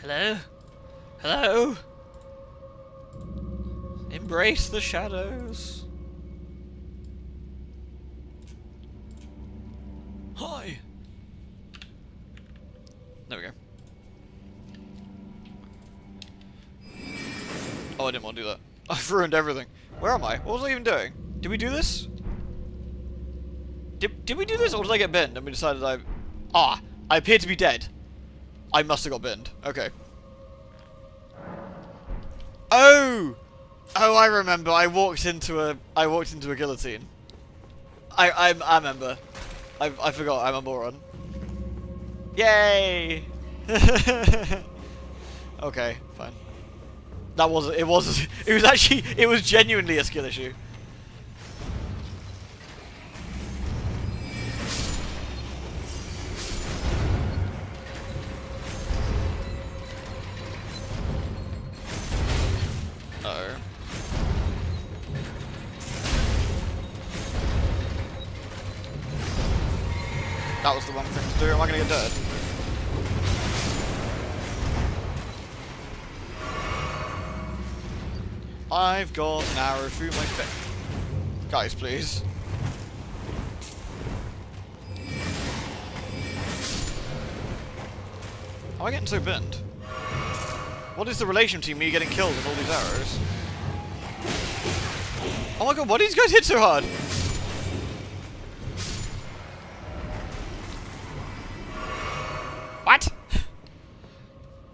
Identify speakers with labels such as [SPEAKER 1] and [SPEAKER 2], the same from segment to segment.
[SPEAKER 1] Hello? Hello? Embrace the shadows. Hi. There we go. Oh, I didn't want to do that. I've ruined everything. Where am I? What was I even doing? Did we do this? Did we do this, or did I get binned and we decided I appear to be dead. I must have got binned. Okay. Oh! Oh, I remember. I walked into a guillotine. I remember. I forgot. I'm a moron. Yay! Okay, fine. That was it. It was genuinely a skill issue. Uh-oh. That was the wrong thing to do. Am I gonna get dead? I've got an arrow through my face. Guys, please. How am I getting so bent? What is the relation between me getting killed and all these arrows? Oh my god, why do these guys hit so hard? What?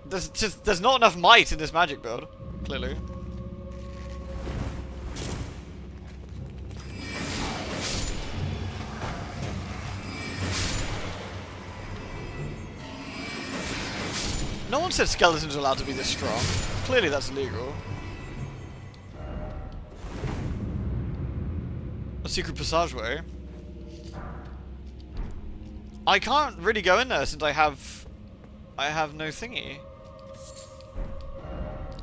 [SPEAKER 1] There's not enough might in this magic build, clearly. No one said skeletons are allowed to be this strong. Clearly that's illegal. A secret passageway. I can't really go in there since I have no thingy.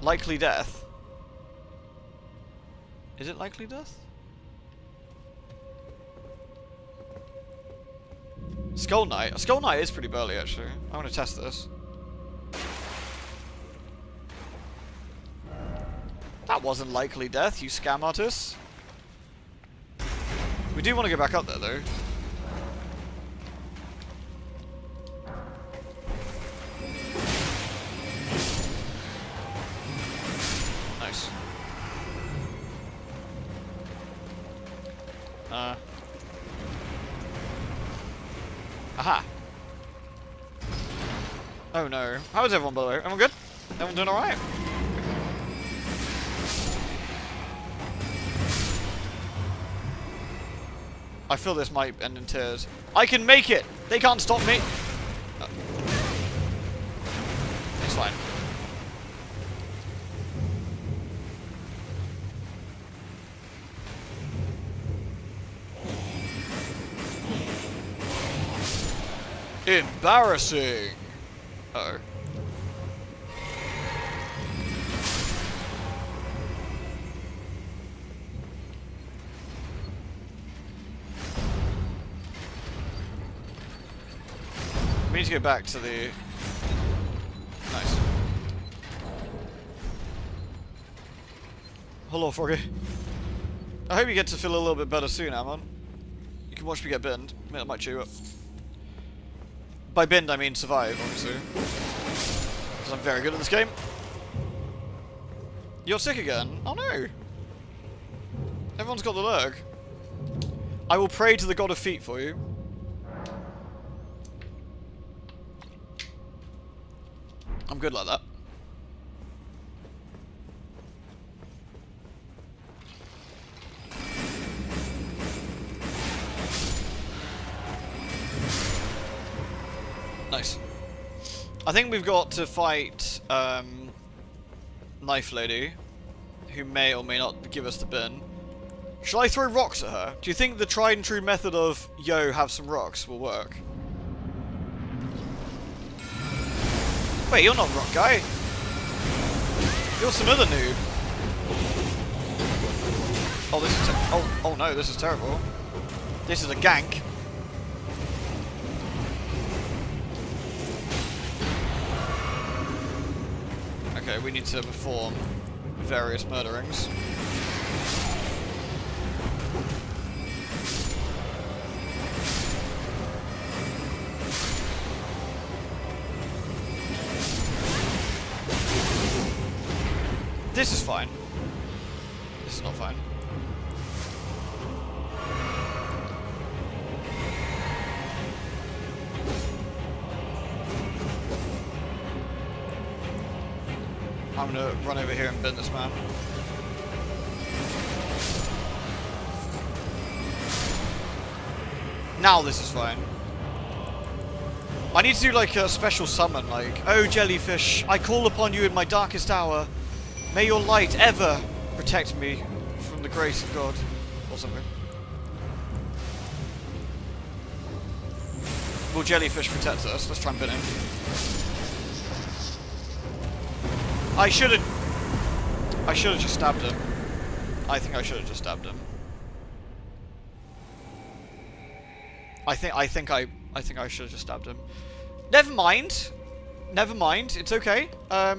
[SPEAKER 1] Likely death. Is it likely death? Skull Knight. A Skull Knight is pretty burly actually. I want to test this. That wasn't likely death, you scam artists. We do want to go back up there though. Nice. Aha. Oh no. How is everyone by the way? Everyone good? Everyone doing alright? I feel this might end in tears. I can make it! They can't stop me! Oh. It's fine. Embarrassing! Uh-oh. We need to go back to the... Nice. Hello, Froggy. I hope you get to feel a little bit better soon, Amon. You can watch me get binned. That might cheer you up. By binned, I mean survive, obviously. Because I'm very good at this game. You're sick again? Oh no! Everyone's got the lurg. I will pray to the god of feet for you. I'm good like that. Nice. I think we've got to fight Knife Lady, who may or may not give us the bin. Shall I throw rocks at her? Do you think the tried and true method of, yo, have some rocks will work? Wait, you're not rock guy. You're some other noob. Oh, this is oh no, this is terrible. This is a gank. Okay, we need to perform various murderings. This is fine. This is not fine. I'm gonna run over here and bend this man. Now this is fine. I need to do like a special summon, like, "Oh jellyfish, I call upon you in my darkest hour. May your light ever protect me from the grace of God," or something. Will jellyfish protect us? Let's try and pin him. I should have just stabbed him. I think I should have just stabbed him. I think I should have just stabbed him. Never mind. Never mind. It's okay. I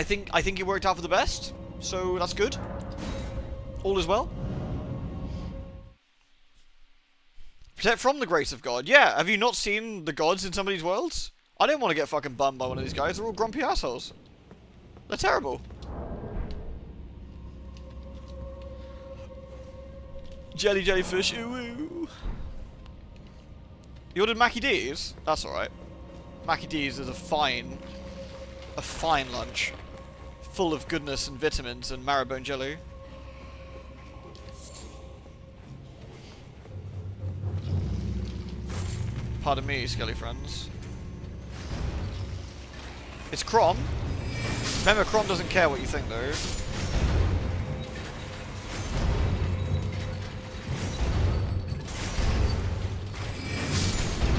[SPEAKER 1] think it worked out for the best. So that's good. All is well. Protect from the grace of God. Yeah, have you not seen the gods in some of these worlds? I don't want to get fucking bummed by one of these guys. They're all grumpy assholes. They're terrible. Jellyfish, ooh ooh. You ordered Mackie D's? That's alright. Mackie D's is a fine lunch. Full of goodness and vitamins and marrowbone jelly. Pardon me, skelly friends. It's Crom. Remember, Crom doesn't care what you think, though.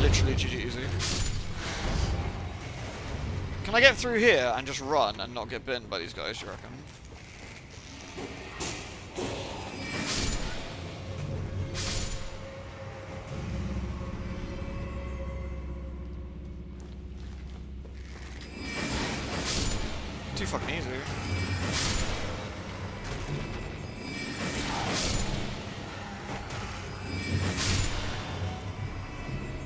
[SPEAKER 1] Literally GG easy. Can I get through here and just run and not get binned by these guys, do you reckon? Too fucking easy.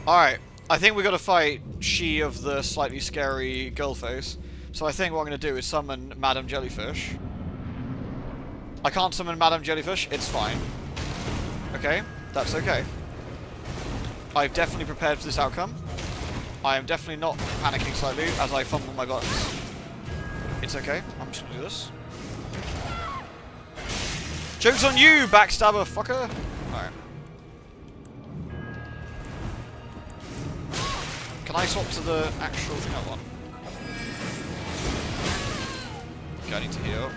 [SPEAKER 1] Alright, I think we gotta fight she of the slightly scary girl face. So I think what I'm gonna do is summon Madam Jellyfish. I can't summon Madam Jellyfish, it's fine. Okay, that's okay. I've definitely prepared for this outcome. I am definitely not panicking slightly as I fumble my buttons. It's okay, I'm just gonna do this. Joke's on you, backstabber fucker! Alright. Can I swap to the actual thing I want? Okay, I need to heal.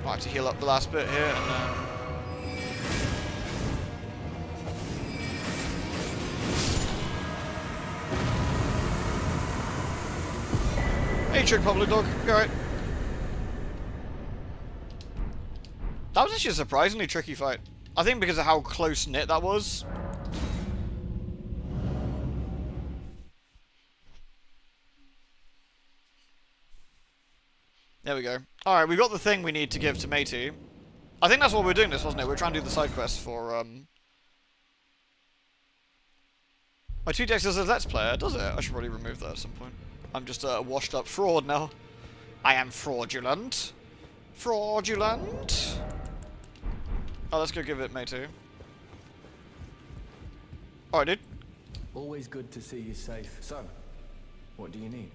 [SPEAKER 1] I have to heal up the last bit here and Hey trick public dog, you alright? That was actually a surprisingly tricky fight. I think because of how close knit that was. There we go. Alright, we got the thing we need to give to Matey. I think that's what we were doing this, wasn't it? We were trying to do the side quest for, My 2 says Let's Player, does it? I should probably remove that at some point. I'm just a washed up fraud now. I am fraudulent. Fraudulent. Oh, let's go give it Matey. Alright, dude.
[SPEAKER 2] Always good to see you safe. So, what do you need?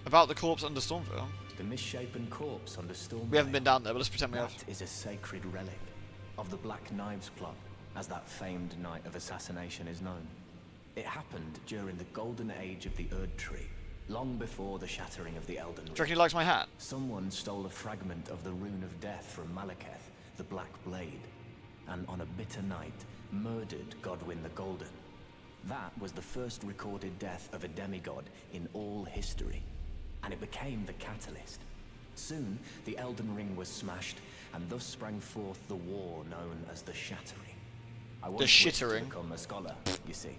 [SPEAKER 1] About the corpse under Stormville.
[SPEAKER 2] The misshapen corpse under Stormville.
[SPEAKER 1] We haven't been down there, but let's pretend we have.
[SPEAKER 2] That is a sacred relic of the Black Knives Club, as that famed night of assassination is known. It happened during the golden age of the Erd Tree, long before the shattering of the Elden Ring.
[SPEAKER 1] Do you reckon he likes my hat?
[SPEAKER 2] Someone stole a fragment of the Rune of Death from Malekith, the Black Blade, and on a bitter night, murdered Godwyn the Golden. That was the first recorded death of a demigod in all history, and it became the catalyst. Soon, the Elden Ring was smashed, and thus sprang forth the war known as the Shattering. I once wished to become a scholar, you see.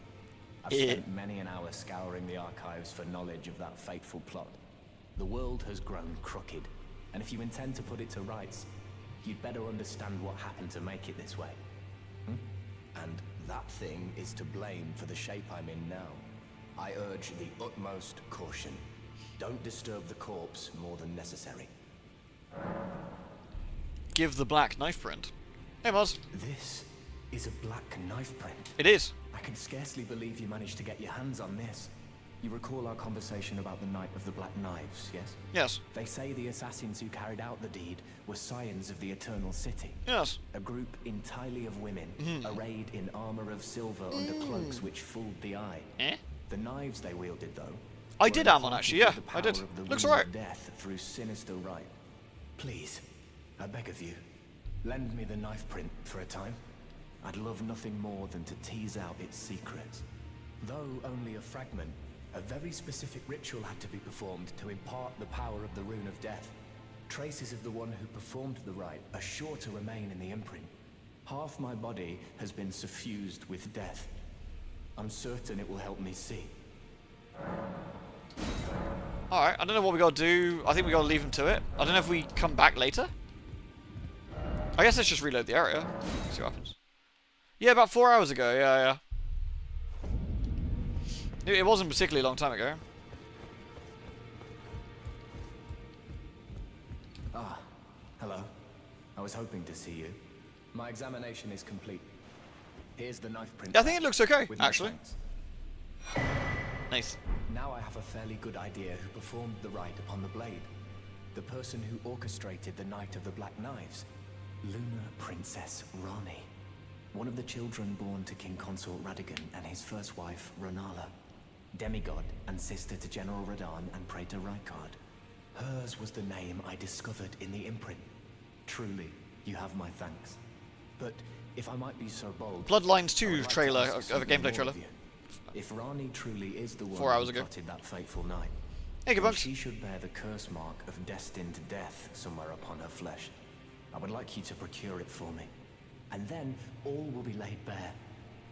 [SPEAKER 2] I've spent many an hour scouring the archives for knowledge of that fateful plot. The world has grown crooked, and if you intend to put it to rights, you'd better understand what happened to make it this way. And that thing is to blame for the shape I'm in now. I urge the utmost caution. Don't disturb the corpse more than necessary.
[SPEAKER 1] Give the black knife print. Hey, Moz.
[SPEAKER 2] This is a black knife print.
[SPEAKER 1] It is.
[SPEAKER 2] I can scarcely believe you managed to get your hands on this. You recall our conversation about the Night of the Black Knives, yes?
[SPEAKER 1] Yes.
[SPEAKER 2] They say the assassins who carried out the deed were scions of the Eternal City.
[SPEAKER 1] Yes.
[SPEAKER 2] A group entirely of women, arrayed in armor of silver under cloaks which fooled the eye. The knives they wielded, though,
[SPEAKER 1] I did have one, actually, yeah, I did. Looks alright.
[SPEAKER 2] Death through sinister rite. Please, I beg of you, lend me the knife print for a time. I'd love nothing more than to tease out its secrets. Though only a fragment, a very specific ritual had to be performed to impart the power of the Rune of Death. Traces of the one who performed the rite are sure to remain in the imprint. Half my body has been suffused with death. I'm certain it will help me see.
[SPEAKER 1] Alright, I don't know what we gotta do. I think we gotta leave him to it. I don't know if we come back later. I guess let's just reload the area. See what happens. Yeah, about 4 hours ago, yeah. It wasn't a particularly long time ago.
[SPEAKER 2] Ah, hello. I was hoping to see you. My examination is complete. Here's the knife print.
[SPEAKER 1] Yeah, I think it looks okay,
[SPEAKER 2] with my
[SPEAKER 1] actually.
[SPEAKER 2] thanks.
[SPEAKER 1] Nice.
[SPEAKER 2] Now I have a fairly good idea who performed the rite upon the blade. The person who orchestrated the Night of the Black Knives. Lunar Princess Rani. One of the children born to King Consort Radigan and his first wife, Renala. Demigod and sister to General Radahn and Praetor Rykard. Hers was the name I discovered in the imprint. Truly, you have my thanks. But if I might be so bold...
[SPEAKER 1] Bloodlines
[SPEAKER 2] I would
[SPEAKER 1] 2
[SPEAKER 2] like to
[SPEAKER 1] trailer,
[SPEAKER 2] ask
[SPEAKER 1] of a
[SPEAKER 2] something
[SPEAKER 1] gameplay
[SPEAKER 2] more
[SPEAKER 1] trailer.
[SPEAKER 2] of you. If Rani truly is the one
[SPEAKER 1] 4 hours
[SPEAKER 2] who
[SPEAKER 1] ago.
[SPEAKER 2] plotted that fateful night,
[SPEAKER 1] Hey, good
[SPEAKER 2] then
[SPEAKER 1] bugs.
[SPEAKER 2] she should bear the curse mark of destined death somewhere upon her flesh. I would like you to procure it for me. And then all will be laid bare.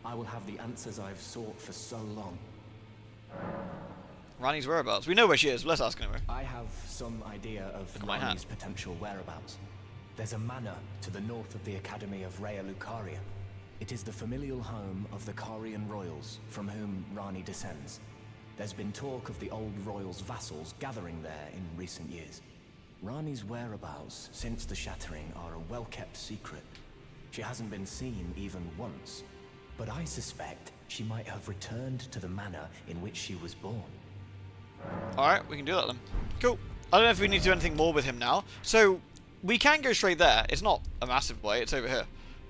[SPEAKER 2] I will have the answers I've sought for so long.
[SPEAKER 1] Rani's whereabouts. We know where she is, but let's ask anyway.
[SPEAKER 2] I have some idea of
[SPEAKER 1] Look at my hat.
[SPEAKER 2] Rani's potential whereabouts. There's a manor to the north of the Academy of Rhea Lucaria. It is the familial home of the Carian royals, from whom Rani descends. There's been talk of the old royals' vassals gathering there in recent years. Rani's whereabouts since the Shattering are a well-kept secret. She hasn't been seen even once, but I suspect she might have returned to the manor in which she was born.
[SPEAKER 1] Alright, we can do that then. Cool. I don't know if we need to do anything more with him now. So, we can go straight there. It's not a massive way, it's over here.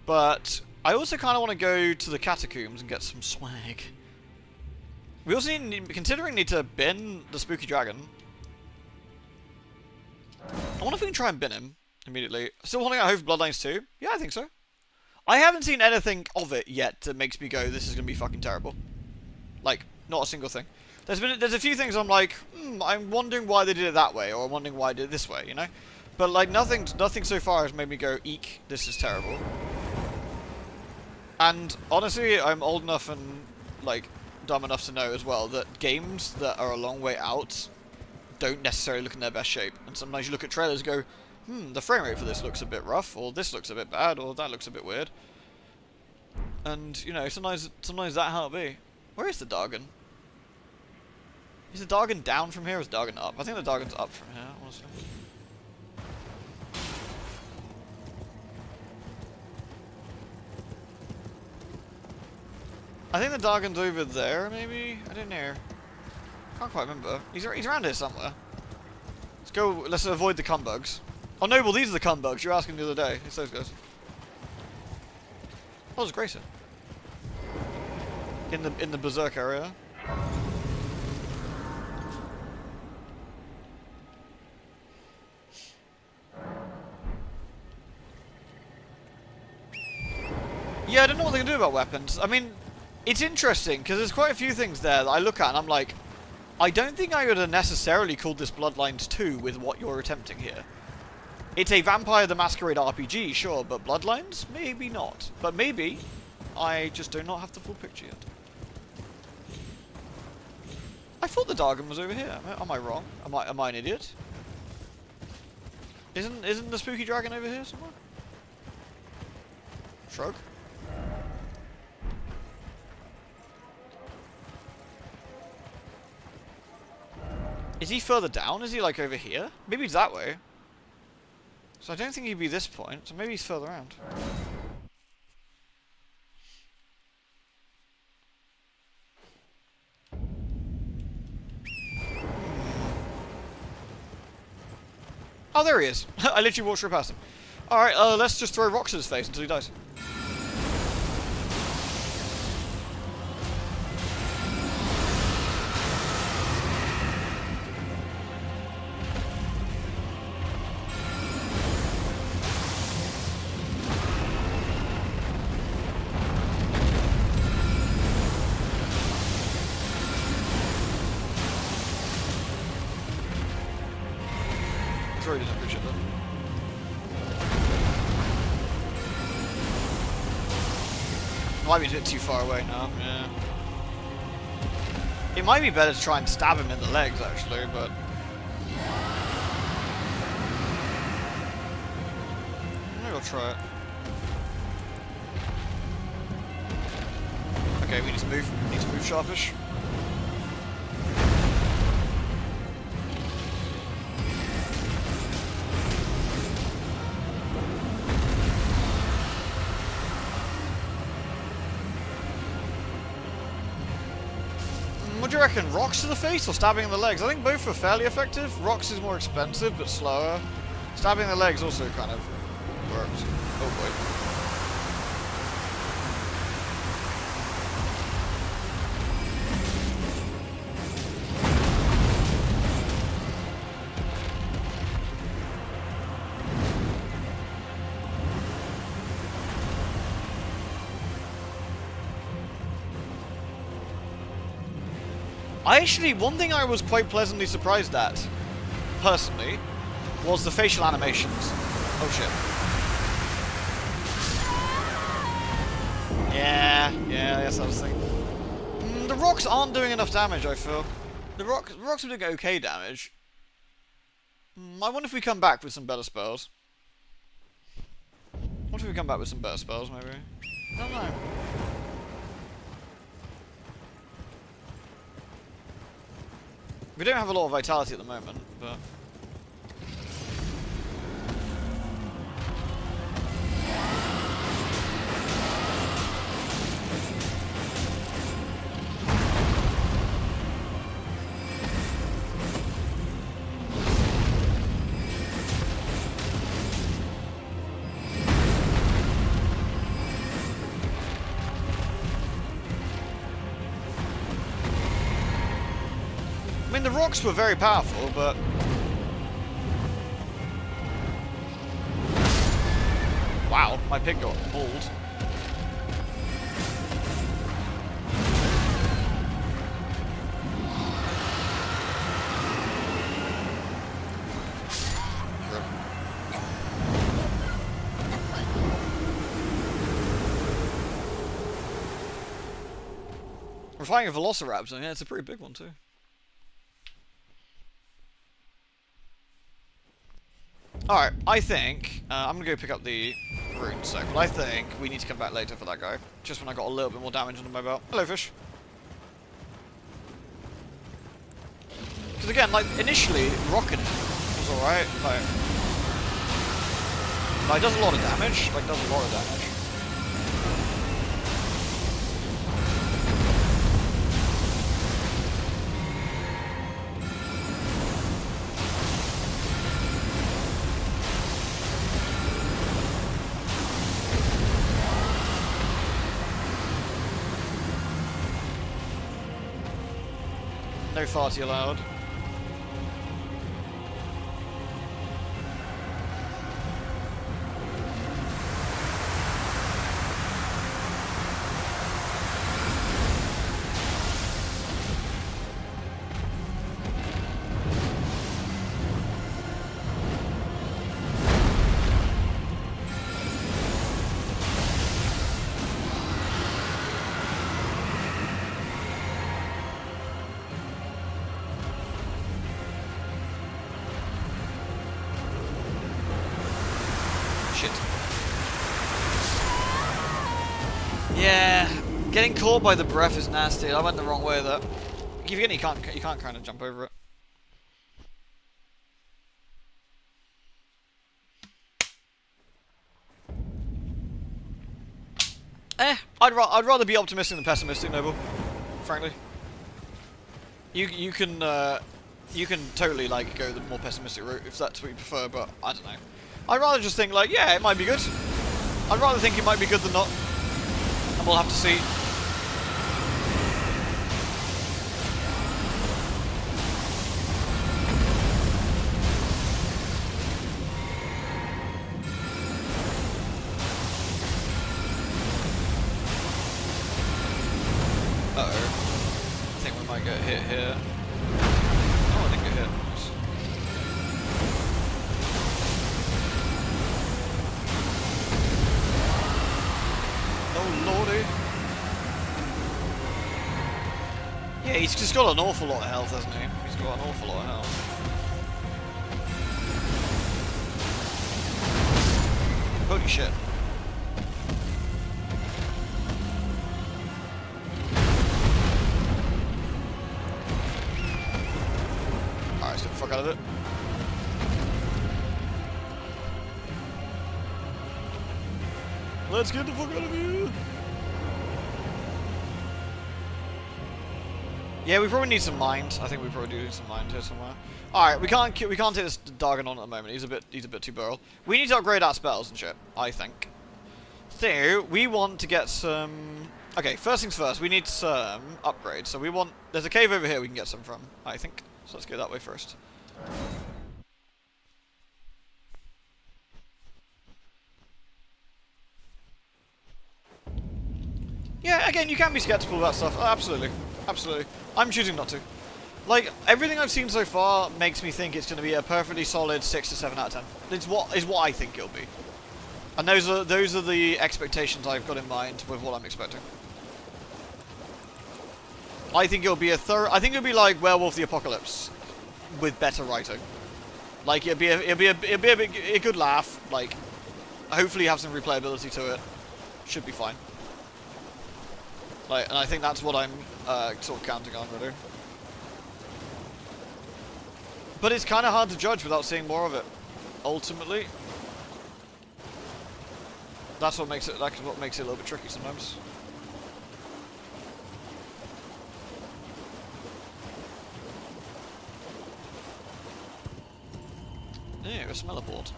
[SPEAKER 1] But I also kind of want to go to the catacombs and get some swag. We also need to bin the spooky dragon. I wonder if we can try and bin him immediately. Still holding out hope for Bloodlines 2? Yeah, I think so. I haven't seen anything of it yet that makes me go, this is going to be fucking terrible. Like, not a single thing. There's a few things I'm like, I'm wondering why they did it that way, or I'm wondering why I did it this way, you know? But like, nothing so far has made me go, eek, this is terrible. And honestly, I'm old enough and like dumb enough to know as well that games that are a long way out don't necessarily look in their best shape. And sometimes you look at trailers and go, the frame rate for this looks a bit rough, or this looks a bit bad, or that looks a bit weird. And, you know, sometimes that how it be. Where is the Dargon? Is the Dargon down from here, or is the Dargon up? I think the Dargon's up from here, honestly. I think the Dargon's over there, maybe? I don't know. Can't quite remember. He's around here somewhere. Let's go, let's avoid the cum bugs. Oh no, well these are the cum bugs you were asking the other day. It's those guys. Oh, there's Grayson. In the Berserk area. Yeah, I don't know what they can do about weapons. I mean, it's interesting, because there's quite a few things there that I look at and I'm like, I don't think I would have necessarily called this Bloodlines 2 with what you're attempting here. It's a Vampire the Masquerade RPG, sure, but Bloodlines? Maybe not. But maybe I just do not have the full picture yet. I thought the Dargon was over here. Am I wrong? Am I an idiot? Isn't the spooky dragon over here somewhere? Shrug. Is he further down? Is he like over here? Maybe he's that way. So I don't think he'd be this point, so maybe he's further around. Oh, there he is. I literally walked straight past him. Alright, let's just throw rocks at his face until he dies. Throw it in a bridge at them. Might be a bit too far away now, yeah. It might be better to try and stab him in the legs, actually, but... maybe I'll try it. Okay, we need to move. We need to move sharpish. What do you reckon? Rocks to the face or stabbing in the legs? I think both are fairly effective. Rocks is more expensive but slower. Stabbing in the legs also kind of works. Oh boy. One thing I was quite pleasantly surprised at, personally, was the facial animations. Oh shit. Yeah, I guess I was thinking. The rocks aren't doing enough damage, I feel. The rocks are doing okay damage. I wonder if we come back with some better spells. What if we come back with some better spells, maybe? I don't know. We don't have a lot of vitality at the moment, but... I mean, the rocks were very powerful, but... wow, my pig got mauled. We're fighting a Velociraptor, yeah, it's a pretty big one too. Alright, I think, I'm gonna go pick up the rune sec, but I think we need to come back later for that guy. Just when I got a little bit more damage under my belt. Hello, fish. Because again, like, initially, rocking it was alright, like... it does a lot of damage, No farty allowed. Getting caught by the breath is nasty. I went the wrong way there. If you can't kind of jump over it. I'd rather be optimistic than pessimistic, Noble. Frankly, you can totally like go the more pessimistic route if that's what you prefer, but I don't know. I'd rather just think like, yeah, it might be good. I'd rather think it might be good than not, and we'll have to see. Get hit here. Oh, I didn't get hit. Nice. Oh lordy. Yeah, he's just got an awful lot of health, hasn't he? He's got an awful lot of health. Holy shit. Fuck out of it. Let's get the fuck out of here. Yeah, we probably need some mind. I think we probably do need some mind here somewhere. All right, we can't take this Dargon on at the moment. He's a bit too burl. We need to upgrade our spells and shit, I think. So we want to get some. Okay, first things first. We need some upgrades. So we want. There's a cave over here we can get some from, I think. So let's go that way first. Yeah, again, you can be skeptical about stuff. Oh, absolutely. Absolutely. I'm choosing not to. Like, everything I've seen so far makes me think it's going to be a perfectly solid 6 to 7 out of 10. It's what I think it'll be. And those are the expectations I've got in mind with what I'm expecting. I think it'll be I think it'll be like Werewolf the Apocalypse with better writing. Like it'll be a good laugh. Like hopefully have some replayability to it. Should be fine. Like, and I think that's what I'm sort of counting on, really. But it's kind of hard to judge without seeing more of it. Ultimately, that's what makes it. That's what makes it a little bit tricky sometimes. Yeah, a smeller board.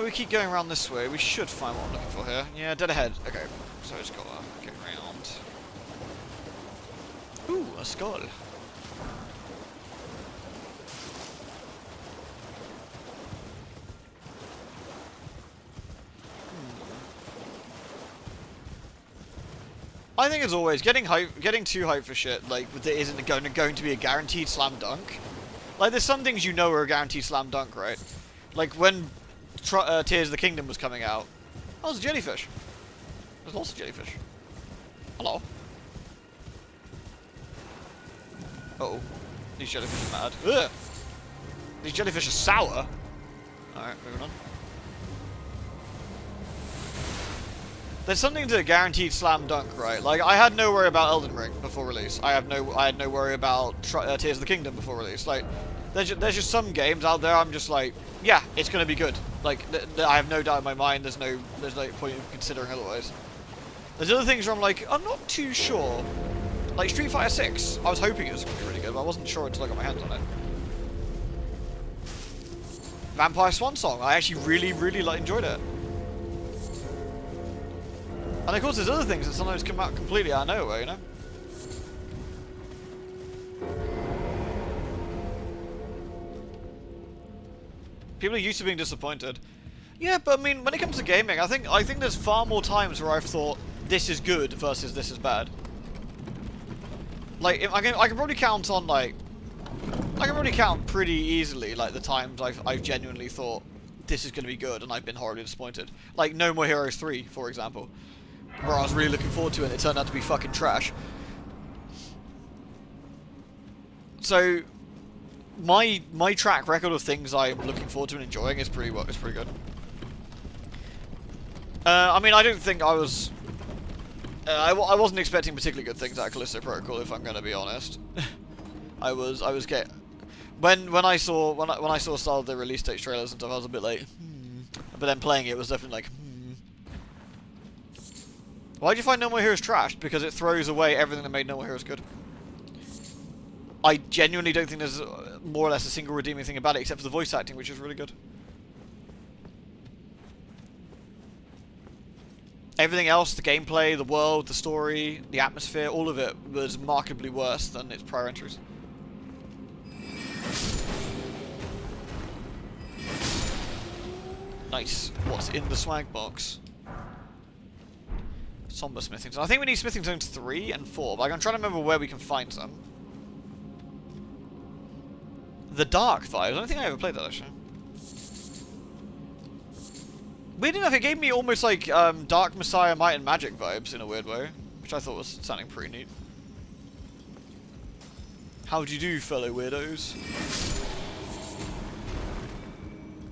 [SPEAKER 1] We keep going around this way. We should find what I'm looking for here. Yeah, dead ahead. Okay, so I just gotta get around. Ooh, a skull. I think as always, getting too hyped for shit, like there isn't going to be a guaranteed slam dunk. Like there's some things you know are a guaranteed slam dunk, right? Like when Tears of the Kingdom was coming out. Oh, there's a jellyfish. There's lots of jellyfish. Hello. Uh-oh. These jellyfish are mad. Ugh. These jellyfish are sour. Alright, moving on. There's something to a guaranteed slam dunk, right? Like, I had no worry about Elden Ring before release. I had no worry about Tears of the Kingdom before release. Like, there's just some games out there I'm just like, yeah, it's gonna be good. Like, I have no doubt in my mind. There's no point in considering otherwise. There's other things where I'm like, I'm not too sure. Like Street Fighter 6, I was hoping it was gonna be really good, but I wasn't sure until I got my hands on it. Vampire Swan Song, I actually really enjoyed it. And of course, there's other things that sometimes come out completely out of nowhere, you know? People are used to being disappointed. Yeah, but I mean, when it comes to gaming, I think there's far more times where I've thought this is good versus this is bad. Like, I can probably count on like, I can probably count pretty easily like the times I've genuinely thought this is going to be good and I've been horribly disappointed. Like No More Heroes 3, for example, where I was really looking forward to it and it turned out to be fucking trash. So my track record of things I'm looking forward to and enjoying is pretty good. I mean, I don't think I was... I wasn't expecting particularly good things out of Callisto Protocol, if I'm going to be honest. I was when I saw some of the release date trailers and stuff, I was a bit like, But then playing it was definitely like, Why do you find No More Heroes trash? Because it throws away everything that made No More Heroes good. I genuinely don't think there's more or less a single redeeming thing about it, except for the voice acting, which is really good. Everything else, the gameplay, the world, the story, the atmosphere, all of it was markedly worse than its prior entries. Nice. What's in the swag box? Somber smithing zone. I think we need smithing zones 3 and 4, but I'm trying to remember where we can find some. The Dark Vibes. I don't think I ever played that actually. Weird enough, it gave me almost like Dark Messiah, Might and Magic vibes in a weird way, which I thought was sounding pretty neat. How'd you do, fellow weirdos?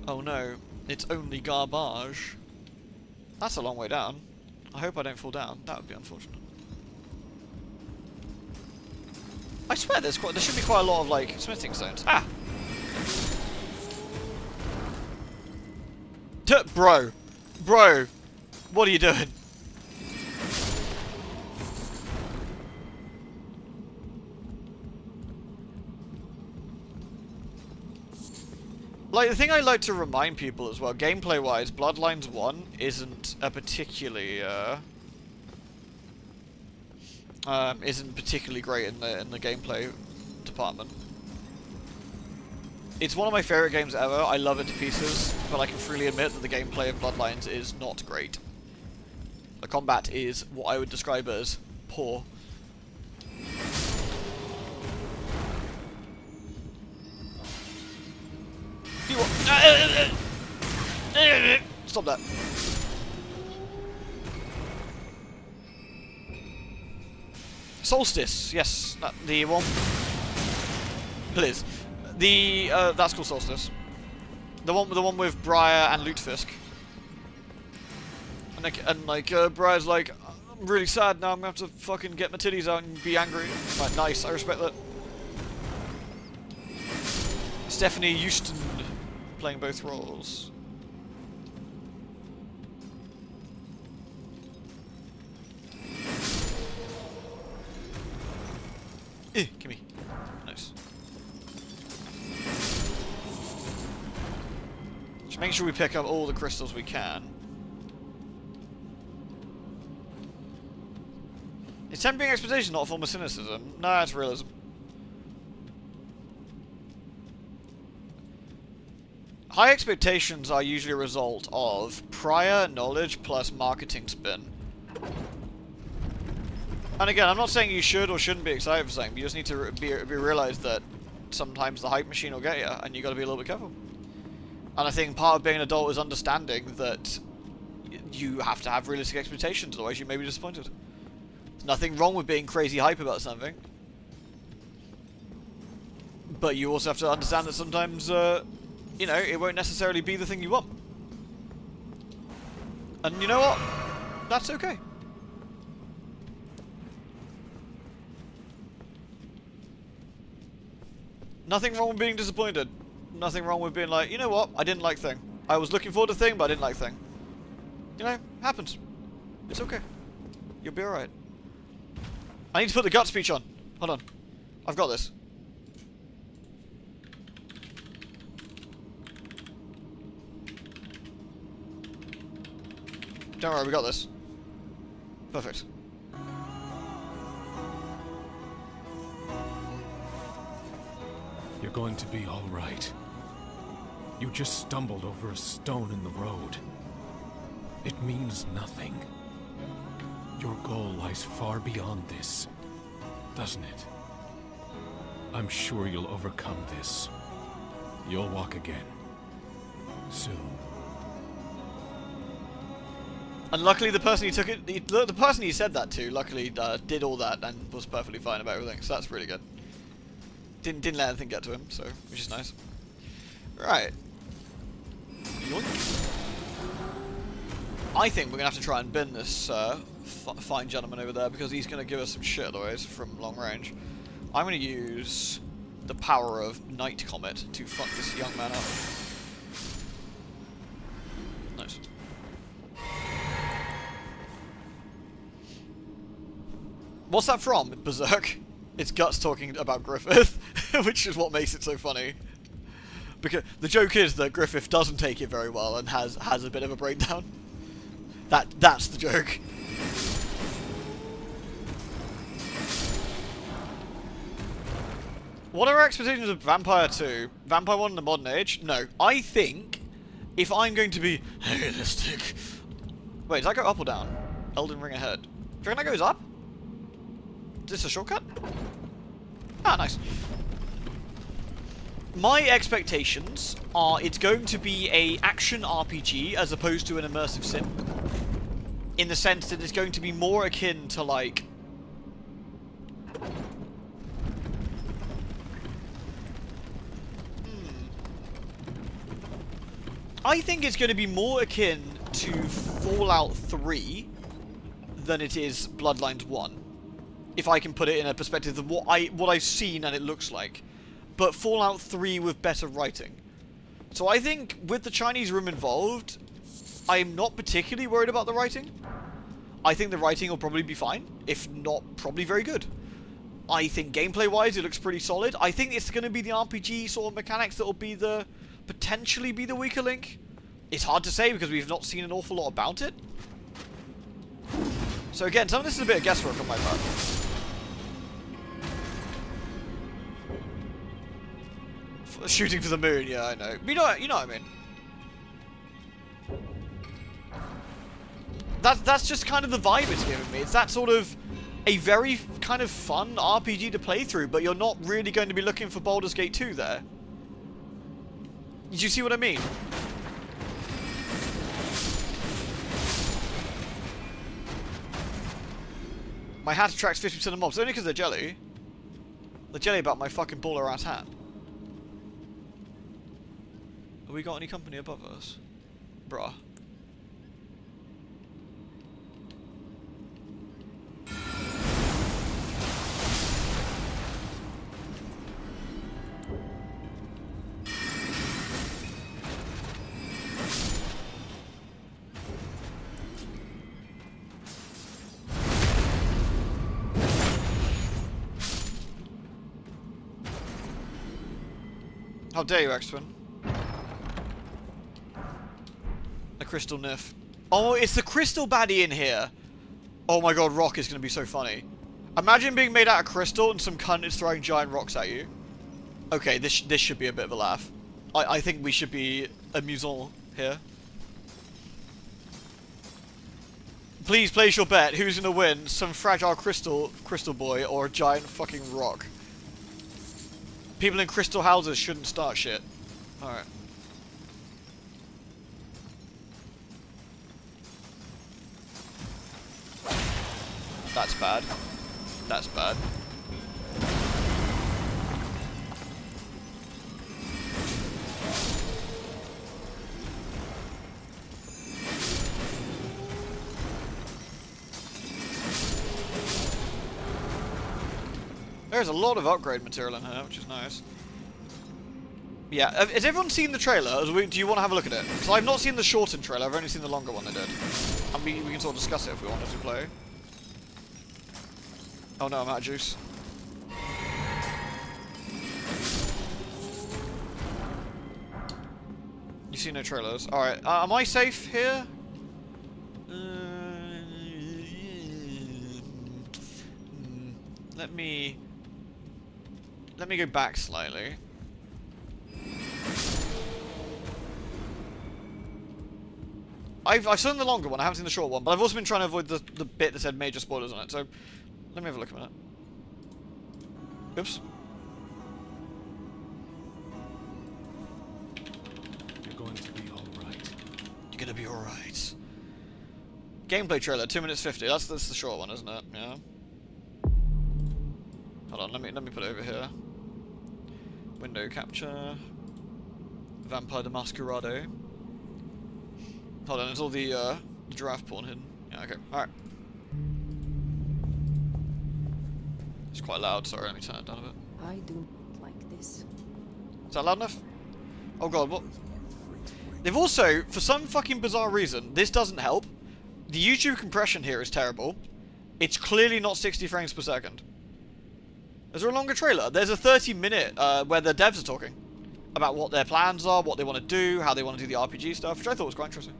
[SPEAKER 1] Oh no, it's only garbage. That's a long way down. I hope I don't fall down. That would be unfortunate. I swear there should be quite a lot of like smithing zones. Ah! Bro! Bro! What are you doing? Like, the thing I like to remind people as well, gameplay-wise, Bloodlines 1 isn't a particularly, isn't particularly great in the gameplay department. It's one of my favourite games ever, I love it to pieces, but I can freely admit that the gameplay of Bloodlines is not great. The combat is what I would describe as poor. Stop that. Solstice, yes, the one. Please. That's called Solstice. The one with Briar and Lutefisk. And Briar's like, I'm really sad now. I'm gonna have to fucking get my titties out and be angry. Like, nice. I respect that. Stephanie Houston playing both roles. Gimme. Nice. Just make sure we pick up all the crystals we can. Is tempering expectation not a form of cynicism? No, it's realism. High expectations are usually a result of prior knowledge plus marketing spin. And again, I'm not saying you should or shouldn't be excited for something, but you just need to be realised that sometimes the hype machine will get you, and you got to be a little bit careful. And I think part of being an adult is understanding that you have to have realistic expectations, otherwise you may be disappointed. There's nothing wrong with being crazy hype about something, but you also have to understand that sometimes, you know, it won't necessarily be the thing you want. And you know what? That's okay. Nothing wrong with being disappointed. Nothing wrong with being like, you know what? I didn't like thing. I was looking forward to thing, but I didn't like thing. You know, happens. It's okay. You'll be alright. I need to put the gut speech on. Hold on. I've got this. Don't worry, we got this. Perfect.
[SPEAKER 3] You're going to be all right. You just stumbled over a stone in the road. It means nothing. Your goal lies far beyond this, doesn't it? I'm sure you'll overcome this. You'll walk again. Soon.
[SPEAKER 1] And luckily the person he took it, the person he said that to, luckily did all that and was perfectly fine about everything, so that's really good. Didn't let anything get to him, so, which is nice. Right. Yoink. I think we're going to have to try and bin this fine gentleman over there, because he's going to give us some shit otherwise from long range. I'm going to use the power of Night Comet to fuck this young man up. Nice. What's that from? Berserk? It's Guts talking about Griffith, which is what makes it so funny. Because the joke is that Griffith doesn't take it very well and has a bit of a breakdown. That's the joke. What are our expectations of Vampire 2? Vampire 1 in the modern age? No. I think if I'm going to be realistic... Wait, does that go up or down? Elden Ring ahead. Do you reckon that goes up? Is this a shortcut? Ah, nice. My expectations are it's going to be a action RPG as opposed to an immersive sim. In the sense that it's going to be more akin to, like... I think it's going to be more akin to Fallout 3 than it is Bloodlines 1. If I can put it in a perspective of what I've seen and it looks like. But Fallout 3 with better writing. So I think with the Chinese room involved, I'm not particularly worried about the writing. I think the writing will probably be fine, if not probably very good. I think gameplay-wise it looks pretty solid. I think it's going to be the RPG sort of mechanics that will be potentially be the weaker link. It's hard to say because we've not seen an awful lot about it. So again, some of this is a bit of guesswork on my part. Shooting for the moon, yeah, I know. But you know what I mean. That's just kind of the vibe it's giving me. It's that sort of a very kind of fun RPG to play through, but you're not really going to be looking for Baldur's Gate 2 there. Did you see what I mean? My hat attracts 50% of mobs, only because they're jelly. They're jelly about my fucking baller ass hat. Have we got any company above us? Bruh. How dare you, X-Twin? A crystal Nif. Oh, it's the crystal baddie in here. Oh my god, rock is going to be so funny. Imagine being made out of crystal and some cunt is throwing giant rocks at you. Okay, this should be a bit of a laugh. I think we should be amusant here. Please place your bet. Who's going to win? Some fragile crystal boy or a giant fucking rock? People in crystal houses shouldn't start shit. Alright. That's bad. That's bad. There's a lot of upgrade material in here, which is nice. Yeah, has everyone seen the trailer? Do you want to have a look at it? Because I've not seen the shortened trailer, I've only seen the longer one they did. And we can sort of discuss it if we wanted to play. Oh no, I'm out of juice. You see no trailers? Alright, am I safe here? Let me go back slightly. I've seen the longer one, I haven't seen the short one, but I've also been trying to avoid the bit that said major spoilers on it, so let me have a look a minute. Oops.
[SPEAKER 3] You're going to be alright.
[SPEAKER 1] You're gonna be alright. Gameplay trailer, 2 minutes 50. That's the short one, isn't it? Yeah. Hold on, let me put it over here. Window capture. Vampire the Masquerado. Hold on, it's all the The giraffe pawn hidden. Yeah, okay. Alright. It's quite loud, sorry, let me turn it down a bit.
[SPEAKER 4] I do not like this.
[SPEAKER 1] Is that loud enough? Oh god, what? They've also, for some fucking bizarre reason, this doesn't help. The YouTube compression here is terrible. It's clearly not 60 frames per second. Is there a longer trailer? There's a 30-minute where the devs are talking about what their plans are, what they want to do, how they want to do the RPG stuff, which I thought was quite interesting.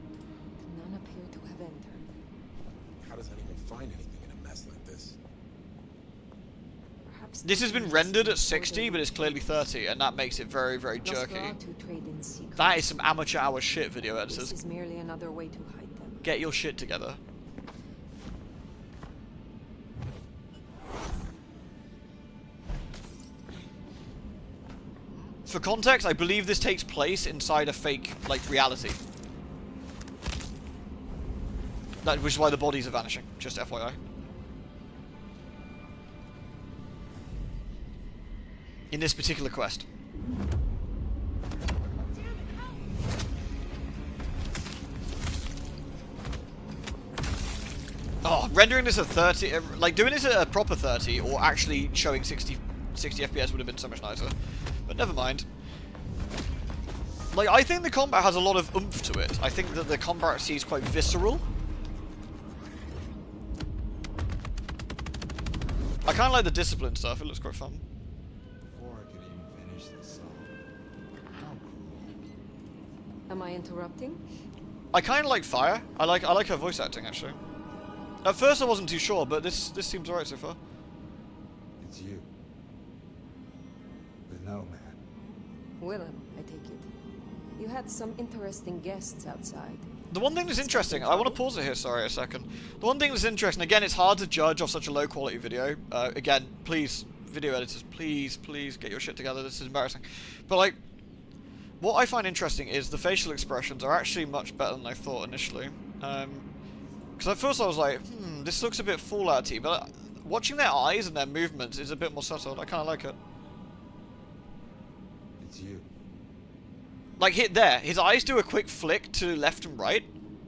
[SPEAKER 4] None appear to have entered.
[SPEAKER 5] How does anyone find anything in a mess like this?
[SPEAKER 4] Perhaps
[SPEAKER 1] This has been rendered at 60, but it's clearly 30, and that makes it very, very jerky.
[SPEAKER 4] Nosferatu trade in secrets.
[SPEAKER 1] That is some amateur hour shit, video
[SPEAKER 4] This
[SPEAKER 1] editors.
[SPEAKER 4] is merely another way to hide them.
[SPEAKER 1] Get your shit together. For context, I believe this takes place inside a fake, like, reality. Which is why the bodies are vanishing, just FYI. In this particular quest. Oh, rendering this at 30, like doing this at a proper 30, or actually showing 60 FPS would have been so much nicer. But never mind. Like, I think the combat has a lot of oomph to it. I think that the combat is quite visceral. I kind of like the discipline stuff, it looks quite fun.
[SPEAKER 5] Before I could even finish this song. How cool.
[SPEAKER 4] Am I interrupting?
[SPEAKER 1] I kind of like Fire. I like her voice acting, actually. At first I wasn't too sure, but this seems alright so far.
[SPEAKER 5] It's you. The no man.
[SPEAKER 4] Willem, I take it. You had some interesting guests outside.
[SPEAKER 1] The one thing that's interesting, I want to pause it here, sorry, a second. The one thing that's interesting, again, it's hard to judge off such a low quality video. Again, please, video editors, please get your shit together, this is embarrassing. But like, what I find interesting is the facial expressions are actually much better than I thought initially. Because at first I was like, this looks a bit Fallout-y, but watching their eyes and their movements is a bit more subtle, I kind of like it.
[SPEAKER 5] It's you.
[SPEAKER 1] Like, his eyes do a quick flick to left and right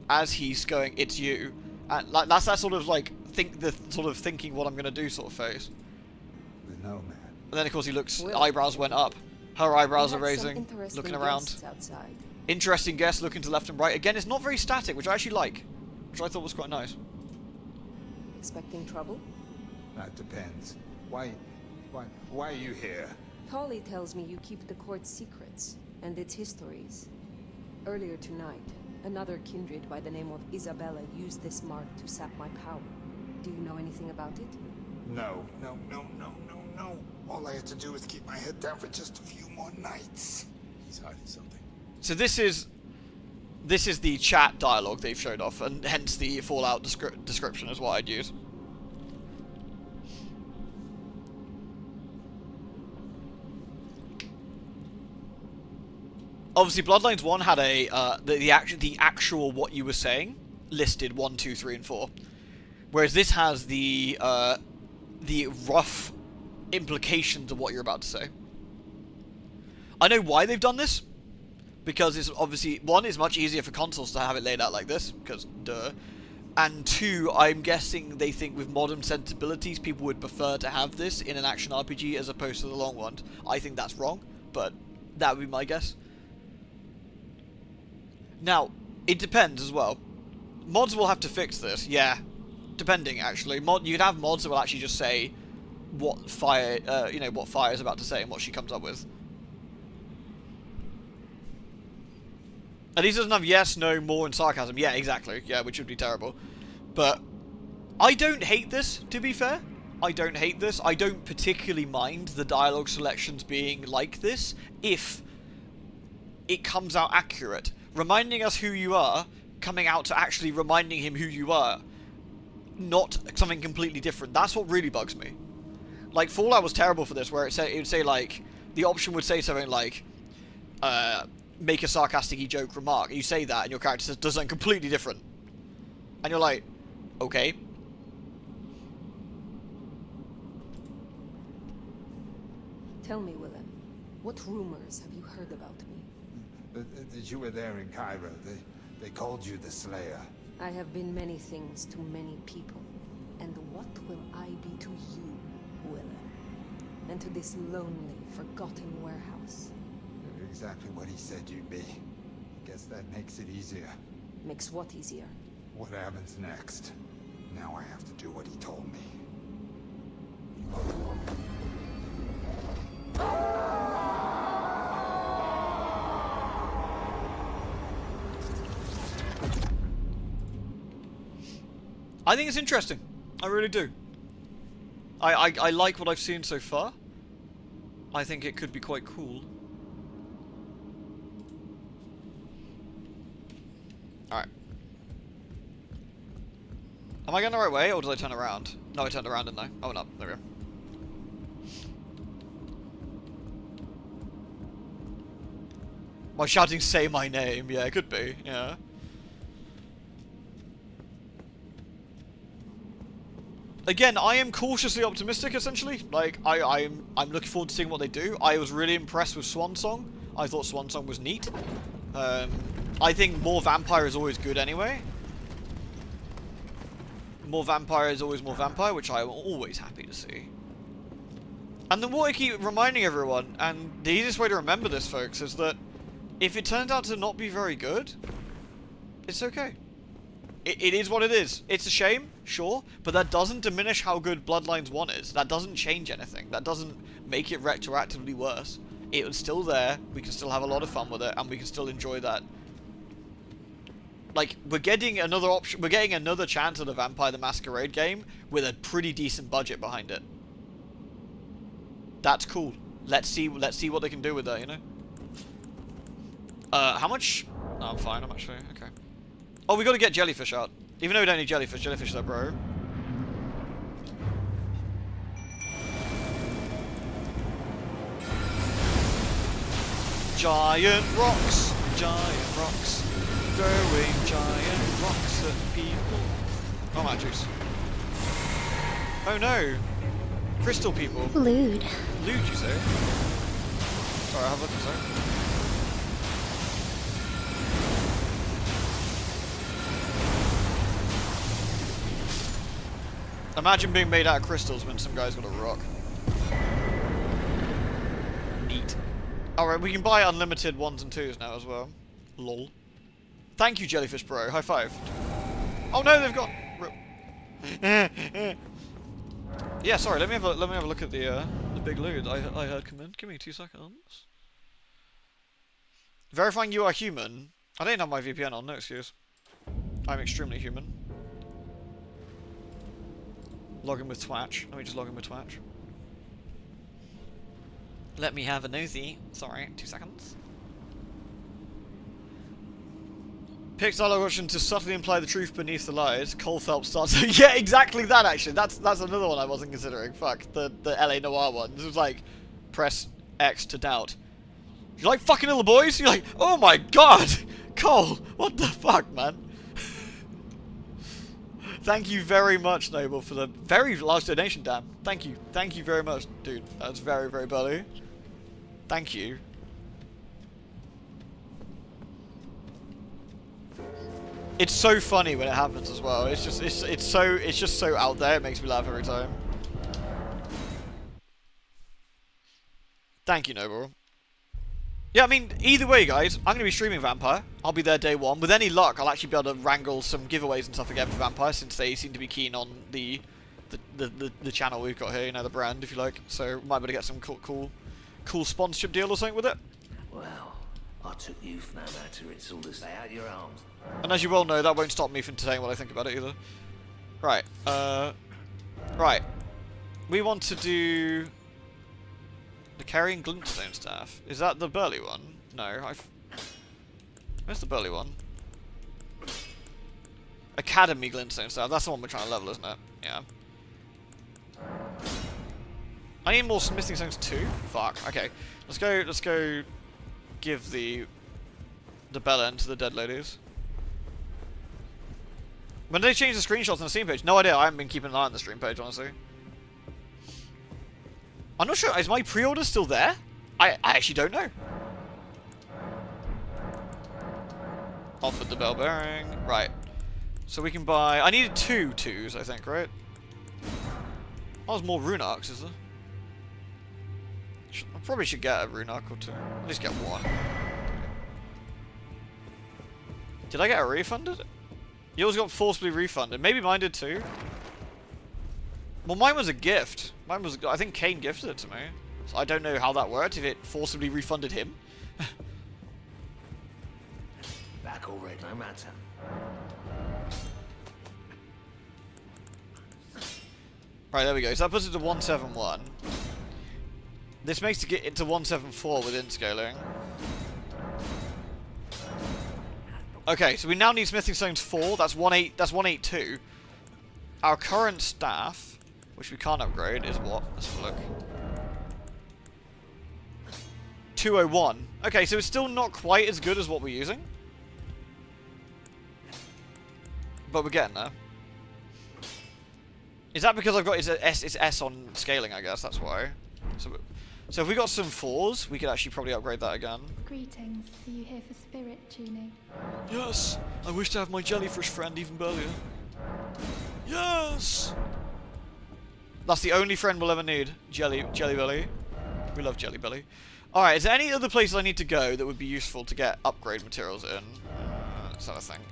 [SPEAKER 1] as he's going, it's you. And like, that's that sort of like, thinking what I'm going to do sort of face.
[SPEAKER 5] The no man.
[SPEAKER 1] And then of course he looks,
[SPEAKER 4] Will.
[SPEAKER 1] eyebrows went up. Her eyebrows
[SPEAKER 4] You
[SPEAKER 1] are
[SPEAKER 4] had some
[SPEAKER 1] raising,
[SPEAKER 4] interesting
[SPEAKER 1] looking around.
[SPEAKER 4] guests outside.
[SPEAKER 1] Interesting guest looking to left and right. Again, it's not very static, which I actually like. Which I thought was quite nice.
[SPEAKER 4] Expecting trouble?
[SPEAKER 5] That depends. Why are you here?
[SPEAKER 4] Holly tells me you keep the court's secrets and its histories. Earlier tonight, another kindred by the name of Isabella used this mark to sap my power. Do you know anything about it?
[SPEAKER 5] No. All I had to do was keep my head down for just a few more nights. He's hiding something.
[SPEAKER 1] So this is the chat dialogue they've showed off, and hence the Fallout description is what I'd use. Obviously, Bloodlines 1 had a the actual what you were saying listed 1, 2, 3, and 4, whereas this has the rough implications of what you're about to say. I know why they've done this, because it's obviously, one, it's much easier for consoles to have it laid out like this, because duh, and two, I'm guessing they think with modern sensibilities people would prefer to have this in an action RPG as opposed to the long one. I think that's wrong, but that would be my guess. Now, it depends as well. Mods will have to fix this, yeah. Depending, actually. You could have mods that will actually just say what Fire, what Fire is about to say and what she comes up with. At least it doesn't have yes, no, more, and sarcasm. Yeah, exactly. Yeah, which would be terrible. But I don't hate this, to be fair. I don't hate this. I don't particularly mind the dialogue selections being like this if it comes out accurate. Reminding us who you are, coming out to actually reminding him who you are, not something completely different. That's what really bugs me. Like, Fallout was terrible for this, where it would say, like, the option would say something like, make a sarcastic joke remark. You say that, and your character does something completely different. And you're like, okay.
[SPEAKER 4] Tell me, Willem, what rumors have you heard about me?
[SPEAKER 5] That you were there in Cairo. They called you the Slayer.
[SPEAKER 4] I have been many things to many people. And what will I be to you, Willem? And to this lonely, forgotten warehouse?
[SPEAKER 5] You're exactly what he said you'd be. Guess that makes it easier.
[SPEAKER 4] Makes what easier?
[SPEAKER 5] What happens next? Now I have to do what he told me.
[SPEAKER 1] I think it's interesting. I really do. I like what I've seen so far. I think it could be quite cool. Alright. Am I going the right way, or did I turn around? No, I turned around, didn't I? Oh, no. There we go. Am I shouting, say my name? Yeah, it could be. Yeah. Again, I am cautiously optimistic, essentially. Like, I'm looking forward to seeing what they do. I was really impressed with Swan Song. I thought Swan Song was neat. I think more vampire is always good anyway. More vampire is always more vampire, which I'm always happy to see. And then what I keep reminding everyone, and the easiest way to remember this, folks, is that if it turns out to not be very good, it's okay. It is what it is. It's a shame, sure, but that doesn't diminish how good Bloodlines 1 is. That doesn't change anything. That doesn't make it retroactively worse. It was still there, we can still have a lot of fun with it, and we can still enjoy that. Like, we're getting another option, we're getting another chance at a Vampire the Masquerade game with a pretty decent budget behind it. That's cool. Let's see what they can do with that, you know? How much? No, I'm fine, I'm actually, okay. Oh, we gotta get jellyfish out. Even though we don't need jellyfish, jellyfish is our bro. Giant rocks, throwing giant rocks at people. Oh my juice. Oh no, crystal people.
[SPEAKER 6] Lewd.
[SPEAKER 1] Lewd, you say? Sorry, I have a look, sorry. Imagine being made out of crystals when some guy's got a rock. Neat. Alright, we can buy unlimited 1s and 2s now as well. Lol. Thank you, Jellyfish Bro. High five. Oh no, they've got... Yeah, sorry, let me have a look at the big loot I heard come in. Give me 2 seconds. Verifying you are human. I didn't have my VPN on, no excuse. I'm extremely human. Log in with Twatch. Let me just log in with Twatch. Let me have a nosy. Sorry, 2 seconds. Picks dialogue option to subtly imply the truth beneath the lies. Cole Phelps starts. Yeah, exactly that actually. That's another one I wasn't considering. Fuck, the LA Noire one. This was like, press X to doubt. You like fucking little boys? You're like, oh my god! Cole, what the fuck, man? Thank you very much, Noble, for the very large donation, Dan. Thank you. Thank you very much, dude. That's very, very buddy. Thank you. It's so funny when it happens as well. It's just so out there. It makes me laugh every time. Thank you, Noble. Yeah, I mean, either way, guys, I'm going to be streaming Vampire. I'll be there day 1. With any luck, I'll actually be able to wrangle some giveaways and stuff again for Vampire, since they seem to be keen on the channel we've got here, you know, the brand, if you like. So, we might be able to get some cool sponsorship deal or something with it.
[SPEAKER 7] Well, I took you for no matter. It's all to stay out your arms.
[SPEAKER 1] And as you well know, that won't stop me from saying what I think about it either. Right, right. We want to do... the carrying glintstone staff. Is that the burly one? No, where's the burly one? Academy glintstone staff. That's the one we're trying to level, isn't it? Yeah. I need more smithing stones too? Fuck. Okay. Let's go give the bell end to the dead ladies. When did they change the screenshots on the Steam page? No idea. I haven't been keeping an eye on the stream page, honestly. I'm not sure. Is my pre-order still there? I actually don't know. Offered the bell bearing. Right. So we can buy... I needed 2 twos, I think, right? Oh, there's more rune arcs, is there? I probably should get a rune arc or 2. At least get 1. Did I get it refunded? Yours got forcibly refunded. Maybe mine did too. Well, mine was a gift. Mine was... I think Kane gifted it to me. So I don't know how that worked, if it forcibly refunded him.
[SPEAKER 7] Back already, no matter.
[SPEAKER 1] Right, there we go. So that puts it to 171. This makes it to 174 within scaling. Okay, so we now need smithing stones 4. That's 182. Our current staff, which we can't upgrade, is what? Let's have a look. 201. Okay, so it's still not quite as good as what we're using. But we're getting there. Is that because I've got it's S on scaling, I guess, that's why. So if we got some 4s, we could actually probably upgrade that again.
[SPEAKER 6] Greetings. Are you here for spirit tuning?
[SPEAKER 1] Yes! I wish to have my jellyfish friend even earlier. Yes! That's the only friend we'll ever need. Jelly Belly. We love Jelly Belly. Alright, is there any other places I need to go that would be useful to get upgrade materials in? Let's have a think.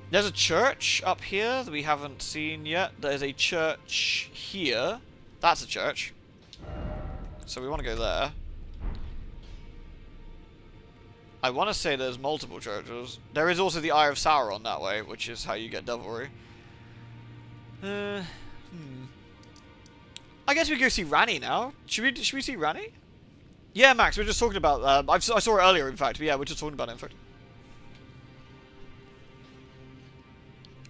[SPEAKER 1] There's a church up here that we haven't seen yet. There's a church here. That's a church. So we want to go there. I want to say there's multiple churches. There is also the Eye of Sauron that way, which is how you get devilry. I guess we go see Ranni now. Should we see Ranni? Yeah, Max, we're just talking about... I saw it earlier, in fact. But yeah, we're just talking about it, in fact.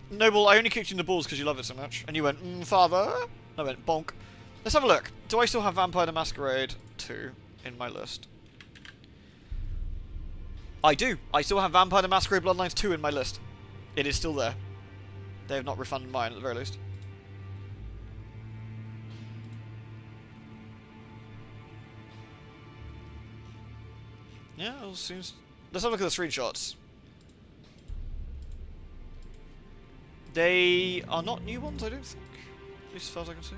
[SPEAKER 1] Noble, I only kicked you in the balls because you love it so much. And you went, father? I went, bonk. Let's have a look. Do I still have Vampire the Masquerade 2 in my list? I do. I still have Vampire the Masquerade Bloodlines 2 in my list. It is still there. They have not refunded mine at the very least. Yeah, it seems... Let's have a look at the screenshots. They are not new ones, I don't think. At least as far as I can see.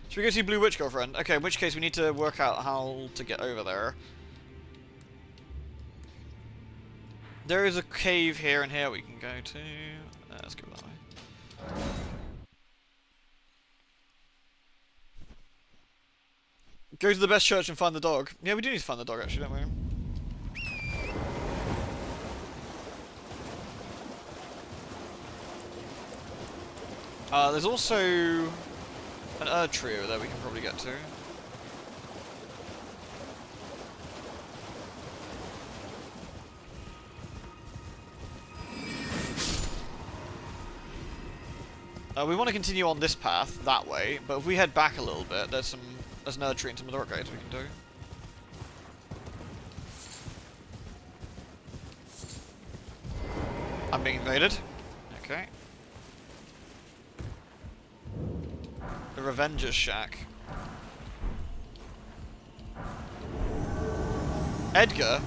[SPEAKER 1] Should we go see Blue Witch Girlfriend? Okay, in which case we need to work out how to get over there. There is a cave here and here we can go to. Let's go that way. Go to the best church and find the dog. Yeah, we do need to find the dog actually, don't we? There's also an Erd tree over there we can probably get to. We want to continue on this path, that way, but if we head back a little bit, there's an Erd tree and some other upgrades we can do. I'm being invaded. Okay. The Revenger's Shack. Edgar?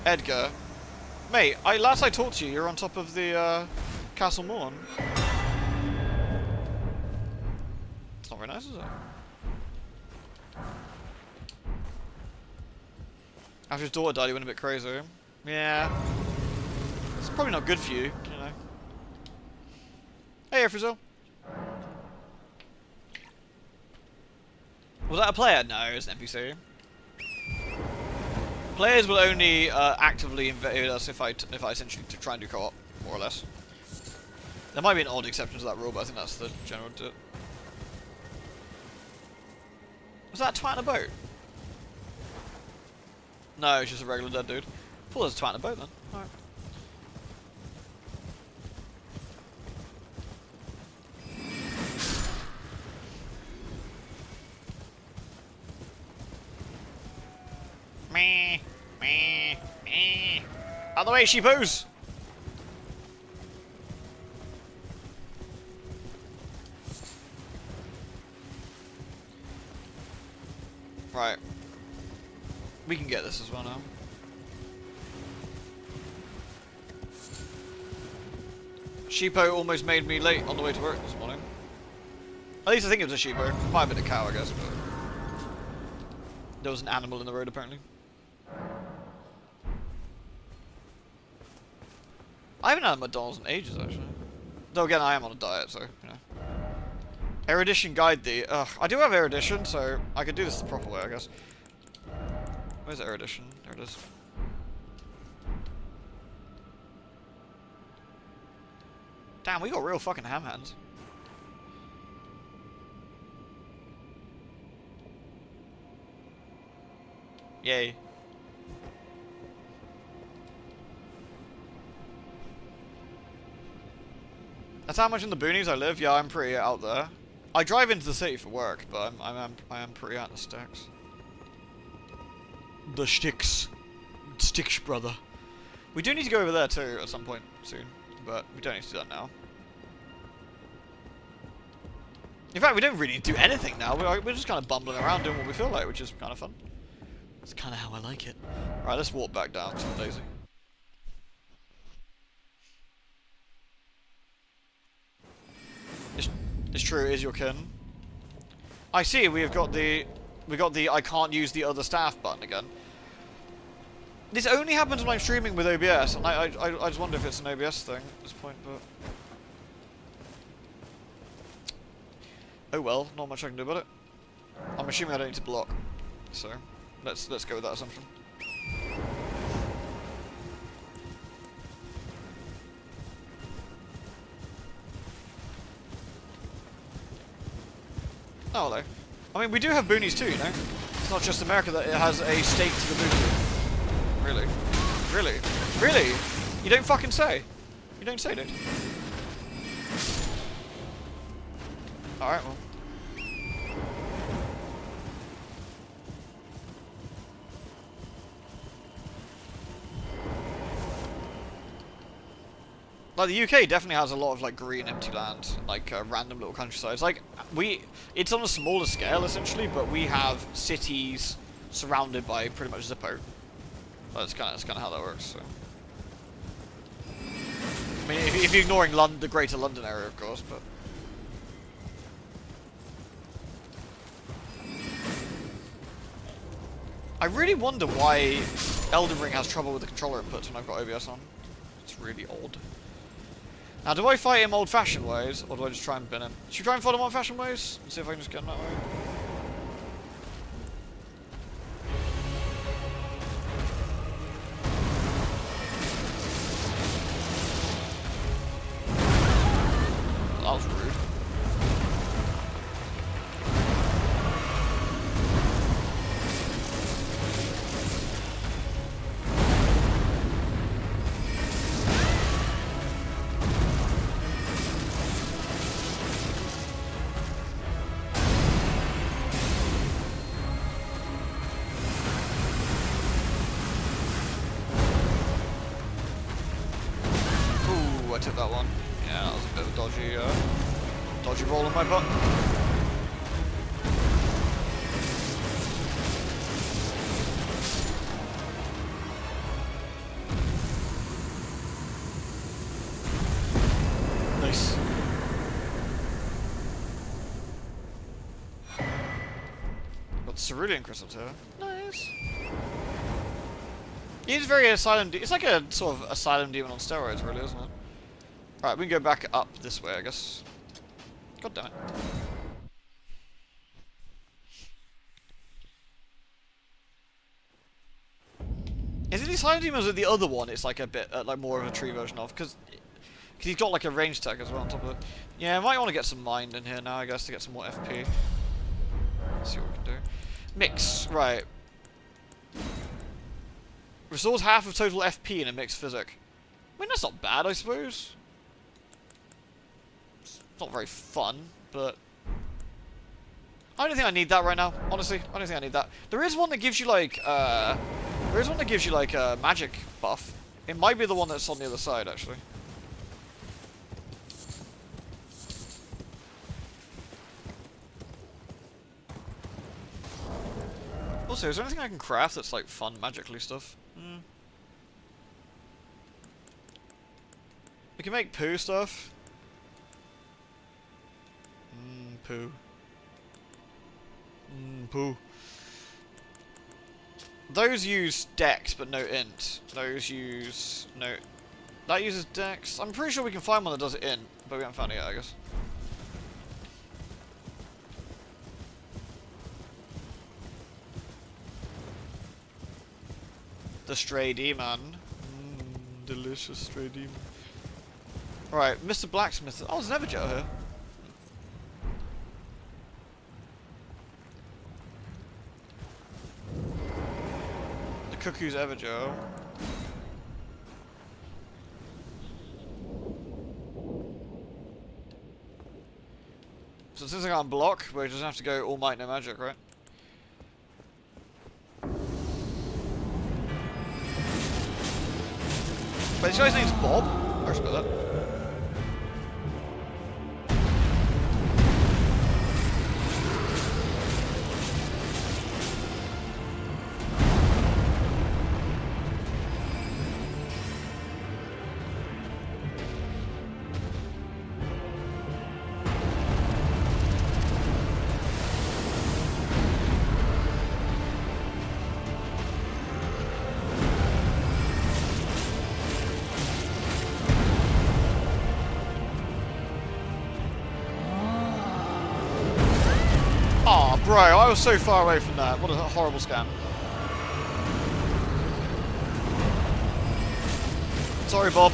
[SPEAKER 1] Edgar? Mate, last I talked to you, you're on top of the, Castle Morn. It's not very nice, is it? After his daughter died, he went a bit crazy. Yeah. It's probably not good for you, you know. Hey, Frizzle. Was that a player? No, it was an NPC. Players will only actively invade us if I essentially try and do co-op, more or less. There might be an odd exception to that rule, but I think that's the general do. Was that a twat in a boat? No, it's just a regular dead dude. I thought it was a twat in a boat then. Alright. Me. Me. Me. Out of the way, sheepos! Right. We can get this as well now. Sheepo almost made me late on the way to work this morning. At least I think it was a sheepo. Might have been a cow, I guess, but there was an animal in the road apparently. I haven't had McDonald's in ages actually. Though again, I am on a diet, so you know. Erudition guide thee. Ugh, I do have erudition, so I could do this the proper way, I guess. Where's erudition? There it is. Damn, we got real fucking ham hands. Yay. That's how much in the boonies I live. Yeah, I'm pretty out there. I drive into the city for work, but I am pretty out in the sticks. The sticks. Sticks, brother. We do need to go over there too at some point soon, but we don't need to do that now. In fact, we don't really do anything now. We're just kind of bumbling around doing what we feel like, which is kind of fun. It's kind of how I like it. Right, let's walk back down to Daisy. It's true, is your kin. I see, we got the I can't use the other staff button again. This only happens when I'm streaming with OBS, and I just wonder if it's an OBS thing at this point, but oh well, not much I can do about it. I'm assuming I don't need to block, so let's go with that assumption. Oh, hello. I mean, we do have boonies too, you know? It's not just America that it has a stake to the boonie. Really? Really? Really? You don't fucking say. You don't say, dude. Alright, well. Like, the UK definitely has a lot of, like, green, empty land, like, random little countrysides. Like, it's on a smaller scale, essentially, but we have cities surrounded by pretty much Zippo. That's kind of how that works, so. I mean, if you're ignoring the greater London area, of course, but. I really wonder why Elden Ring has trouble with the controller inputs when I've got OBS on. It's really odd. Now, do I fight him old-fashioned ways, or do I just try and bin him? Should we try and fight him old-fashioned ways? And see if I can just get him that way? That was rude. I took that one. Yeah, that was a bit of a dodgy roll in my butt. Nice. Got cerulean crystals here. Nice. He's very asylum. It's like a sort of asylum demon on steroids, really, isn't it? Right, we can go back up this way, I guess. God damn it. Is it the Asylum Demons or the other one? It's like a bit, like more of a tree version of, because he's got like a range tech as well on top of it. Yeah, I might want to get some mind in here now, I guess, to get some more FP. Let's see what we can do. Mix, right. Restores half of total FP in a mixed physic. I mean, that's not bad, I suppose. Not very fun, but I don't think I need that right now. Honestly, I don't think I need that. There is one that gives you like a magic buff. It might be the one that's on the other side, actually. Also, is there anything I can craft that's like fun magically stuff? We can make poo stuff. Poo. Poo. Those use dex, but no int. Those use... no... That uses dex. I'm pretty sure we can find one that does it int, but we haven't found it yet, I guess. The stray demon. Delicious stray demon. Right, Mr. Blacksmith. Oh, there's an Everjet here. The Cuckoo's Everjet. So since I can't block, we just have to go all might no magic, right? But this guy's name's Bob? I respect that. Bro, I was so far away from that. What a horrible scam. Sorry, Bob.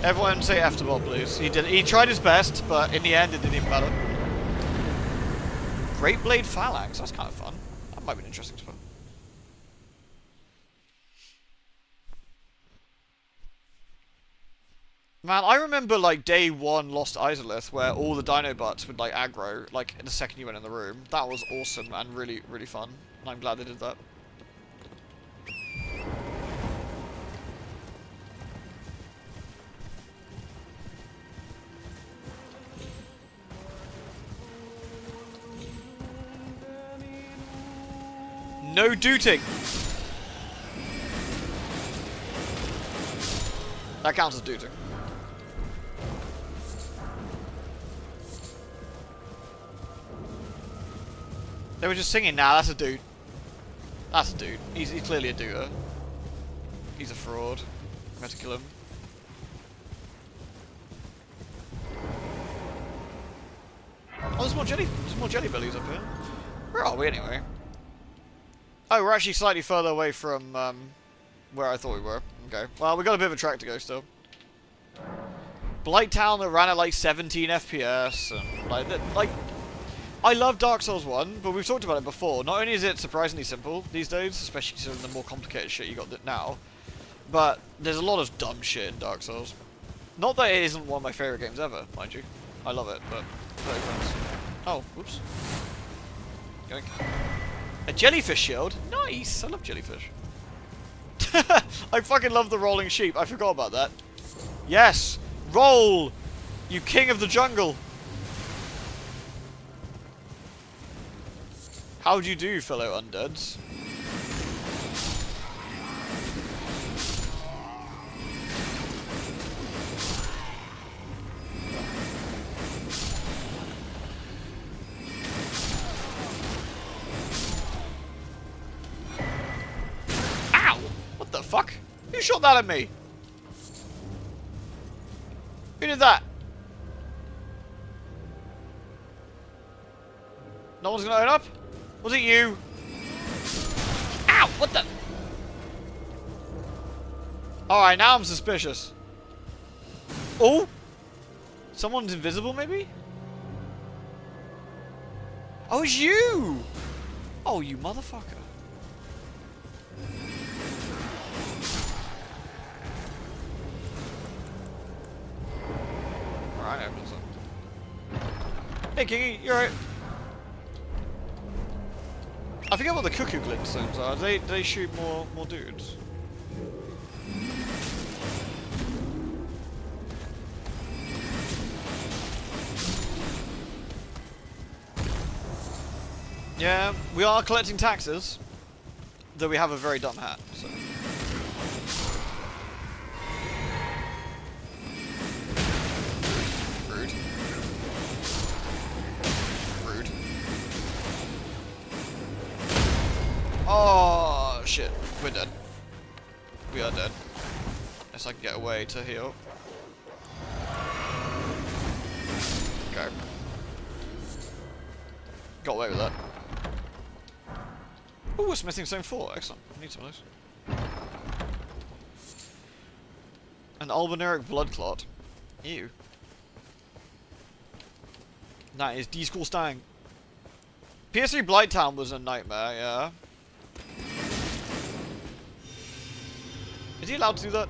[SPEAKER 1] Everyone say F to Bob, please. He tried his best, but in the end, it didn't even matter. Great Blade Phalanx. That's kind of fun. That might be an interesting spot. Man, I remember like day one Lost Izalith where all the dino butts would like aggro like the second you went in the room. That was awesome and really, really fun. And I'm glad they did that. No dooting! That counts as dooting. They were just singing, nah, that's a dude. That's a dude. He's clearly a dooter. He's a fraud. I'm going to kill him. Oh, there's more jelly bellies up here. Where are we anyway? Oh, we're actually slightly further away from where I thought we were. Okay. Well, we got a bit of a track to go still. Blight Town that ran at like 17 FPS and like I love Dark Souls 1, but we've talked about it before. Not only is it surprisingly simple these days, especially considering the more complicated shit you got now, but there's a lot of dumb shit in Dark Souls. Not that it isn't one of my favourite games ever, mind you. I love it, but no offense. Oh, whoops. Yoink. A jellyfish shield? Nice! I love jellyfish. I fucking love the rolling sheep. I forgot about that. Yes! Roll! You king of the jungle! How do you do, fellow undeads? Ow! What the fuck? Who shot that at me? Who did that? No one's gonna own up? Was it you? Ow! What the? Alright, now I'm suspicious. Oh! Someone's invisible, maybe? Oh, it's you! Oh, you motherfucker. Alright, hey, Kingy, you're right. I forget what the cuckoo glintstones are. Do they shoot more dudes? Yeah, we are collecting taxes, though we have a very dumb hat, so. Rude. Rude. Oh, shit. We're dead. We are dead. Unless I can get away to heal. Okay. Got away with that. Ooh, a smithing stone 4. Excellent. I need some of those. An albinuric blood clot. Ew. That is disgusting. PS3 Blighttown was a nightmare, yeah. Is he allowed to do that?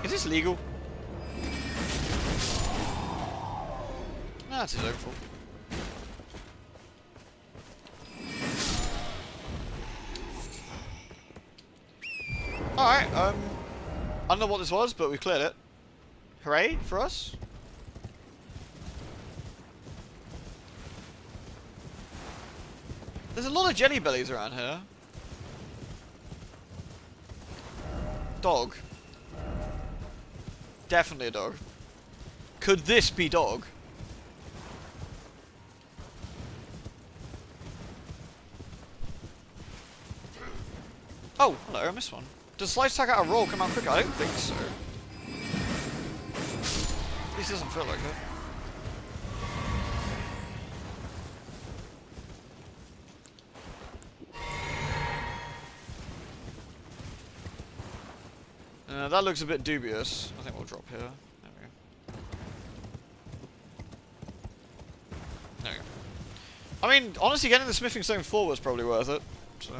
[SPEAKER 1] Is this legal? That's his own fault. Alright, I don't know what this was, but we cleared it. Hooray for us. There's a lot of jelly bellies around here. Dog. Definitely a dog. Could this be dog? Oh, hello, I missed one. Does slice attack out a roll come out quicker? I don't think so. At least it doesn't feel like it. That looks a bit dubious. I think we'll drop here. There we go. There we go. I mean, honestly, getting the smithing stone 4 was probably worth it. So.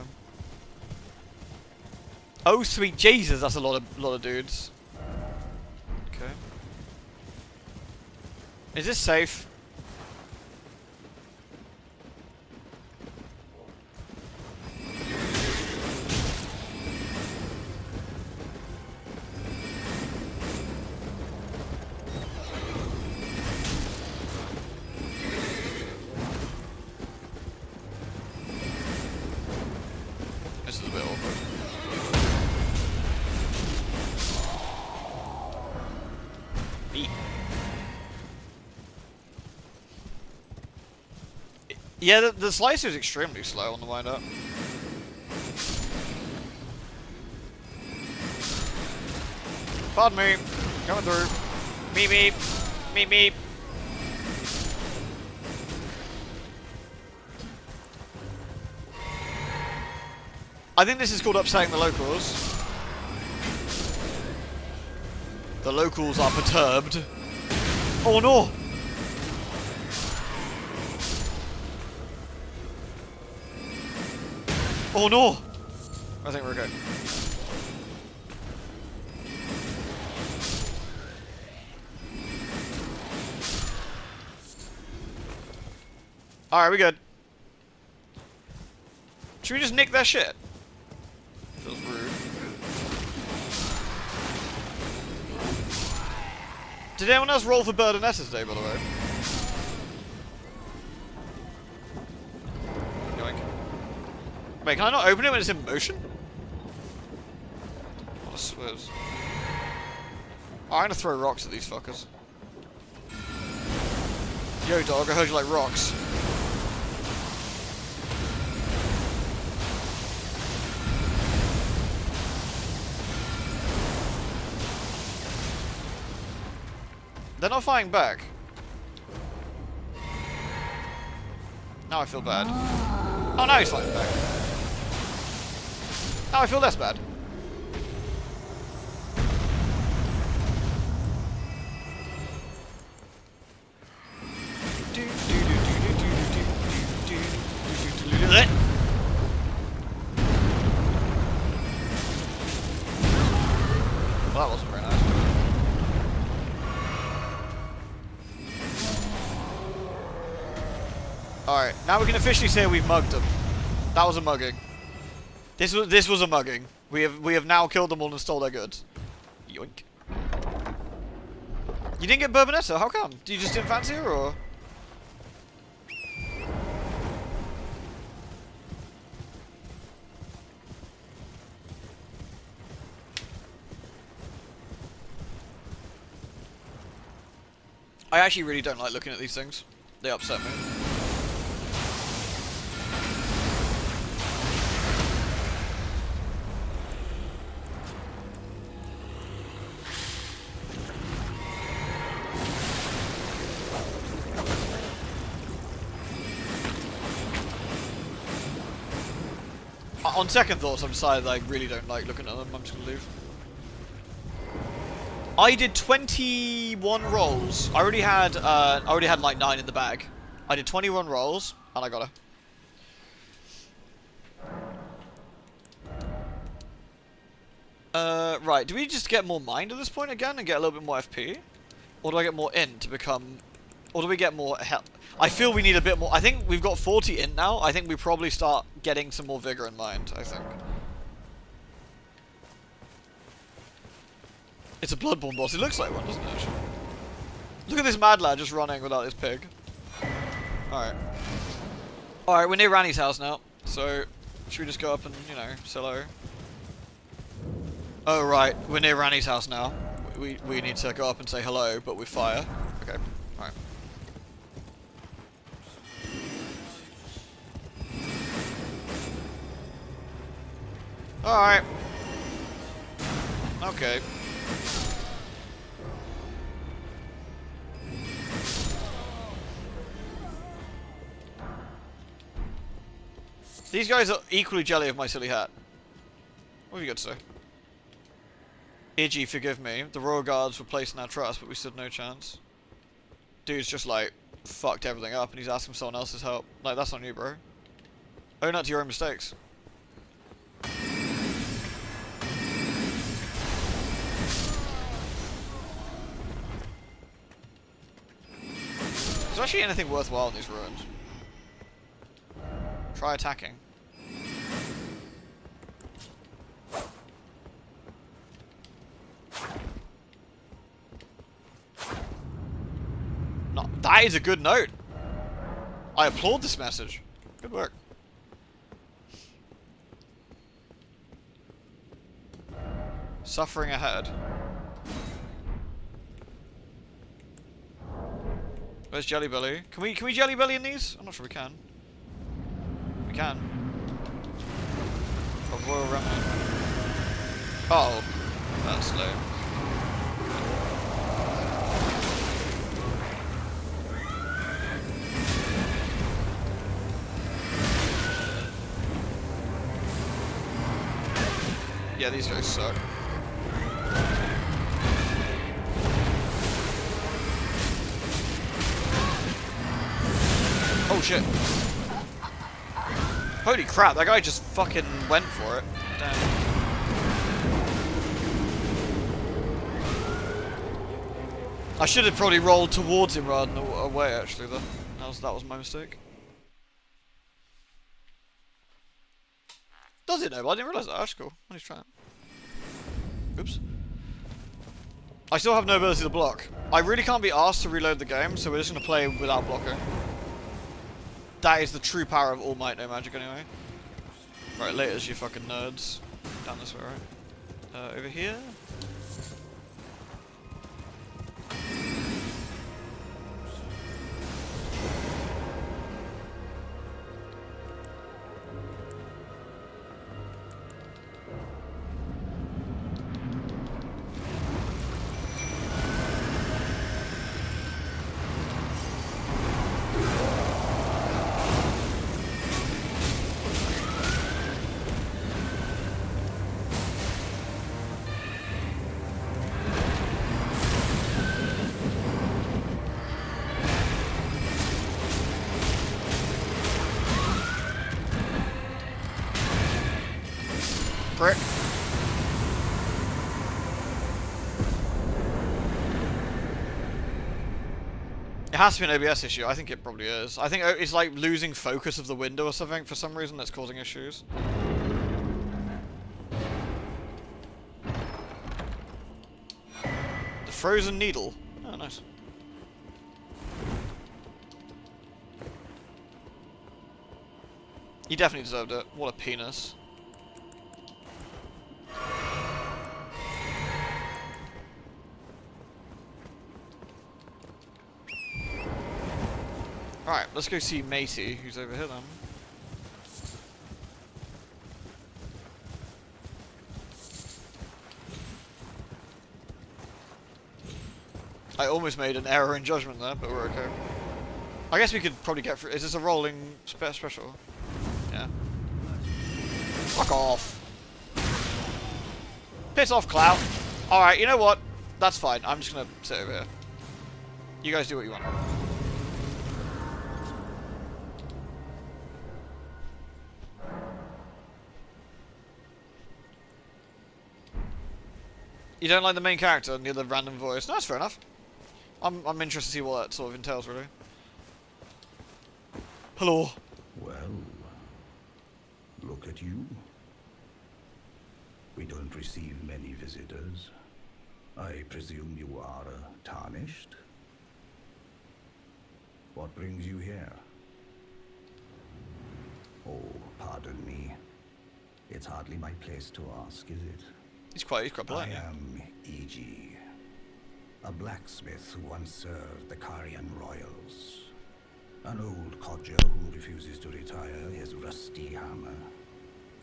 [SPEAKER 1] Oh sweet Jesus, that's a lot of dudes. Okay. Is this safe? This is a bit awkward. Yeah, the slicer is extremely slow on the wind up. Pardon me. Coming through. Meep meep. Meep meep. I think this is called upsetting the locals. The locals are perturbed. Oh no! Oh no! I think we're okay. Alright, we good. Should we just nick their shit? Feels rude. Did anyone else roll for Bird and Nessa today, by the way? Yoink. Wait, can I not open it when it's in motion? What a swizz. Oh, I'm gonna throw rocks at these fuckers. Yo, dog, I heard you like rocks. They're not fighting back. Now I feel bad. Oh, now he's fighting back. Now I feel less bad. Now we can officially say we've mugged them. That was a mugging. This was a mugging. We have now killed them all and stole their goods. Yoink. You didn't get Bourbonetta? How come? You just didn't fancy her, or? I actually really don't like looking at these things. They upset me. On second thoughts, I've decided that I really don't like looking at them. I'm just gonna leave. I did 21 rolls. I already had like 9 in the bag. I did 21 rolls, and I got her. Right. Do we just get more mind at this point again and get a little bit more FP, or do I get more int to become, or do we get more health? I feel we need a bit more. I think we've got 40 int now. I think we probably start getting some more vigor in mind. I think. It's a Bloodborne boss. It looks like one, doesn't it? Look at this mad lad just running without his pig. Alright. Alright, we're near Ranni's house now. So, should we just go up and, you know, say hello? Oh, right. We're near Ranni's house now. We need to go up and say hello, but with fire. Okay. Alright. Alright. Okay. These guys are equally jelly of my silly hat. What have you got to say? Iggy, forgive me. The Royal Guards were placed in our trust, but we stood no chance. Dude's just like, fucked everything up and he's asking for someone else's help. Like, that's on you, bro. Own up to your own mistakes. Is there actually anything worthwhile in these ruins? Try attacking. No, that is a good note. I applaud this message. Good work. Suffering ahead. Where's Jelly Belly? Can we Jelly Belly in these? I'm not sure we can. We can. A Royal Remnant. Oh, that's low. Yeah, these guys suck. Oh shit. Holy crap, that guy just fucking went for it. Damn. I should have probably rolled towards him rather than away, actually, though. That was my mistake. Does it know? I didn't realise that. That's cool. Let me try it. Oops. I still have no ability to block. I really can't be asked to reload the game, so we're just going to play without blocking. That is the true power of All Might, No Magic, anyway. Right, laters, you fucking nerds. Down this way, right? Over here? Prick. It has to be an OBS issue. I think it probably is. I think it's like losing focus of the window or something for some reason that's causing issues. The frozen needle. Oh, nice. He definitely deserved it. What a penis. Alright, let's go see Matey, who's over here then. I almost made an error in judgment there, but we're okay. I guess we could probably get through. Is this a rolling special? Yeah. Fuck off. Piss off, Clout. Alright, you know what? That's fine. I'm just gonna sit over here. You guys do what you want. You don't like the main character and the other random voice? No, that's fair enough. I'm interested to see what that sort of entails, really. Hello.
[SPEAKER 8] Well, look at you. We don't receive many visitors. I presume you are tarnished? What brings you here? Oh, pardon me. It's hardly my place to ask, is it?
[SPEAKER 1] He's quite polite.
[SPEAKER 8] I am E.G., a blacksmith who once served the Carian royals. An old codger who refuses to retire his rusty hammer.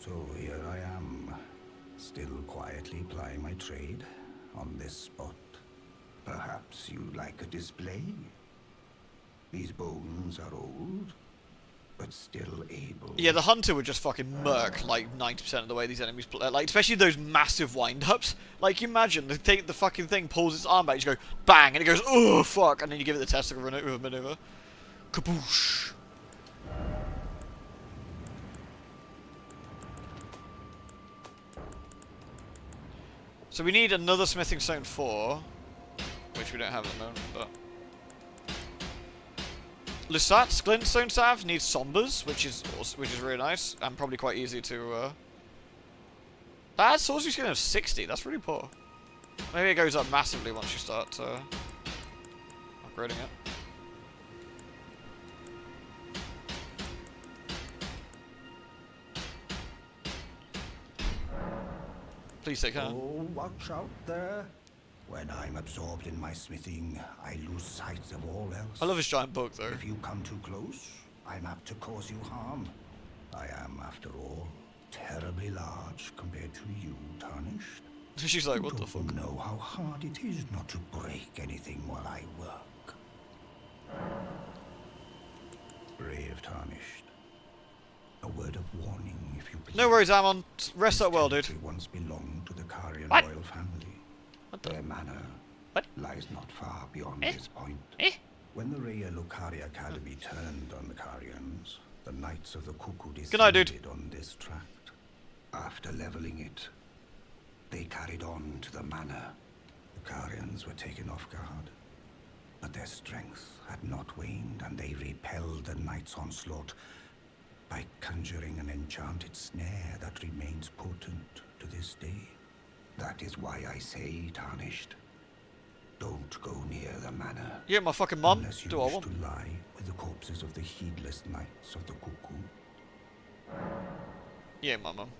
[SPEAKER 8] So here I am, still quietly plying my trade on this spot. Perhaps you'd like a display? These bones are old, but still able.
[SPEAKER 1] Yeah, the hunter would just fucking murk like 90% of the way these enemies play. Like, especially those massive wind-ups. Like, you imagine the fucking thing pulls its arm back, you just go bang, and it goes, oh fuck, and then you give it the testicle maneuver. Kaboosh. So we need another smithing stone 4, which we don't have at the moment, but Lusat's glintstone staff needs sombers, which is really nice and probably quite easy to. That has sorcery skill of 60. That's really poor. Maybe it goes up massively once you start upgrading it. Please take care.
[SPEAKER 8] Oh, watch out there. When I'm absorbed in my smithing, I lose sight of all else.
[SPEAKER 1] I love his giant book, though.
[SPEAKER 8] If you come too close, I'm apt to cause you harm. I am, after all, terribly large compared to you, Tarnished.
[SPEAKER 1] She's like, what the fuck?
[SPEAKER 8] You know how hard it is not to break anything while I work. Brave Tarnished. A word of warning, if you please.
[SPEAKER 1] No worries, Amon. Rest up well, dude.
[SPEAKER 8] This once belonged to the Carian
[SPEAKER 1] What?
[SPEAKER 8] royal family. Their manor lies not far beyond this point. When the Raya Lucari Academy turned on the Carians, the Knights of the Cuckoo
[SPEAKER 1] Good night, dude.
[SPEAKER 8] descended on this tract. After leveling it, they carried on to the manor. The Carians were taken off guard, but their strength had not waned, and they repelled the Knights' onslaught by conjuring an enchanted snare that remains potent to this day. That is why I say, Tarnished, don't go near the manor.
[SPEAKER 1] Yeah, my fucking mum.
[SPEAKER 8] Unless you
[SPEAKER 1] Do I
[SPEAKER 8] wish
[SPEAKER 1] want?
[SPEAKER 8] to lie with the corpses of the heedless Knights of the Cuckoo.
[SPEAKER 1] Yeah, my mum.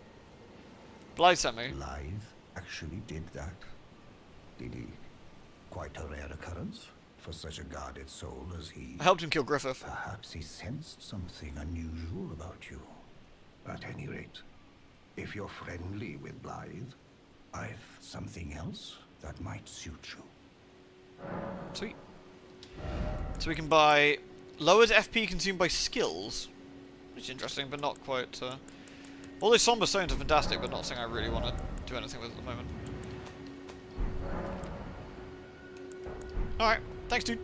[SPEAKER 1] Blythe sent me.
[SPEAKER 8] Blythe actually did that. Did he? Quite a rare occurrence for such a guarded soul as he.
[SPEAKER 1] I helped him kill Griffith.
[SPEAKER 8] Perhaps he sensed something unusual about you. At any rate, if you're friendly with Blythe, I've something else that might suit you.
[SPEAKER 1] Sweet. So we can buy lowered FP consumed by skills, which is interesting, but not quite. All those somber stones are fantastic, but not something I really want to do anything with at the moment. Alright, thanks, dude.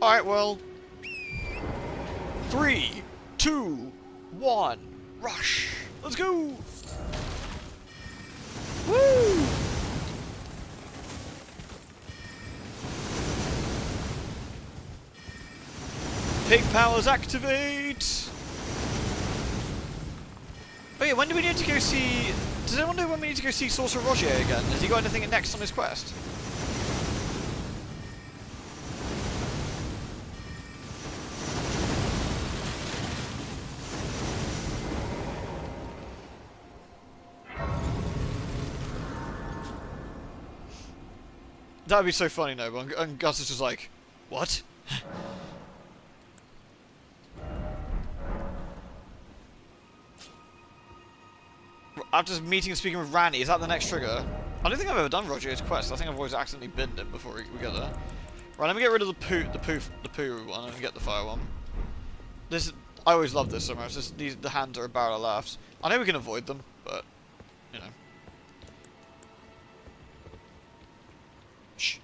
[SPEAKER 1] Alright, well. 3, 2, 1, rush! Let's go! Woo! Pig powers activate! Oh yeah, when do we need to go see... Does anyone know when we need to go see Sorcerer Roger again? Has he got anything next on his quest? That would be so funny, no, and Gus is just like, what? After meeting and speaking with Randy, is that the next trigger? I don't think I've ever done Roger's quest. I think I've always accidentally binned him before we get there. Right, let me get rid of the poo one and get the fire one. This, I always love this so much. The hands are a barrel of laughs. I know we can avoid them, but you know. Shh.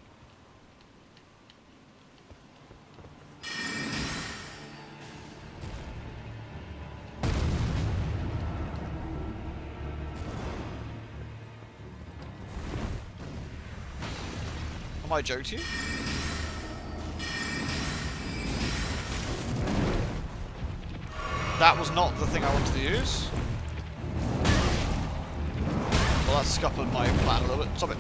[SPEAKER 1] Am I joking? That was not the thing I wanted to use. Well, that scuppered my plan a little bit. Stop it.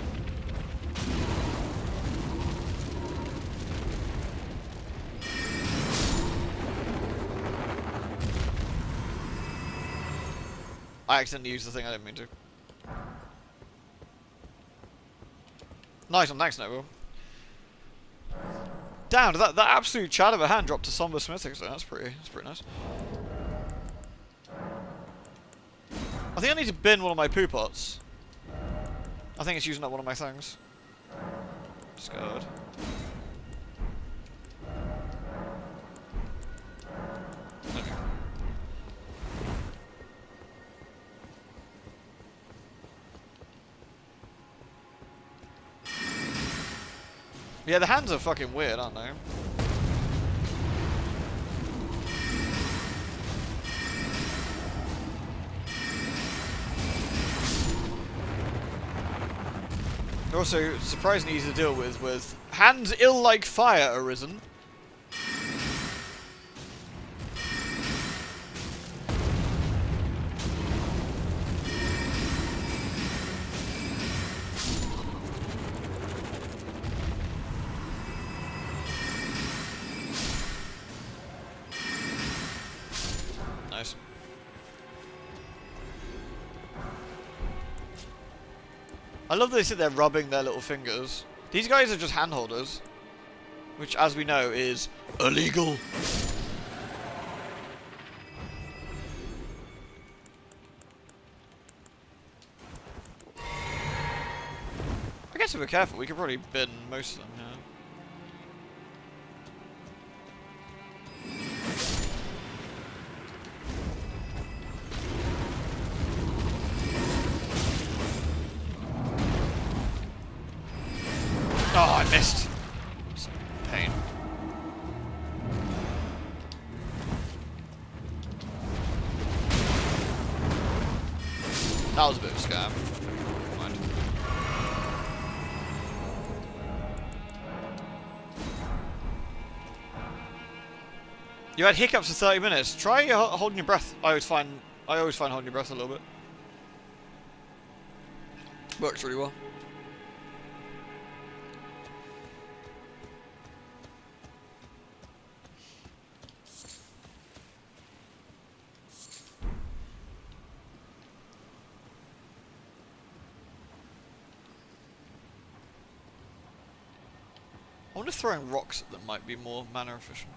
[SPEAKER 1] I accidentally used the thing I didn't mean to. Nice one, thanks, Noble. Damn, that absolute chat of a hand dropped to Somber Smithing, so that's pretty nice. I think I need to bin one of my poo pots. I think it's using up one of my things. Discard. Okay. Yeah, the hands are fucking weird, aren't they? They're also surprisingly easy to deal with hands ill like fire arisen. Nice. I love that they sit there rubbing their little fingers. These guys are just hand holders, which, as we know, is illegal. I guess if we're careful, we could probably bin most of them, yeah. Oh, I missed. Pain. That was a bit of a scam. Never mind. You had hiccups for 30 minutes. Try holding your breath. I always find holding your breath a little bit. Works really well. I wonder if throwing rocks at them might be more mana efficient.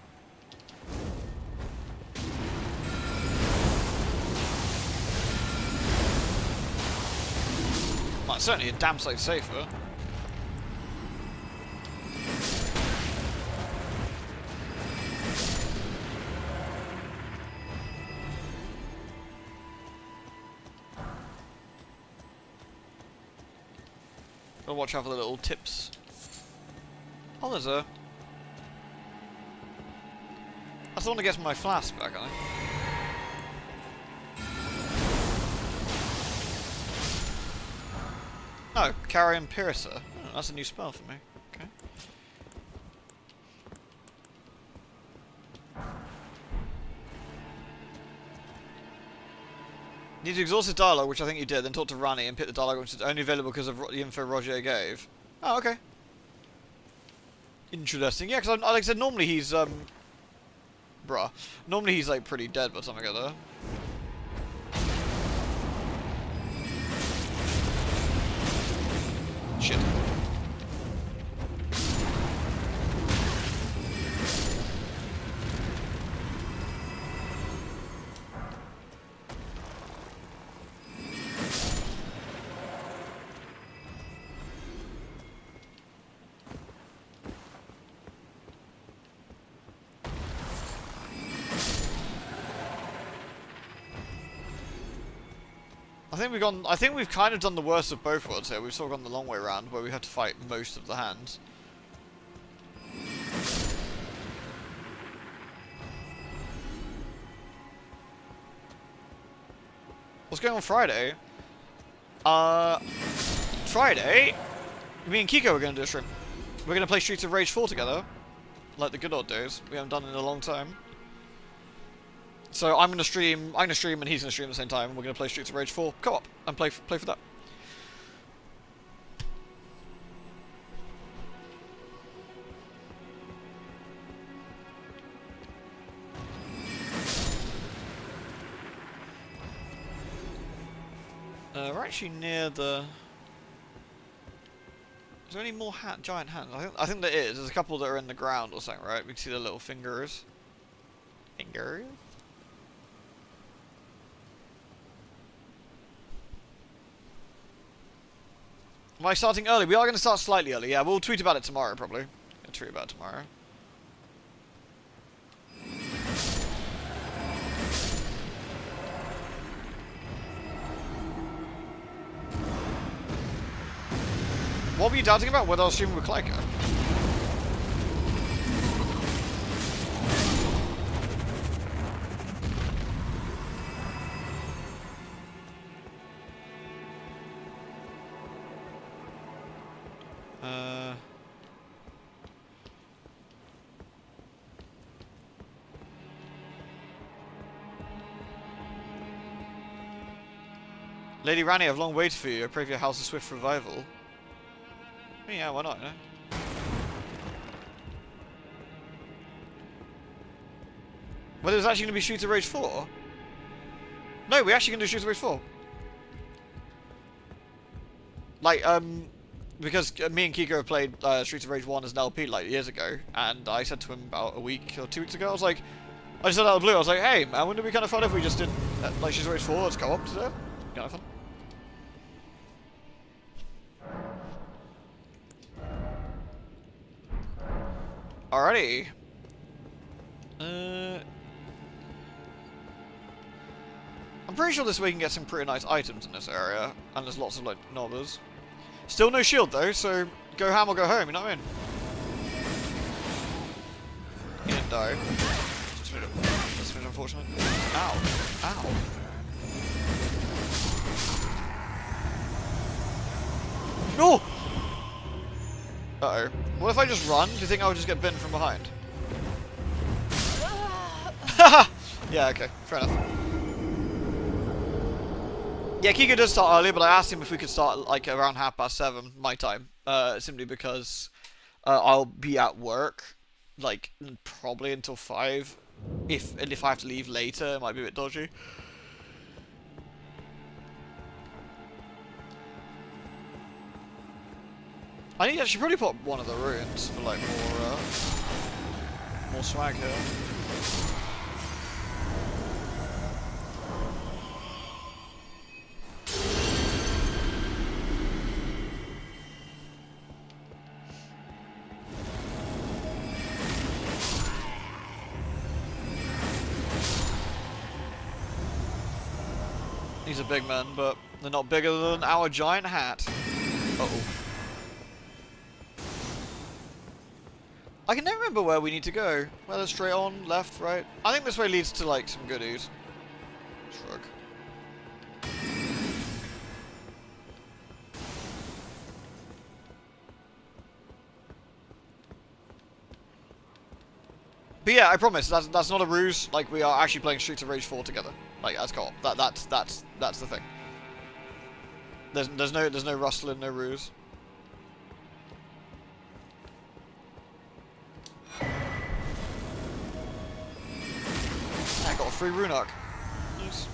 [SPEAKER 1] Well, it's certainly a damn sight safer. Gotta watch out for the little tips. Oh, there's a... That's the one that gets my flask back, I think. No, Carrion Piercer. Oh, that's a new spell for me. Okay. Need to exhaust his dialogue, which I think you did, then talk to Rani and pick the dialogue which is only available because of the info Roger gave. Oh, okay. Interesting. Yeah, because like I said, normally he's, bruh. Normally he's, like, pretty dead by the time I get there. Shit. I think we've kind of done the worst of both worlds here. We've sort of gone the long way around, where we had to fight most of the hands. What's going on Friday? Friday? Me and Kiko are going to do a stream. We're going to play Streets of Rage 4 together. Like the good old days. We haven't done it in a long time. So I'm going to stream and he's going to stream at the same time. And we're going to play Streets of Rage 4 co-op and play for that. We're actually near the... Is there any more giant hands? I think there is. There's a couple that are in the ground or something, right? We can see the little fingers. Fingers? Am I starting early? We are going to start slightly early. Yeah, we'll tweet about it tomorrow, probably. We'll tweet about it tomorrow. What were you doubting about? Whether I was streaming with Clyker? Lady Rani, I've long waited for you. I pray for your house's swift revival. Yeah, why not, you know? Well, there's actually going to be Streets of Rage 4? No, we're actually going to do Streets of Rage 4. Like, because me and Kiko have played Streets of Rage 1 as an LP, like, years ago, and I said to him about a week or 2 weeks ago, I was like, I just said out of the blue, I was like, hey, man, wouldn't it be kind of fun if we just did, like, Streets of Rage 4 as co-op today? Kind of fun. Alrighty. I'm pretty sure this way we can get some pretty nice items in this area, and there's lots of like nobbers. Still no shield though, so go ham or go home, you know what I mean? He didn't die. That's been unfortunate. Ow. Ow. No! Uh-oh. What if I just run? Do you think I would just get binned from behind? Haha! Yeah, okay. Fair enough. Yeah, Kiko does start earlier, but I asked him if we could start like around 7:30 my time. Simply because I'll be at work, like, probably until 5. If I have to leave later, it might be a bit dodgy. I should probably put one of the ruins for like more swag here. These are big men, but they're not bigger than our giant hat. Uh-oh. I can never remember where we need to go. Whether straight on, left, right. I think this way leads to like some goodies. Shrug. But yeah, I promise that's not a ruse. Like, we are actually playing Streets of Rage 4 together, like as co-op. That's the thing. There's no rustling, no ruse. I got a free rune arc. Nice.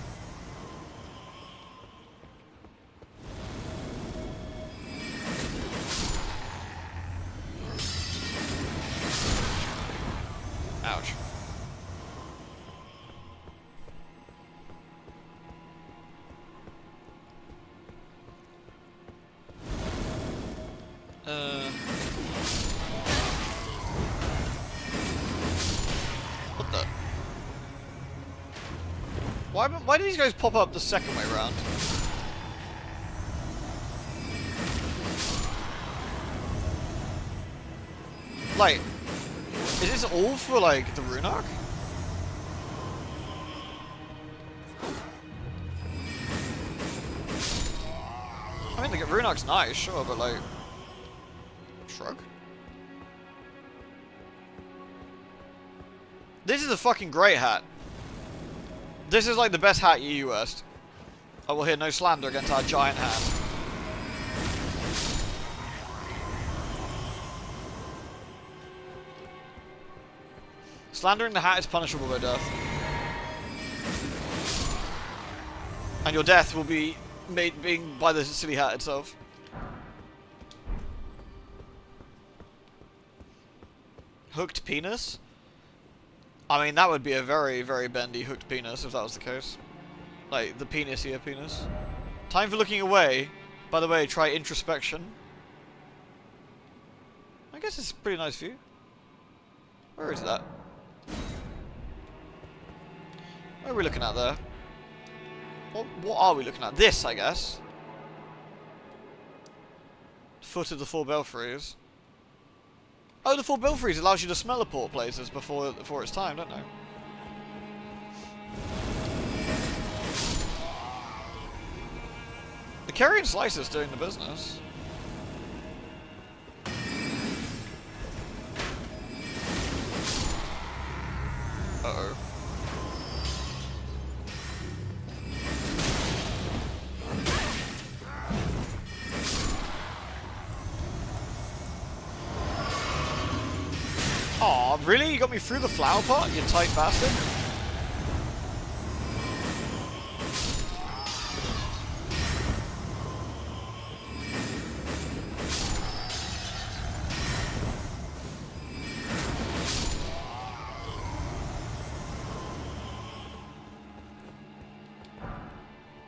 [SPEAKER 1] Ouch. What the? Why do these guys pop up the second way around? Like, is this all for, like, the rune arc? I mean, the rune arc's nice, sure, but, like... Shrug? This is a fucking great hat. This is, like, the best hat you used. I will hear no slander against our giant hat. Slandering the hat is punishable by death. And your death will be made being by the silly hat itself. Hooked penis? I mean, that would be a very, very bendy hooked penis if that was the case. Like, the penis here penis. Time for looking away. By the way, try introspection. I guess it's a pretty nice view. Where is that? What are we looking at there? What are we looking at? This, I guess. Foot of the Four Belfries. Oh, the Four Belfries allows you to smell-aport places before it's time, don't they? The Carrion Slicer's doing the business. Uh-oh. Aw, really? You got me through the flower pot, you tight bastard?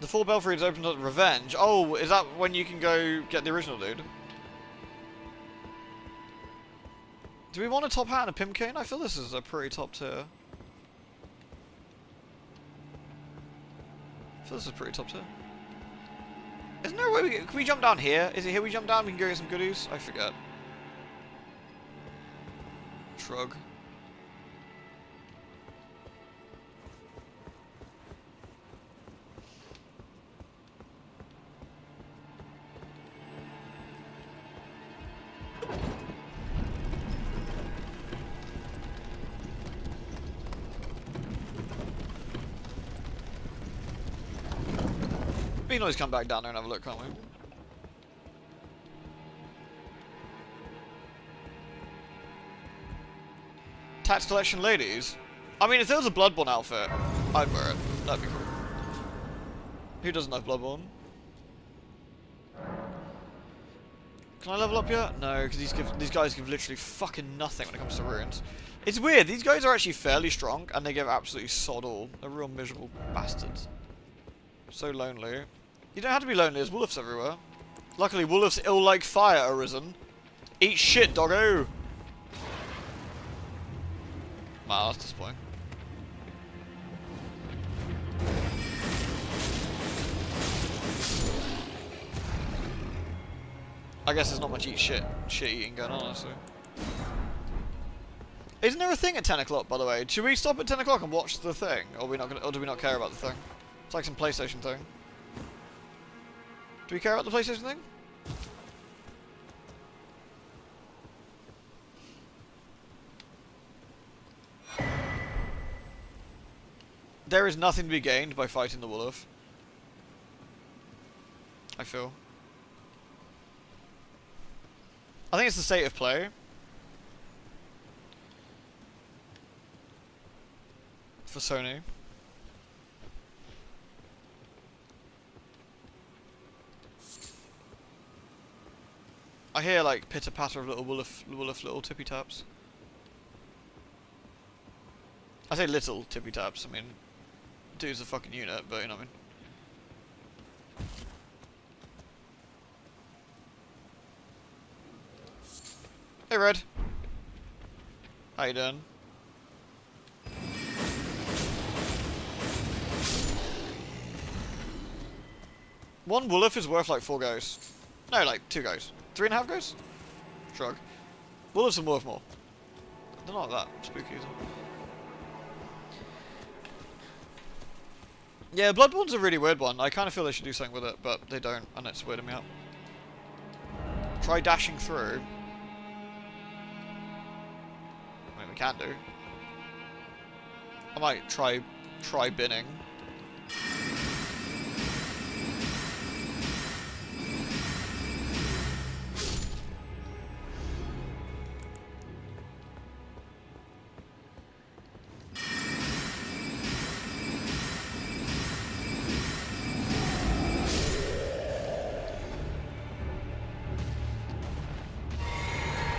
[SPEAKER 1] The Four Belfries opened up Revenge. Oh, is that when you can go get the original dude? Do we want a top hat and a pimp cane? I feel this is a pretty top tier. I feel this is pretty top tier. Isn't there a way can we jump down here? Is it here we jump down? We can go get some goodies? I forget. Shrug. We can always come back down there and have a look, can't we? Tax collection ladies? I mean, if there was a Bloodborne outfit, I'd wear it. That'd be cool. Who doesn't have Bloodborne? Can I level up yet? No, because these guys give literally fucking nothing when it comes to runes. It's weird, these guys are actually fairly strong, and they give absolutely sod all. They're real miserable bastards. So lonely. You don't have to be lonely, there's wolves everywhere. Luckily, wolves ill like fire arisen. Eat shit, doggo! Wow, that's disappointing. I guess there's not much shit eating going on, honestly. Isn't there a thing at 10 o'clock, by the way? Should we stop at 10 o'clock and watch the thing? Or, or do we not care about the thing? It's like some PlayStation thing. Do we care about the PlayStation thing? there is nothing to be gained by fighting the Wolf. I feel. I think it's the state of play. For Sony. I hear like pitter patter of little wolf little tippy taps. I say little tippy taps, I mean dude's a fucking unit, but you know what I mean. Hey Red. How you doing? One wolf is worth like 4 ghosts. No, like 2 ghosts. 3.5 ghosts? Shrug. Wolves are worth more. They're not that spooky either. Yeah, Bloodborne's a really weird one. I kind of feel they should do something with it, but they don't, and it's weirding me out. Try dashing through. I mean, we can do. I might try binning.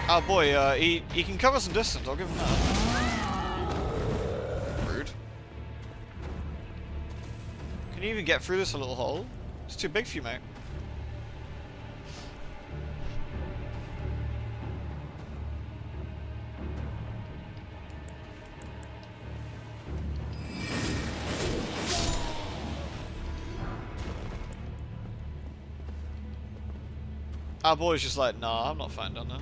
[SPEAKER 1] Oh boy, he can cover some distance, I'll give him that. Rude. Can you even get through this little hole? It's too big for you, mate. Our boy's just like, nah, I'm not fine down there.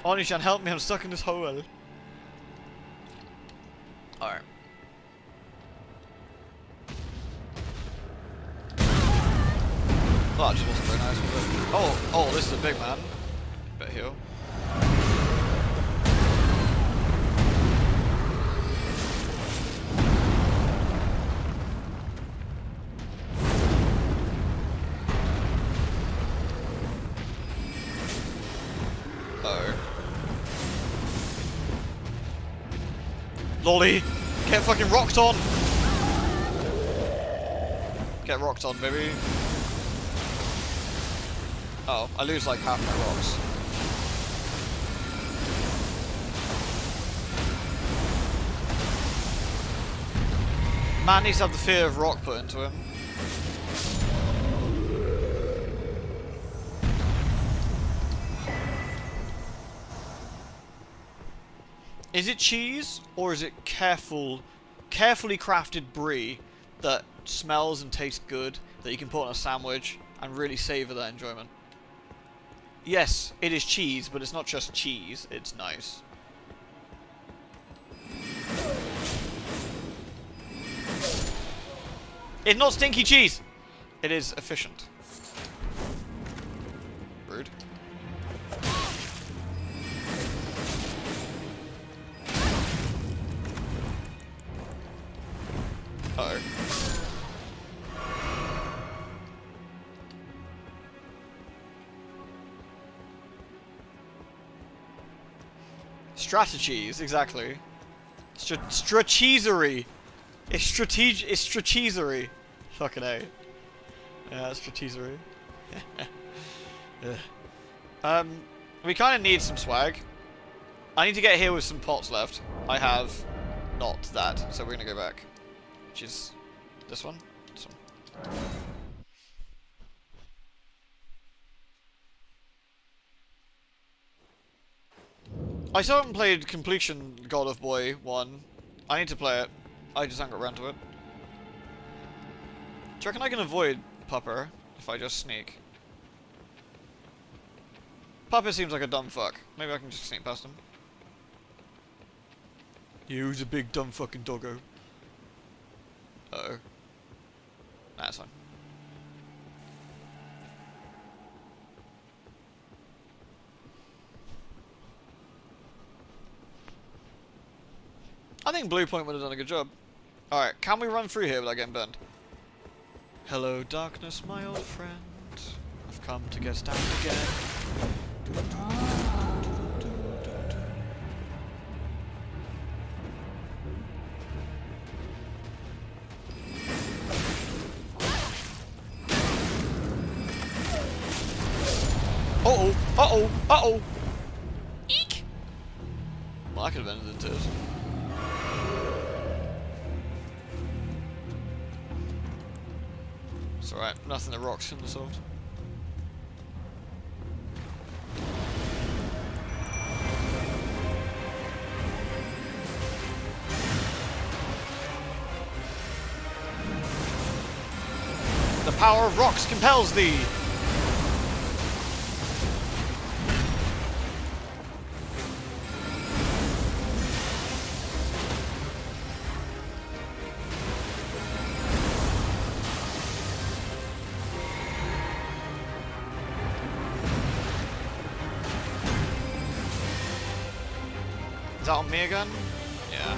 [SPEAKER 1] Oni-chan, help me, I'm stuck in this hole. Alright. Well, that just wasn't very nice, was it? Oh, this is a big man. Bit heal. Lolly, get fucking rocked on! Get rocked on, baby. Oh, I lose like half my rocks. Man needs to have the fear of rock put into him. Is it cheese, or is it carefully crafted brie that smells and tastes good, that you can put on a sandwich and really savour that enjoyment? Yes, it is cheese, but it's not just cheese, it's nice. It's not stinky cheese! It is efficient. Rude. Uh-oh. Strategies, exactly. Strategery. It's strategery. Fucking A. Yeah, strategery. We kind of need some swag. I need to get here with some pots left. I have not that, so we're gonna go back. Which is this one? This one. I still haven't played Completion God of Boy 1. I need to play it. I just haven't got around to it. Do you reckon I can avoid Pupper if I just sneak? Pupper seems like a dumb fuck. Maybe I can just sneak past him. Yeah, he's a big dumb fucking doggo. Uh-oh. Nah, it's fine. I think Blue Point would have done a good job. Alright, can we run through here without getting burned? Hello, darkness, my old friend. I've come to get down again. Uh-oh! Uh-oh! Uh-oh! Eek! Well, I could have ended it. It's alright, nothing the rocks can solve. The power of rocks compels thee! Is that on me again? Yeah.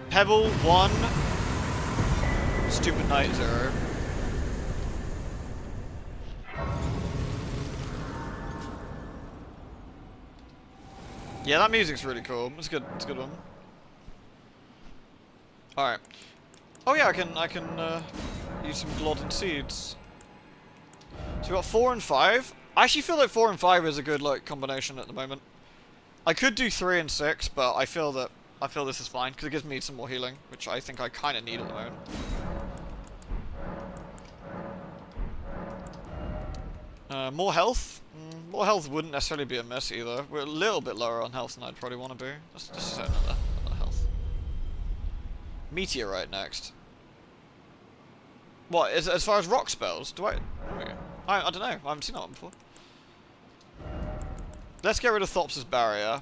[SPEAKER 1] Pebble 1. Stupid Knight 0. Yeah, that music's really cool. It's good. It's a good one. All right. Oh yeah, I can use some Glodden seeds. So we got 4 and 5. I actually feel like 4 and 5 is a good like combination at the moment. I could do 3 and 6, but I feel this is fine because it gives me some more healing, which I think I kind of need at the moment. More health. More health wouldn't necessarily be a miss either. We're a little bit lower on health than I'd probably want to be. Let's just set another health. Meteorite next. What, as far as rock spells? Do I don't know. I haven't seen that one before. Let's get rid of Thops's barrier.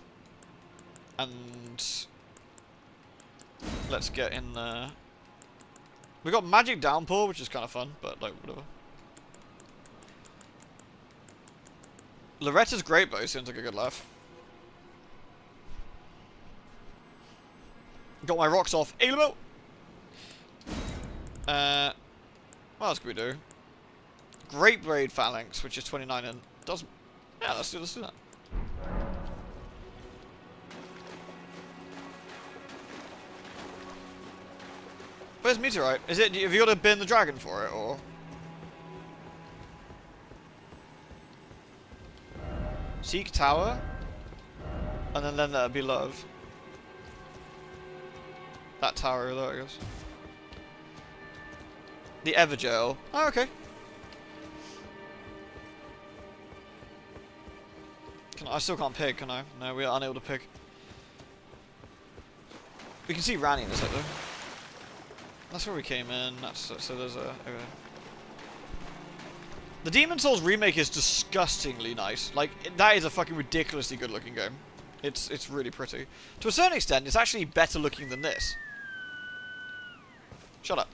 [SPEAKER 1] And let's get in there. We got magic downpour, which is kind of fun, but like whatever. Loretta's great bow seems like a good laugh. Got my rocks off. Elmo! What else can we do? Great Braid Phalanx, which is 29 and does... Yeah, let's do that. Where's Meteorite? Is it... Have you got to bin the dragon for it, or...? Seek Tower, and then that'd be love. That tower over there, I guess. The Evergel. Oh, okay. I still can't pick, can I? No, we are unable to pick. We can see Rani in a sec, though. That's where we came in. So there's a... Okay. The Demon Souls remake is disgustingly nice. Like, that is a fucking ridiculously good looking game. It's really pretty. To a certain extent, it's actually better looking than this. Shut up.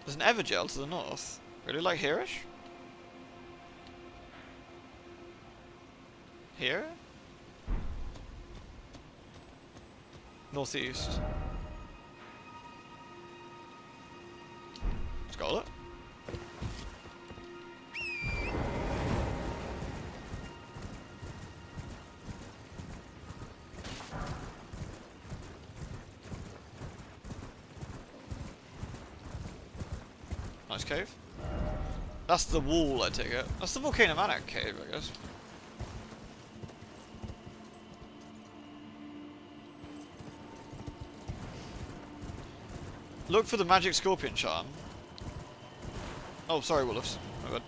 [SPEAKER 1] There's an Evergel to the north. Really like here-ish? Here? Northeast. Got it. Nice cave. That's the wall, I take it. That's the Volcanomaniac cave, I guess. Look for the magic scorpion charm. Oh, sorry, Wolves. My bad.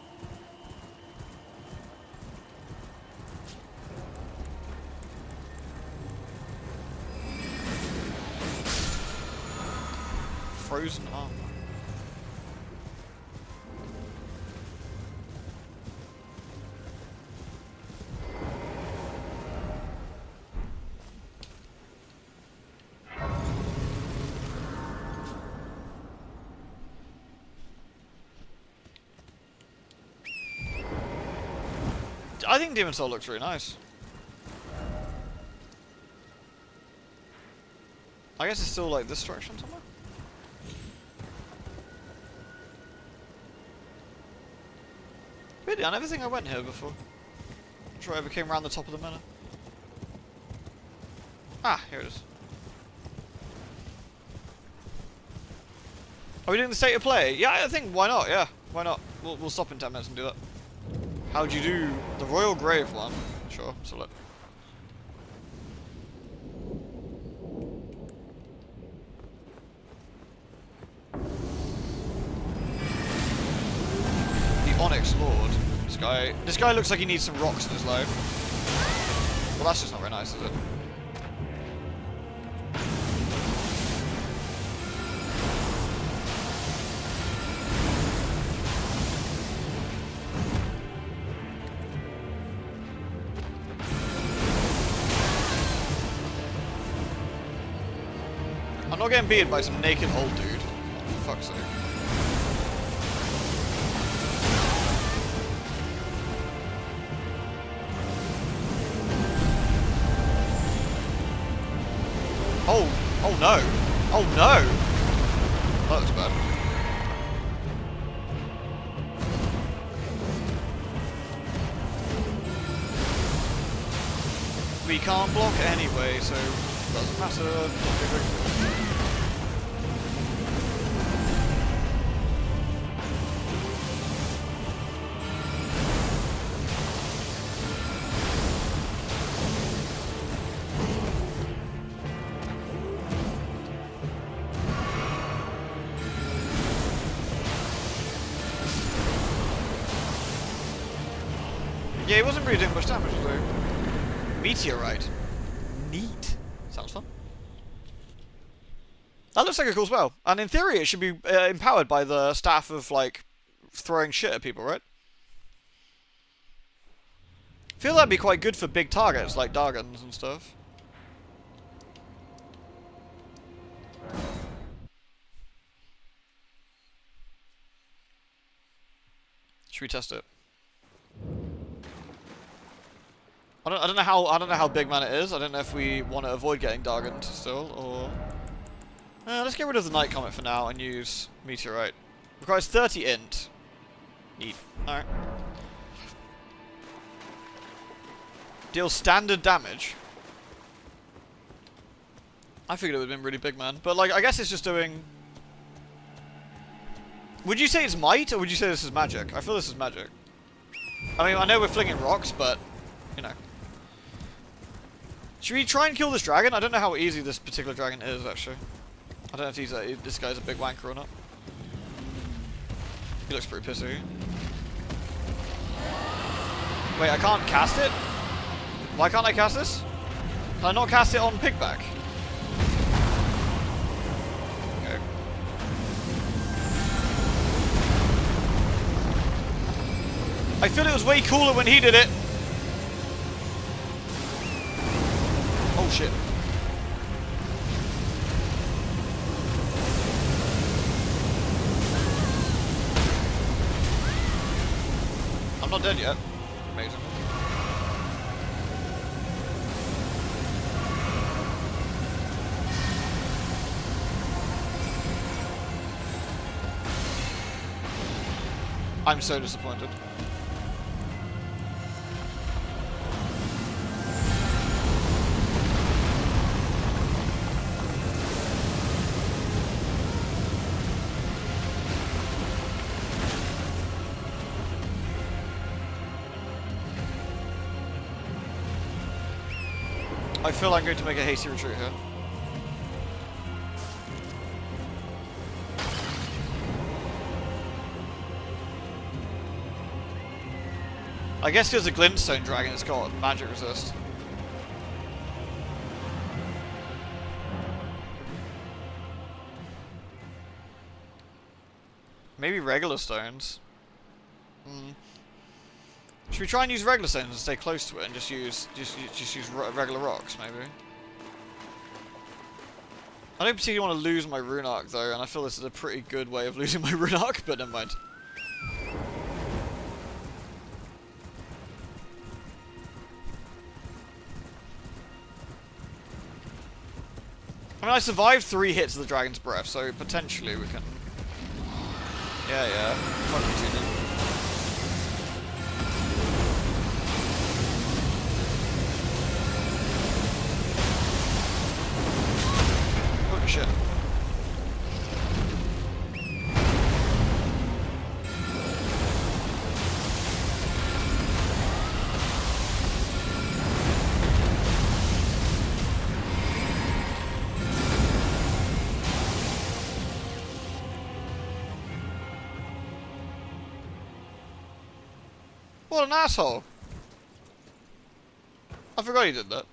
[SPEAKER 1] Frozen armor. I think Demon Soul looks really nice. I guess it's still like this direction somewhere. Really, I never think I went here before. I'm sure I ever came around the top of the manor. Ah, here it is. Are we doing the state of play? Yeah, I think why not? Yeah, why not? We'll stop in 10 minutes and do that. How'd you do the Royal Grave one? Sure, so look. The Onyx Lord. This guy looks like he needs some rocks in his life. Well, that's just not very nice, is it? I'm not getting beaten by some naked old dude. Oh, for fuck's sake. Oh no! Oh no! That looks bad. We can't block anyway, so doesn't matter. Not big deal. Yeah, he wasn't really doing much damage, though. Meteorite. Neat. Sounds fun. That looks like a cool spell. And in theory, it should be empowered by the staff of, like, throwing shit at people, right? I feel that'd be quite good for big targets, like Dargons and stuff. Should we test it? I don't know how big man it is. I don't know if we want to avoid getting Dargoned still, or let's get rid of the Night Comet for now and use Meteorite. Requires 30 int. Neat. All right. Deals standard damage. I figured it would have been really big, man. But like, I guess it's just doing. Would you say it's might, or would you say this is magic? I feel this is magic. I mean, I know we're flinging rocks, but you know. Should we try and kill this dragon? I don't know how easy this particular dragon is, actually. I don't know if this guy's a big wanker or not. He looks pretty pissy. Wait, I can't cast it? Why can't I cast this? Can I not cast it on Pigback? Okay. I feel it was way cooler when he did it. Oh shit. I'm not dead yet. Amazing. I'm so disappointed. I feel I'm going to make a hasty retreat here. I guess because the glintstone dragon has got magic resist. Maybe regular stones. Should we try and use regular stones and stay close to it and just use regular rocks, maybe? I don't particularly want to lose my rune arc though, and I feel this is a pretty good way of losing my rune arc, but never mind. I mean, I survived 3 hits of the Dragon's Breath, so potentially we can... Yeah. Fuck you, Tina. Holy shit. What an asshole! I forgot he did that.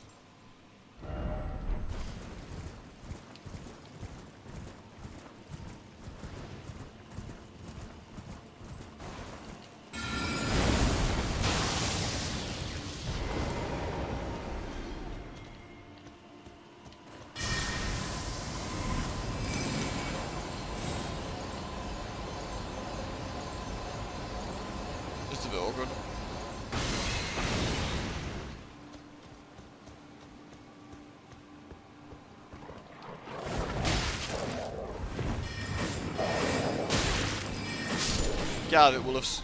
[SPEAKER 1] Just a bit awkward. Get out of it, Wolves.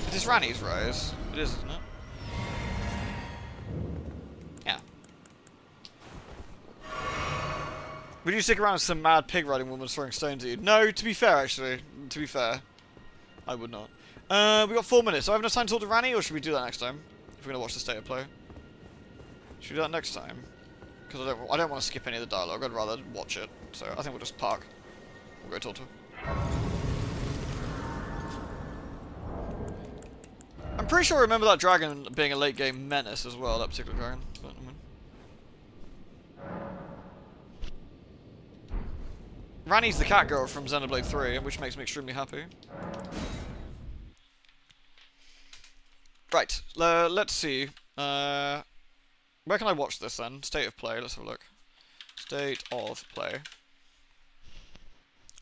[SPEAKER 1] It is Ranni's Rise. It is, isn't it? Yeah. Would you stick around with some mad pig riding woman throwing stones at you? No, to be fair, actually. To be fair. I would not. We got 4 minutes. Do I have enough time to talk to Ranni, or should we do that next time? If we're going to watch the state of play. Should we do that next time? Because I don't want to skip any of the dialogue. I'd rather watch it. So I think we'll just park. We'll go talk to her. I'm pretty sure I remember that dragon being a late game menace as well, that particular dragon. But, Ranni's the cat girl from Xenoblade 3, which makes me extremely happy. Right, let's see. Where can I watch this then? State of play, let's have a look. State of play.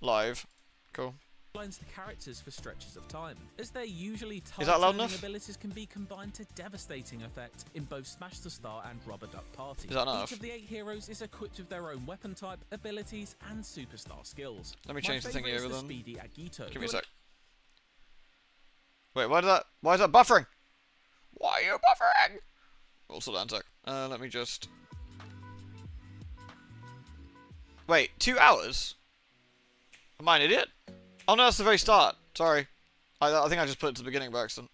[SPEAKER 1] Live. Cool.
[SPEAKER 9] The characters for stretches of time, as their usually
[SPEAKER 1] Is that loud
[SPEAKER 9] tight
[SPEAKER 1] enough?
[SPEAKER 9] abilities can be combined to devastating effect in both Smash the Star and Rubber Duck Party.
[SPEAKER 1] Is that enough?
[SPEAKER 9] Each of the 8 heroes is equipped with their own weapon type, abilities, and superstar skills.
[SPEAKER 1] Let me change the thingy over then.
[SPEAKER 9] Speedy Agito.
[SPEAKER 1] Give me a sec. Wait, why is that buffering? Why are you buffering? Also down sec. Let me just... Wait, 2 hours? Am I an idiot? Oh no, that's the very start. Sorry. I think I just put it to the beginning by accident.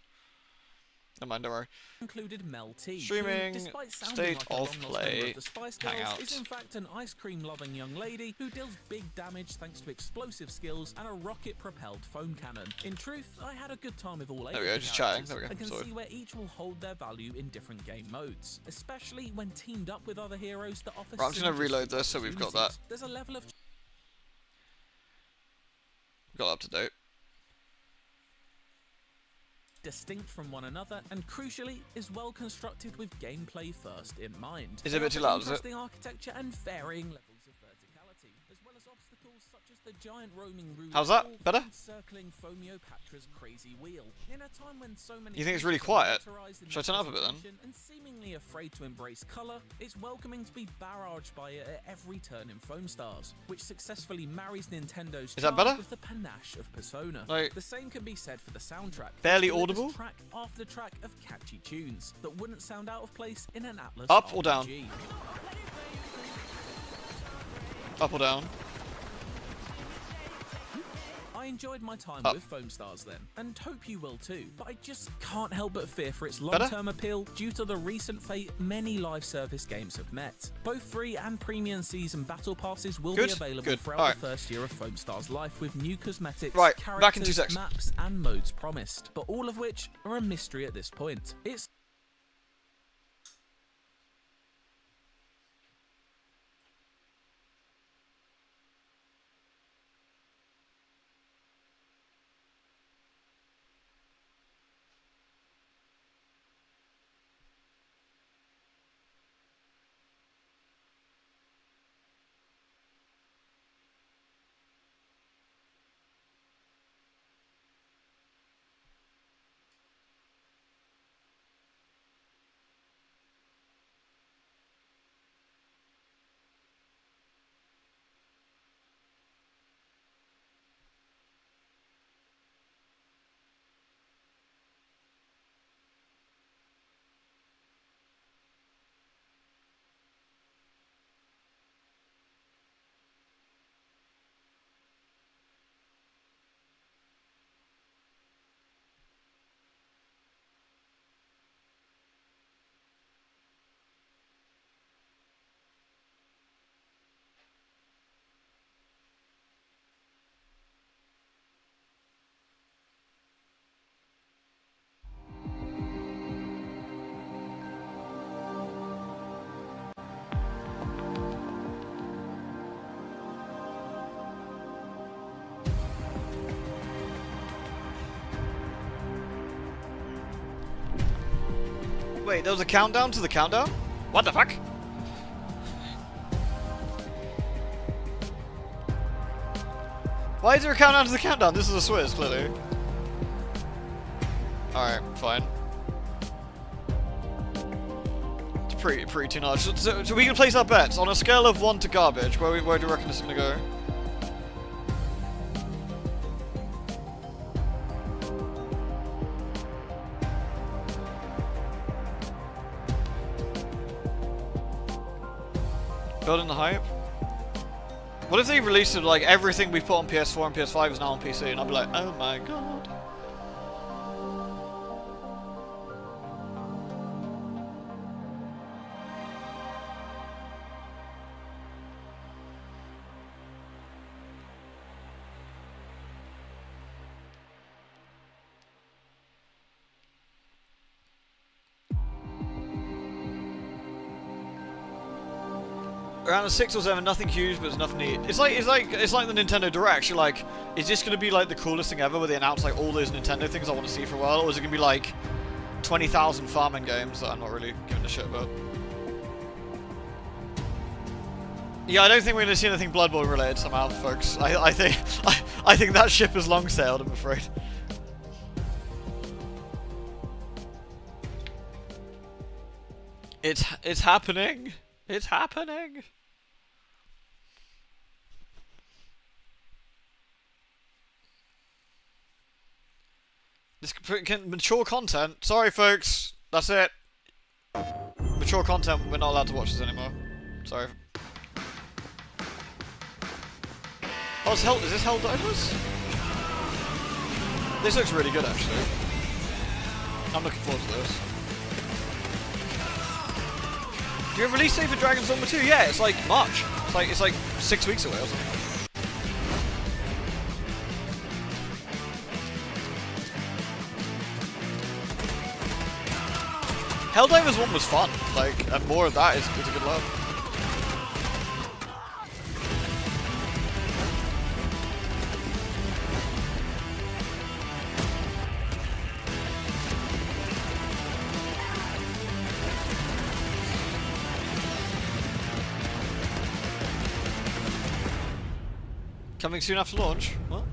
[SPEAKER 1] Never mind, don't worry.
[SPEAKER 9] Included Mel T,
[SPEAKER 1] Streaming,
[SPEAKER 9] who, despite sounding
[SPEAKER 1] state
[SPEAKER 9] like a
[SPEAKER 1] of
[SPEAKER 9] long-lost member
[SPEAKER 1] play,
[SPEAKER 9] of the Spice Girls,
[SPEAKER 1] hangout.
[SPEAKER 9] is in fact an ice cream-loving young lady who deals big damage thanks to explosive skills and a rocket-propelled foam cannon. In truth, I had a good time with all 8
[SPEAKER 1] There we go,
[SPEAKER 9] of the
[SPEAKER 1] just chatting.
[SPEAKER 9] characters.
[SPEAKER 1] There we go,
[SPEAKER 9] I can
[SPEAKER 1] sorry.
[SPEAKER 9] see where each will hold their value in different game modes, especially when teamed up with other heroes that offer.
[SPEAKER 1] Right, I'm just gonna reload this so we've got that.
[SPEAKER 9] opportunities. There's a level of
[SPEAKER 1] Got up to date.
[SPEAKER 9] distinct from one another, and crucially, is well constructed with gameplay first in mind.
[SPEAKER 1] Is it a bit
[SPEAKER 9] They
[SPEAKER 1] too
[SPEAKER 9] offer
[SPEAKER 1] loud, is it?
[SPEAKER 9] interesting architecture and varying levels of verticality, as well as obstacles such as the giant roaming roulette
[SPEAKER 1] How's that?
[SPEAKER 9] ball
[SPEAKER 1] Better?
[SPEAKER 9] and circling Phomiopatra's crazy wheel. In a time when so many
[SPEAKER 1] You think it's really
[SPEAKER 9] creatures are
[SPEAKER 1] quiet?
[SPEAKER 9] militarized in
[SPEAKER 1] Should I
[SPEAKER 9] their
[SPEAKER 1] turn it up a bit then?
[SPEAKER 9] presentation and seemingly afraid to embrace color, it's welcoming to be barraged by it at every turn in Foam Stars, which successfully marries Nintendo's
[SPEAKER 1] Is that
[SPEAKER 9] charm
[SPEAKER 1] better?
[SPEAKER 9] with the panache of Persona.
[SPEAKER 1] Like,
[SPEAKER 9] The same can be said for the soundtrack.
[SPEAKER 1] barely
[SPEAKER 9] which delivers
[SPEAKER 1] audible?
[SPEAKER 9] Track after track of catchy tunes that wouldn't sound out of place in an Atlas
[SPEAKER 1] Up or down?
[SPEAKER 9] RPG.
[SPEAKER 1] Up or down?
[SPEAKER 9] I enjoyed my time
[SPEAKER 1] Up.
[SPEAKER 9] with Foam Stars then, and hope you will too, but I just can't help but fear for its
[SPEAKER 1] Better?
[SPEAKER 9] long-term appeal due to the recent fate many live service games have met. Both free and premium season battle passes will
[SPEAKER 1] Good,
[SPEAKER 9] be available
[SPEAKER 1] good.
[SPEAKER 9] throughout
[SPEAKER 1] Alright.
[SPEAKER 9] the first year of Foam Stars life with new cosmetics,
[SPEAKER 1] Right,
[SPEAKER 9] characters,
[SPEAKER 1] back in 2 secs.
[SPEAKER 9] maps, and modes promised, but all of which are a mystery at this point. It's
[SPEAKER 1] Wait, there was a countdown to the countdown? What the fuck? Why is there a countdown to the countdown? This is a Swizz, clearly. Alright, fine. It's pretty too large. So we can place our bets on a scale of 1 to garbage. Where do you reckon this is gonna go? Building the hype? What if they released it like everything we put on PS4 and PS5 is now on PC and I'll be like, oh my god. Around a 6 or 7, nothing huge, but it's nothing neat. It's like the Nintendo Direct. You're like, is this gonna be like the coolest thing ever, where they announce like all those Nintendo things I want to see for a while, or is it gonna be like 20,000 farming games that I'm not really giving a shit about? Yeah, I don't think we're gonna see anything Bloodborne related somehow, folks. I think that ship has long sailed, I'm afraid. It's happening. It's happening. This can mature content. Sorry, folks. That's it. Mature content. We're not allowed to watch this anymore. Sorry. Oh, is this Helldivers? This looks really good, actually. I'm looking forward to this. Do you have a release date for Dragon's Dogma 2? Yeah, it's like March. It's like 6 weeks away or something. Helldivers 1 was fun, like, and more of that is a good love. Coming soon after launch? What?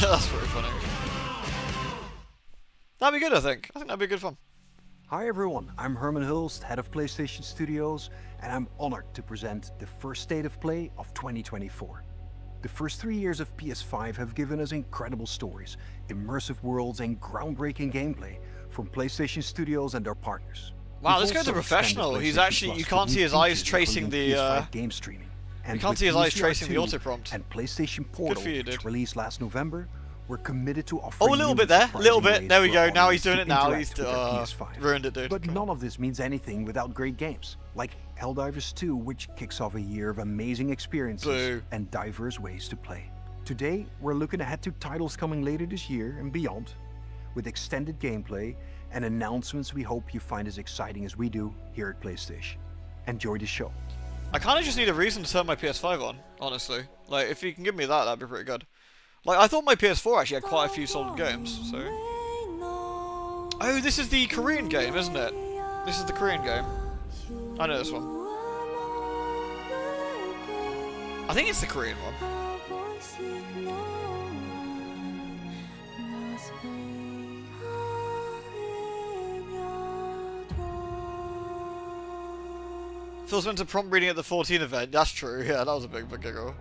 [SPEAKER 1] That's pretty funny. That'd be good, I think. I think that'd be good fun.
[SPEAKER 10] Hi everyone, I'm Herman Hulst, head of PlayStation Studios, and I'm honored to present the first State of Play of 2024. The first 3 years of PS5 have given us incredible stories, immersive worlds, and groundbreaking gameplay from PlayStation Studios and their partners.
[SPEAKER 1] Wow, this guy's a professional. He's actually, you can't see his eyes tracing the
[SPEAKER 10] game streaming.
[SPEAKER 1] You can't see his eyes tracing the auto prompt.
[SPEAKER 10] And Pation Portal, which released last November, we're committed to offering.
[SPEAKER 1] Oh, a little bit there, a little bit. There we go. Now he's doing it. Now he's ruined it, dude.
[SPEAKER 10] But none of this means anything without great games like Helldivers 2, which kicks off a year of amazing experiences and diverse ways to play. Today, we're looking ahead to titles coming later this year and beyond, with extended gameplay and announcements we hope you find as exciting as we do here at PlayStation. Enjoy the show.
[SPEAKER 1] I kind of just need a reason to turn my PS5 on, honestly. Like, if you can give me that, that'd be pretty good. Like, I thought my PS4 actually had quite a few solid games, so... Oh, this is the Korean game, isn't it? This is the Korean game. I know this one. I think it's the Korean one. Phil's went to prompt reading at the 14 event. That's true. Yeah, that was a big giggle.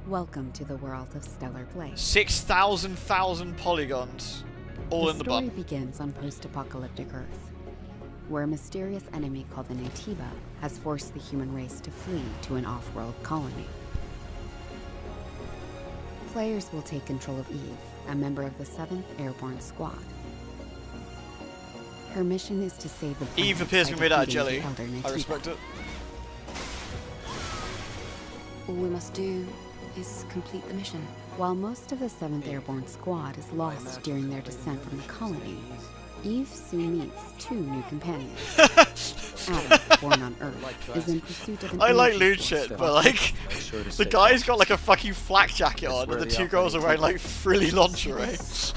[SPEAKER 11] Welcome to the world of Stellar Blade.
[SPEAKER 1] 6,000 polygons, all in the bun.
[SPEAKER 11] The story begins on post-apocalyptic Earth, where a mysterious enemy called the Natiba has forced the human race to flee to an off-world colony. Players will take control of Eve, a member of the 7th Airborne Squad. Her mission is to save the planet.
[SPEAKER 1] Eve appears to be made out of jelly.
[SPEAKER 11] I
[SPEAKER 1] respect it.
[SPEAKER 4] All we must do is complete the mission.
[SPEAKER 11] While most of the 7th Airborne Squad is lost during their descent from the colony, Eve soon meets 2 new companions. Adam, born on Earth, is in pursuit of an
[SPEAKER 1] I like
[SPEAKER 11] energy
[SPEAKER 1] loot
[SPEAKER 11] source
[SPEAKER 1] shit,
[SPEAKER 11] that
[SPEAKER 1] but like, the guy's got like a fucking flak jacket on, and the two girls are wearing like frilly lingerie.
[SPEAKER 4] Must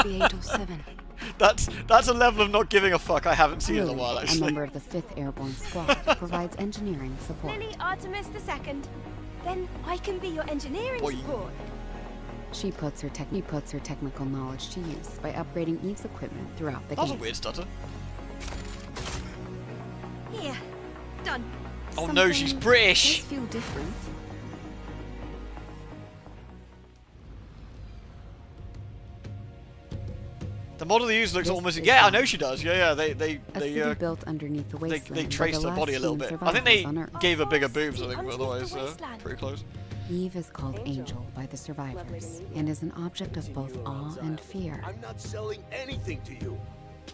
[SPEAKER 4] be 807.
[SPEAKER 1] That's a level of not giving a fuck I haven't seen in a
[SPEAKER 11] Lily,
[SPEAKER 1] while,
[SPEAKER 11] a
[SPEAKER 1] actually.
[SPEAKER 11] member of the 5th Airborne Squad, provides engineering support.
[SPEAKER 12] Lily Artemis II. Then I can be your engineering support.
[SPEAKER 11] She puts her technical knowledge to use by upgrading Eve's equipment throughout the
[SPEAKER 1] That was
[SPEAKER 11] game.
[SPEAKER 1] a weird stutter.
[SPEAKER 12] Here. Done.
[SPEAKER 1] Oh no, she's British!
[SPEAKER 11] Does feel different.
[SPEAKER 1] The model they use looks
[SPEAKER 11] This
[SPEAKER 1] almost...
[SPEAKER 11] is
[SPEAKER 1] Yeah, I
[SPEAKER 11] Sellen.
[SPEAKER 1] know she does. Yeah,
[SPEAKER 11] A city built underneath the wasteland.
[SPEAKER 1] they traced her body a little bit. I think they gave her bigger boobs, I think, but otherwise, pretty close.
[SPEAKER 11] Eve is called Angel by the survivors and is an object of both awe and fear.
[SPEAKER 13] I'm not selling anything to you.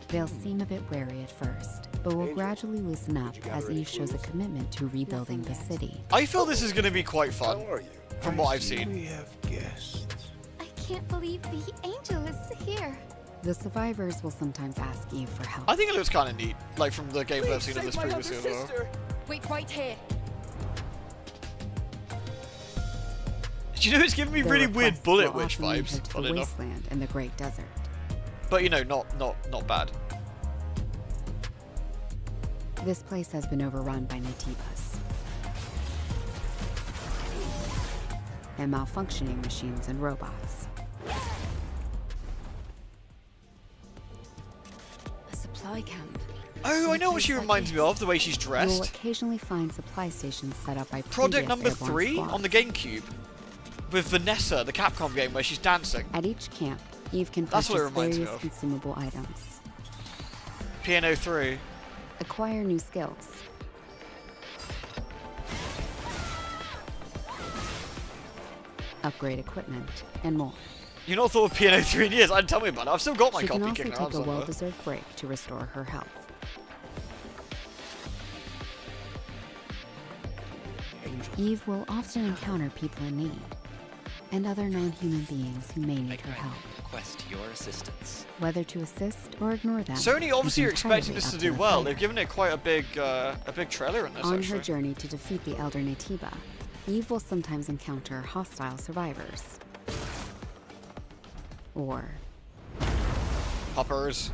[SPEAKER 11] They'll seem a bit wary at first, but will gradually loosen up as Eve shows a commitment to rebuilding the city.
[SPEAKER 1] I feel this is going to be quite fun, from what I've seen.
[SPEAKER 13] We have guests.
[SPEAKER 6] I can't believe the angel is here.
[SPEAKER 11] The survivors will sometimes ask Eve for help.
[SPEAKER 1] I think it looks kind of neat, like from the gameplay I've seen of this previously as well.
[SPEAKER 12] Wait right here.
[SPEAKER 1] Do you know, it's giving me
[SPEAKER 11] Their
[SPEAKER 1] really weird
[SPEAKER 11] requests
[SPEAKER 1] Bullet
[SPEAKER 11] will
[SPEAKER 1] Witch
[SPEAKER 11] often lead her
[SPEAKER 1] vibes,
[SPEAKER 11] to
[SPEAKER 1] funny
[SPEAKER 11] the
[SPEAKER 1] enough.
[SPEAKER 11] wasteland and the Great Desert.
[SPEAKER 1] But you know, not bad.
[SPEAKER 11] This place has been overrun by Natibas and malfunctioning machines and robots.
[SPEAKER 4] A supply camp.
[SPEAKER 1] Oh, I know what she reminds me of, the way she's
[SPEAKER 11] You'll
[SPEAKER 1] dressed.
[SPEAKER 11] occasionally find supply stations set up by
[SPEAKER 1] Project
[SPEAKER 11] previous
[SPEAKER 1] number
[SPEAKER 11] airborne
[SPEAKER 1] 3
[SPEAKER 11] squads.
[SPEAKER 1] on the GameCube. With Vanessa, the Capcom game where she's dancing.
[SPEAKER 11] At each camp, Eve can
[SPEAKER 1] That's what it
[SPEAKER 11] purchase
[SPEAKER 1] reminds me
[SPEAKER 11] various
[SPEAKER 1] of.
[SPEAKER 11] consumable items,
[SPEAKER 1] Piano 3.
[SPEAKER 11] acquire new skills, upgrade equipment, and more.
[SPEAKER 1] You not thought of Piano 3 in years? Tell me about it. I've still got my
[SPEAKER 11] She can
[SPEAKER 1] copy
[SPEAKER 11] also
[SPEAKER 1] kicking
[SPEAKER 11] take
[SPEAKER 1] around
[SPEAKER 11] a
[SPEAKER 1] somewhere.
[SPEAKER 11] well-deserved break to restore her health. Eve will often encounter people in need, and other non-human beings who may need her help.
[SPEAKER 14] Request your assistance.
[SPEAKER 11] Whether to assist or ignore them.
[SPEAKER 1] Sony obviously
[SPEAKER 11] is
[SPEAKER 1] are expecting
[SPEAKER 11] entirely
[SPEAKER 1] this
[SPEAKER 11] up
[SPEAKER 1] to
[SPEAKER 11] to
[SPEAKER 1] do
[SPEAKER 11] the
[SPEAKER 1] well.
[SPEAKER 11] player.
[SPEAKER 1] They've given it quite a big trailer in this,
[SPEAKER 11] On
[SPEAKER 1] actually.
[SPEAKER 11] her journey to defeat the Elder Natiba, Eve will sometimes encounter hostile survivors. Or
[SPEAKER 1] Poppers.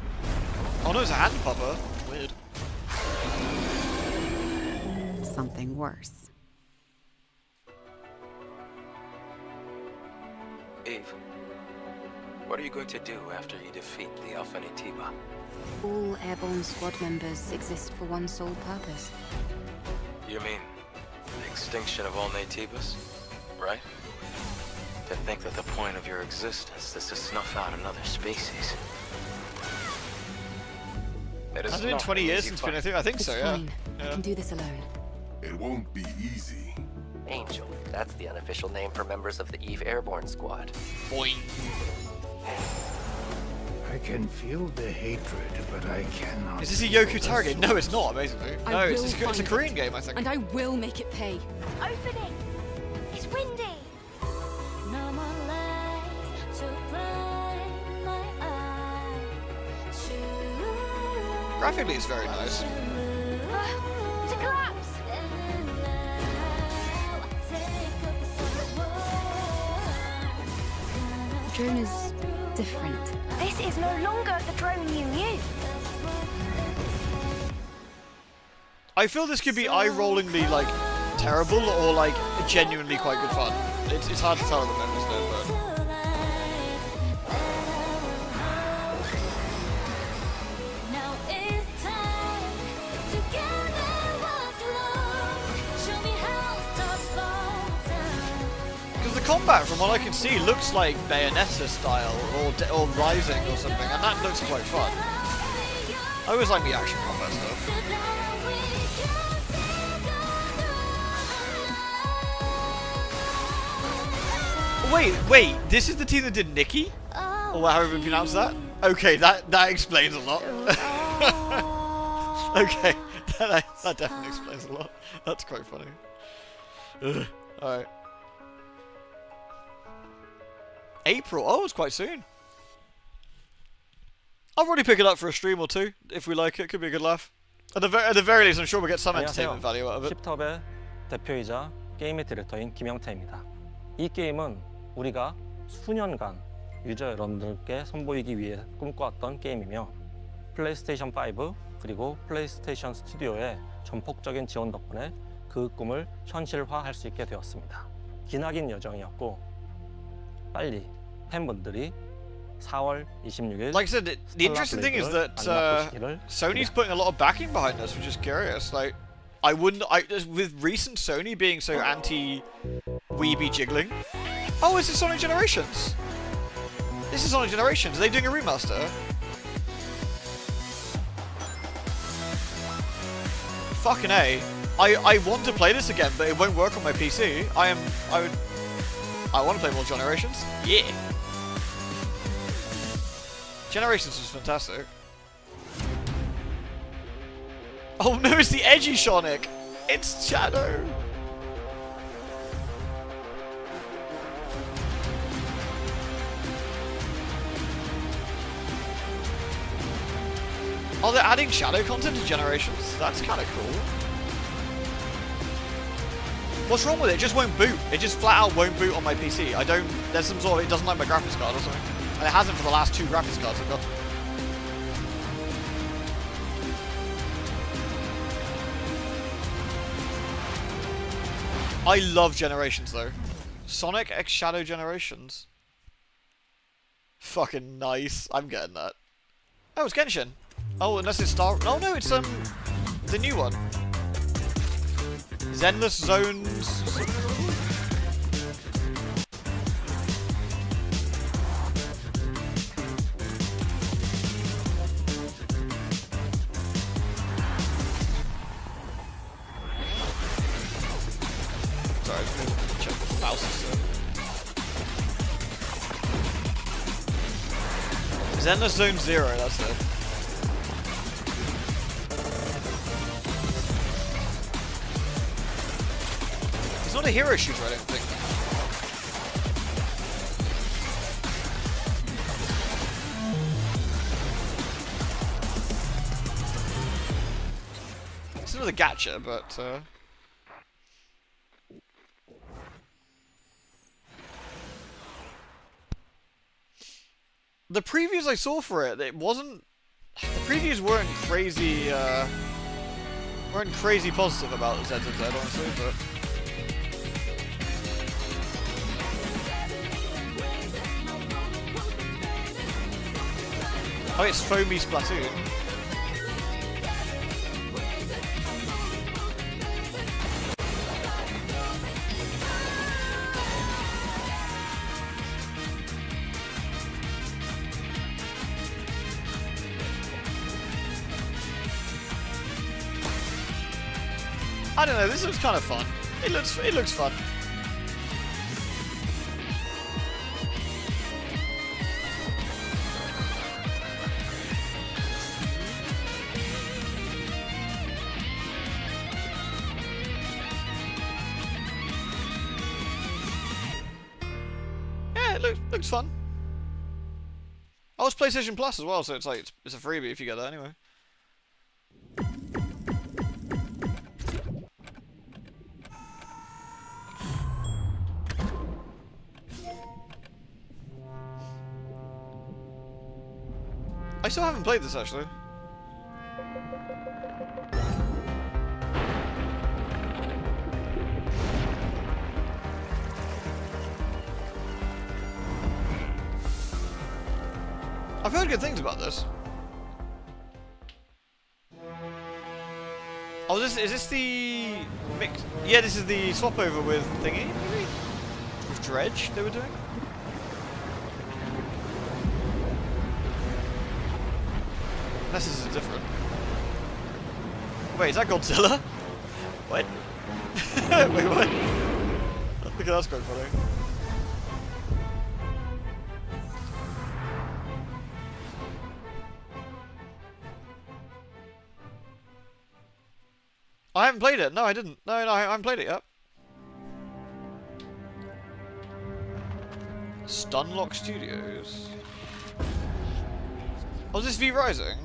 [SPEAKER 1] Oh no, it's a hand popper. Weird.
[SPEAKER 11] something worse.
[SPEAKER 15] Eve, what are you going to do after you defeat the Alpha Natiba?
[SPEAKER 4] All airborne squad members exist for one sole purpose.
[SPEAKER 15] You mean the extinction of all Natibas, right? To think that the point of your existence is to snuff out another species. It is
[SPEAKER 1] Has it been
[SPEAKER 15] not
[SPEAKER 1] 20
[SPEAKER 15] an
[SPEAKER 1] years
[SPEAKER 15] easy
[SPEAKER 1] since
[SPEAKER 15] fight.
[SPEAKER 1] Piano 3? I think
[SPEAKER 4] It's
[SPEAKER 1] so, yeah.
[SPEAKER 4] fine. I can do this alone.
[SPEAKER 5] It won't be easy.
[SPEAKER 14] Angel. That's the unofficial name for members of the Eve Airborne Squad.
[SPEAKER 1] Boing.
[SPEAKER 13] I can feel the hatred, but I cannot.
[SPEAKER 1] Is this a Yoku target? No, it's not, basically.
[SPEAKER 12] I
[SPEAKER 1] No, it's
[SPEAKER 12] will
[SPEAKER 1] a
[SPEAKER 12] find
[SPEAKER 1] Korean
[SPEAKER 12] it.
[SPEAKER 1] game, I think.
[SPEAKER 12] And I will make it pay.
[SPEAKER 6] Opening! It's windy! No more lights to blind my eye.
[SPEAKER 1] Graphically, it's very nice.
[SPEAKER 6] It's a collapse!
[SPEAKER 4] The drone is different.
[SPEAKER 6] This is no longer the drone you knew.
[SPEAKER 1] I feel this could be eye-rollingly, like, terrible or, like, genuinely quite good fun. It's hard to tell at the moment, isn't it? But...
[SPEAKER 6] Now it's time. Together was love. Show me how to slow down.
[SPEAKER 1] Because the combat, from what I can see, looks like Bayonetta style or Rising or something, and that looks quite fun. I always like the action combat stuff. Wait, this is the team that did Nikki? Or however you pronounce that? Okay, that explains a lot. Okay, that definitely explains a lot. That's quite funny. Alright. April. Oh, it's quite soon. I'll probably pick it up for a stream or two if we like it. Could be a good laugh. At the very least, I'm sure we'll get some
[SPEAKER 16] 안녕하세요.
[SPEAKER 1] entertainment value out of it.
[SPEAKER 16] 칩톱의 대표이자 게임의 디렉터인 김영태입니다. 이 게임은 우리가 수년간 유저 여러분들께 선보이기 위해 꿈꿔왔던 게임이며 플레이스테이션 5 그리고 플레이스테이션 스튜디오의 전폭적인 지원 덕분에 그 꿈을 현실화할 수 있게 되었습니다. 기나긴 여정이었고 빨리 팬분들이 4월 26일
[SPEAKER 1] Like I said, the interesting thing is that Sony's putting a lot of backing behind this, which is curious. Like, I wouldn't, with recent Sony being so anti-weeby jiggling. Oh, this is Sonic Generations. This is Sonic Generations. Are they doing a remaster? Fucking A. I want to play this again, but it won't work on my PC. I want to play more Generations. Yeah. Generations was fantastic. Oh no, it's the edgy Sonic! It's Shadow! Oh, they're adding Shadow content to Generations? That's kind of cool. What's wrong with it? It just won't boot. It just flat out won't boot on my PC. There's some sort of, it doesn't like my graphics card or something. And it hasn't for the last 2 graphics cards I've got. I love Generations though. Sonic X Shadow Generations. Fucking nice. I'm getting that. Oh, it's Genshin. Oh, unless it's Star... Oh no, it's the new one. Zenless Zones... Sorry, I'm going to check the mouse system. Zenless Zone 0, that's it. It's not a hero shooter, I don't think. It's another gacha, but the previews I saw for it wasn't... The previews weren't crazy positive about ZZZ, honestly, but... Oh, it's Foamy Splatoon. I don't know, this looks kind of fun. It looks fun. Yeah, it looks fun. Oh, it's PlayStation Plus as well, so it's like it's a freebie if you get that anyway. I still haven't played this actually. I've heard good things about this. Oh, is this the mix? Yeah, this is the swap over with thingy, maybe? With Dredge they were doing? Unless this is different. Wait, is that Godzilla? What? Wait, what? Look at that's quite funny. I haven't played it. No, I didn't. No, I haven't played it yet. Stunlock Studios. Oh, is this V Rising?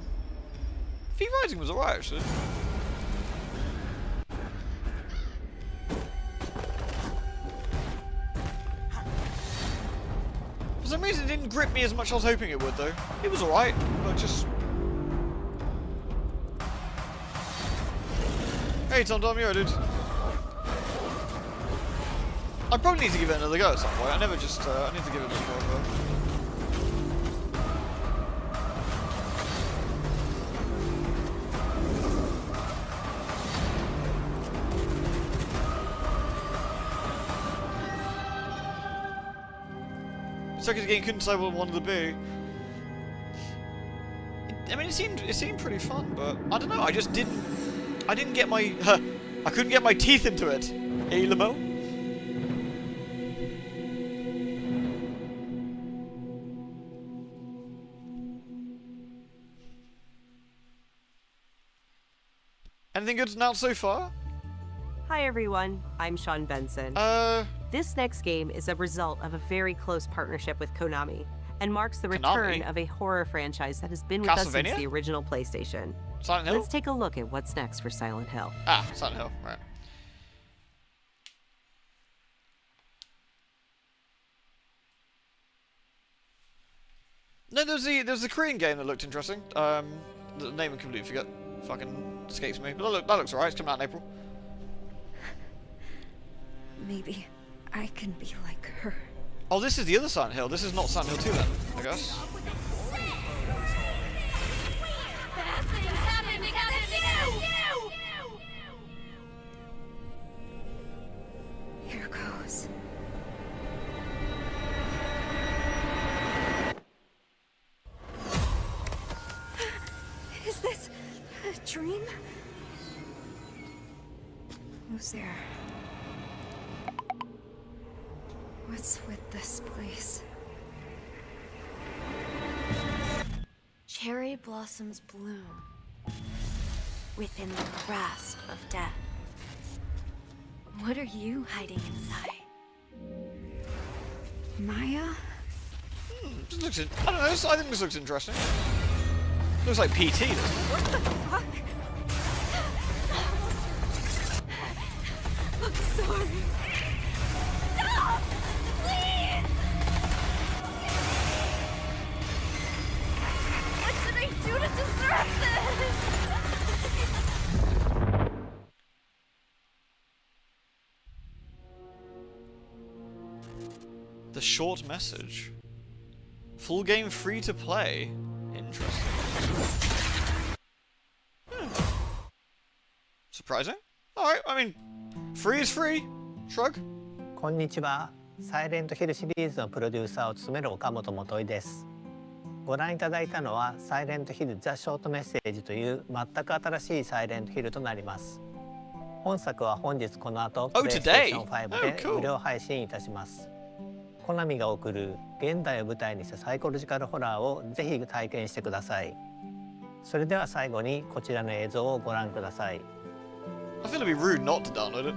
[SPEAKER 1] V Rising was alright actually. For some reason it didn't grip me as much as I was hoping it would though. It was alright, but just... Hey Tom Tom, you're right, dude. I probably need to give it another go at some point. I never just, I need to give it a bit more of a... Second game couldn't decide what I wanted to be. I mean, it seemed pretty fun, but I don't know. I didn't get my I couldn't get my teeth into it. Eh, Lamo? Anything good to announce so far?
[SPEAKER 17] Hi everyone, I'm Sean Benson. This next game is a result of a very close partnership with Konami and marks the return of a horror franchise that has been with us since the original PlayStation.
[SPEAKER 1] Silent Hill?
[SPEAKER 17] Let's take a look at what's next for Silent Hill.
[SPEAKER 1] Ah, Silent Hill, right. No, there's the Korean game that looked interesting. The name I completely forget. Fucking escapes me. But that looks alright. It's coming out in April.
[SPEAKER 12] Maybe I can be like her.
[SPEAKER 1] Oh, this is the other Silent Hill. This is not Silent Hill 2 then, I guess.
[SPEAKER 12] Here goes. Is this a dream? Who's there? What's with this place?
[SPEAKER 18] Cherry blossoms bloom within the grasp of death. What are you hiding inside?
[SPEAKER 12] Maya?
[SPEAKER 1] This looks I don't know, I think this looks interesting. Looks like PT, doesn't it?
[SPEAKER 12] What the fuck? I'm sorry. Stop! Please! What should I do to deserve this?
[SPEAKER 1] The short message. Full game free to play. Interesting. Surprising? Alright, I mean, free is free. Shrug.
[SPEAKER 19] こんにちは。サイレントヒルシリーズのプロデューサーを務める岡本元井です。ご覧いただいたのはサイレントヒルザ・ショートメッセージという全く新しいサイレントヒルとなります。本作は本日この後、PlayStation 5で無料配信いたします。コナミが送る現代を舞台にしたサイコロジカルホラーをぜひ体験してください。それでは最後にこちらの映像をご覧ください。
[SPEAKER 1] I feel it'd be rude not to download it.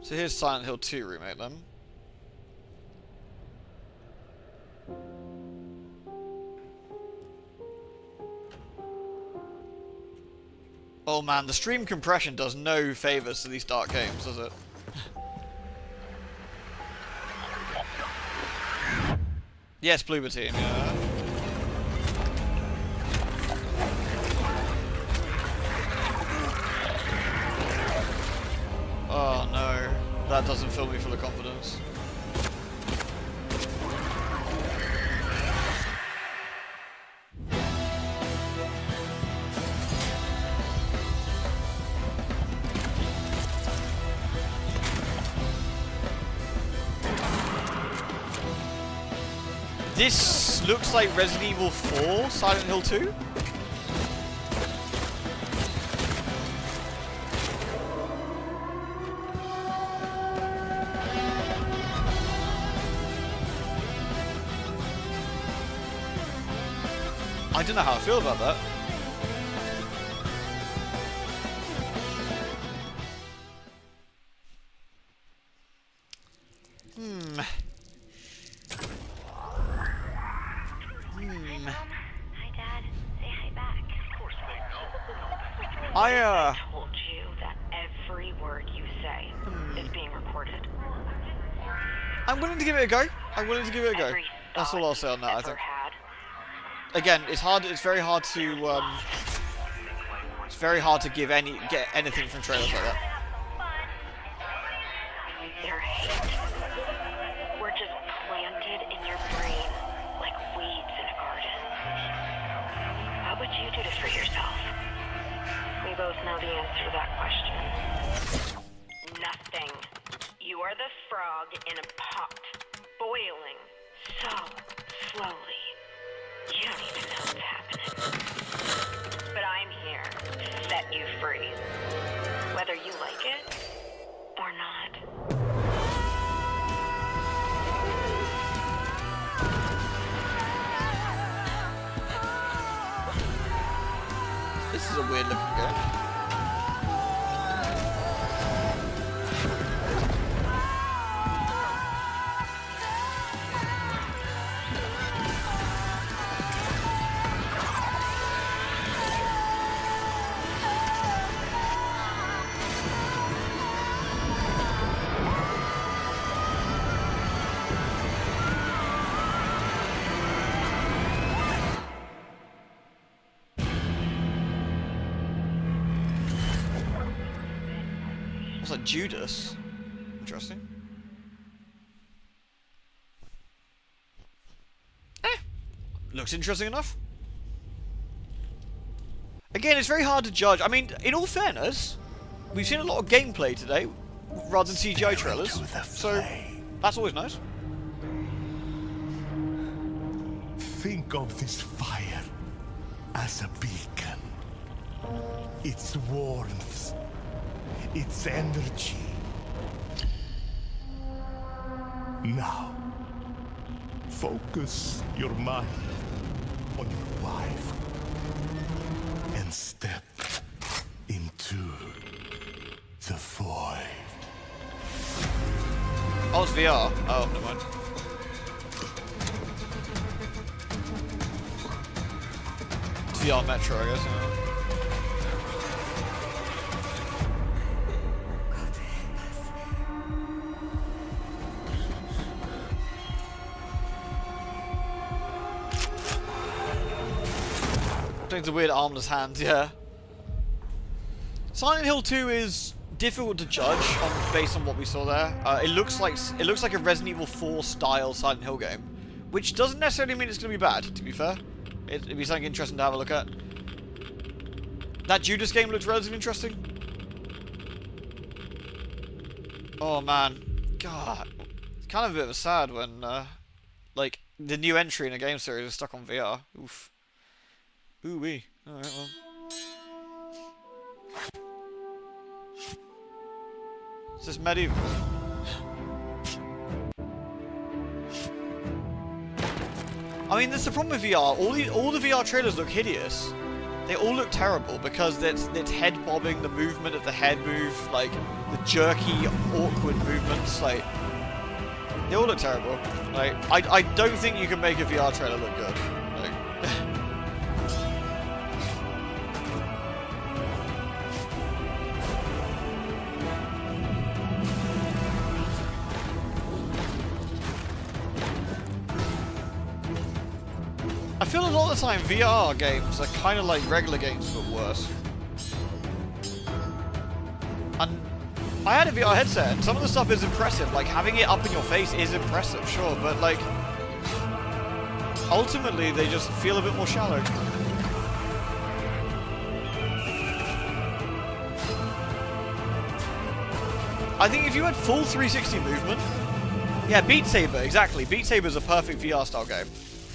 [SPEAKER 1] So here's Silent Hill 2 remake then. Oh man, the stream compression does no favours to these dark games, does it? Yes, Bloober Team, yeah. Oh no, that doesn't fill me full of confidence. This looks like Resident Evil 4, Silent Hill 2. I don't know how I feel about that.
[SPEAKER 6] Hi, Dad. Say hi back. Of course they know.
[SPEAKER 1] I
[SPEAKER 6] told you that every word you say is being recorded.
[SPEAKER 1] I'm willing to give it a go. I'm willing to give it a go. That's all I'll say on that, I think. Again, it's hard. It's very hard to. It's very hard to get anything from trailers like that.
[SPEAKER 6] Their hate. We're just planted in your brain like weeds in a garden. What would you do to free yourself? We both know the answer to that question. Nothing. You are the frog in a pot, boiling so slowly. You don't even know what's happening. But I'm here to set you free. Whether you like it or not.
[SPEAKER 1] This is a weird looking game. It's like Judas. Interesting. Looks interesting enough. Again, it's very hard to judge. I mean, in all fairness, we've seen a lot of gameplay today, rather than CGI trailers. So, that's always nice.
[SPEAKER 20] Think of this fire as a beacon. Its warmth, its energy. Now, focus your mind on your wife and step into the void.
[SPEAKER 1] Oh, it's VR. Oh, never mind. It's VR Metro, I guess. Yeah. The weird armless hands, yeah. Silent Hill 2 is difficult to judge based on what we saw there. It looks like a Resident Evil 4 style Silent Hill game, which doesn't necessarily mean it's going to be bad. To be fair, it'd be something interesting to have a look at. That Judas game looks relatively interesting. Oh man, God, it's kind of a bit of a sad when like the new entry in a game series is stuck on VR. Oof. Ooh wee. Alright, well. Is this medieval? I mean, that's the problem with VR. All the VR trailers look hideous. They all look terrible because it's head bobbing, the movement of the head move, like the jerky, awkward movements. Like they all look terrible. Like I don't think you can make a VR trailer look good. Like. I feel a lot of the time VR games are kind of like regular games but worse. And I had a VR headset and some of the stuff is impressive, like having it up in your face is impressive, sure, but like ultimately they just feel a bit more shallow. I think if you had full 360 movement, yeah, Beat Saber, exactly. Beat Saber is a perfect VR style game.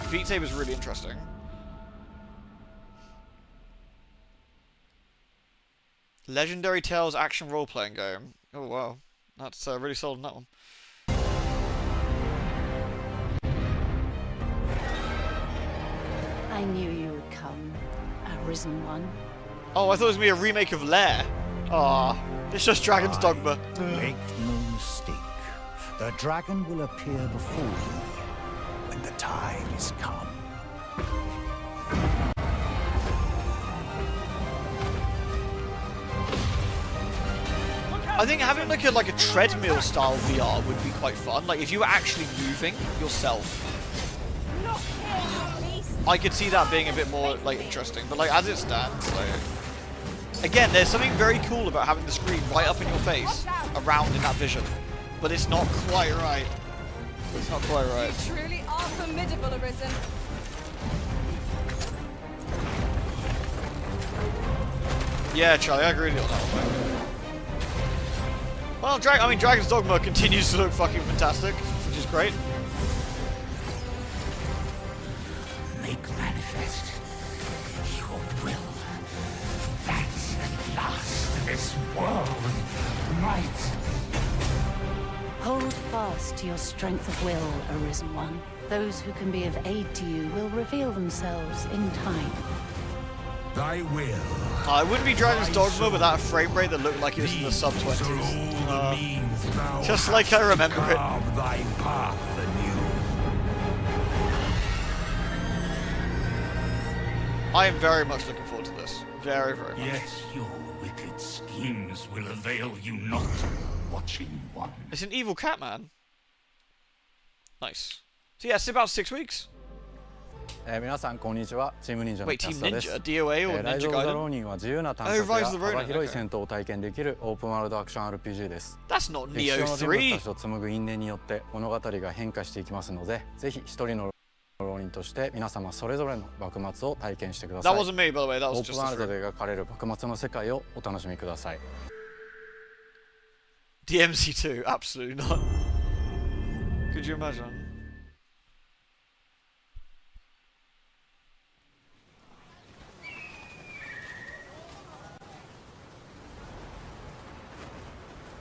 [SPEAKER 1] Beat Saber is really interesting. Legendary Tales action role-playing game. Oh wow, that's really sold on that one.
[SPEAKER 18] I knew you would
[SPEAKER 21] come, Arisen One.
[SPEAKER 1] Oh, I thought it was going to be a remake of Lair. Ah, it's just Dragon's Dogma.
[SPEAKER 8] Make no mistake. The dragon will appear before you when the time is come.
[SPEAKER 1] I think having like a treadmill style VR would be quite fun. Like if you were actually moving yourself. I could see that being a bit more like interesting, but like as it stands, like again, there's something very cool about having the screen right up in your face, around in that vision, but it's not quite right. It's not quite right.
[SPEAKER 12] You truly are formidable, Arisen.
[SPEAKER 1] Yeah, Charlie, I agree with you on that one. Well, Dragon's Dogma continues to look fucking fantastic, which is great.
[SPEAKER 8] Make manifest your will, that at last this world might.
[SPEAKER 21] Hold fast to your strength of will, Arisen One. Those who can be of aid to you will reveal themselves in time.
[SPEAKER 20] Thy will.
[SPEAKER 1] I wouldn't be Dragon's Dogma without a frame rate that looked like it was in the sub-20s. Just like I remember it.
[SPEAKER 20] Thy path anew.
[SPEAKER 1] I am very much looking forward to this. Very, very much.
[SPEAKER 20] Yet your wicked schemes will avail you not, watching one.
[SPEAKER 1] It's an evil cat, man. Nice. So yeah, it's about 6 weeks.
[SPEAKER 22] 皆さんこんにちは。チーム忍者の
[SPEAKER 1] Wait,
[SPEAKER 22] キャ
[SPEAKER 1] Team
[SPEAKER 22] スターです。
[SPEAKER 1] Ninja? DOA or
[SPEAKER 22] ライ
[SPEAKER 1] Ninja
[SPEAKER 22] ズ・オブ・ザ・
[SPEAKER 1] Gaiden?
[SPEAKER 22] ローニンは自由な探索
[SPEAKER 1] Oh, Rise
[SPEAKER 22] や
[SPEAKER 1] of the Ronin,
[SPEAKER 22] 幅広い
[SPEAKER 1] okay.
[SPEAKER 22] 戦闘を体験できるオープンワールドアクション RPG です。
[SPEAKER 1] That's not
[SPEAKER 22] 歴史
[SPEAKER 1] Neo
[SPEAKER 22] 上の人物
[SPEAKER 1] 3.
[SPEAKER 22] たちと紡ぐ因縁によって物語が変化していきますので、ぜひ一人の浪人として皆様それぞれの幕末を体験してください。
[SPEAKER 1] That wasn't me, by the way. That
[SPEAKER 22] オ
[SPEAKER 1] was
[SPEAKER 22] ープン
[SPEAKER 1] just
[SPEAKER 22] ワー
[SPEAKER 1] a
[SPEAKER 22] ルド
[SPEAKER 1] stream.
[SPEAKER 22] で描かれる幕末の世界をお楽しみください。
[SPEAKER 1] DMC2? Absolutely not. Could you imagine?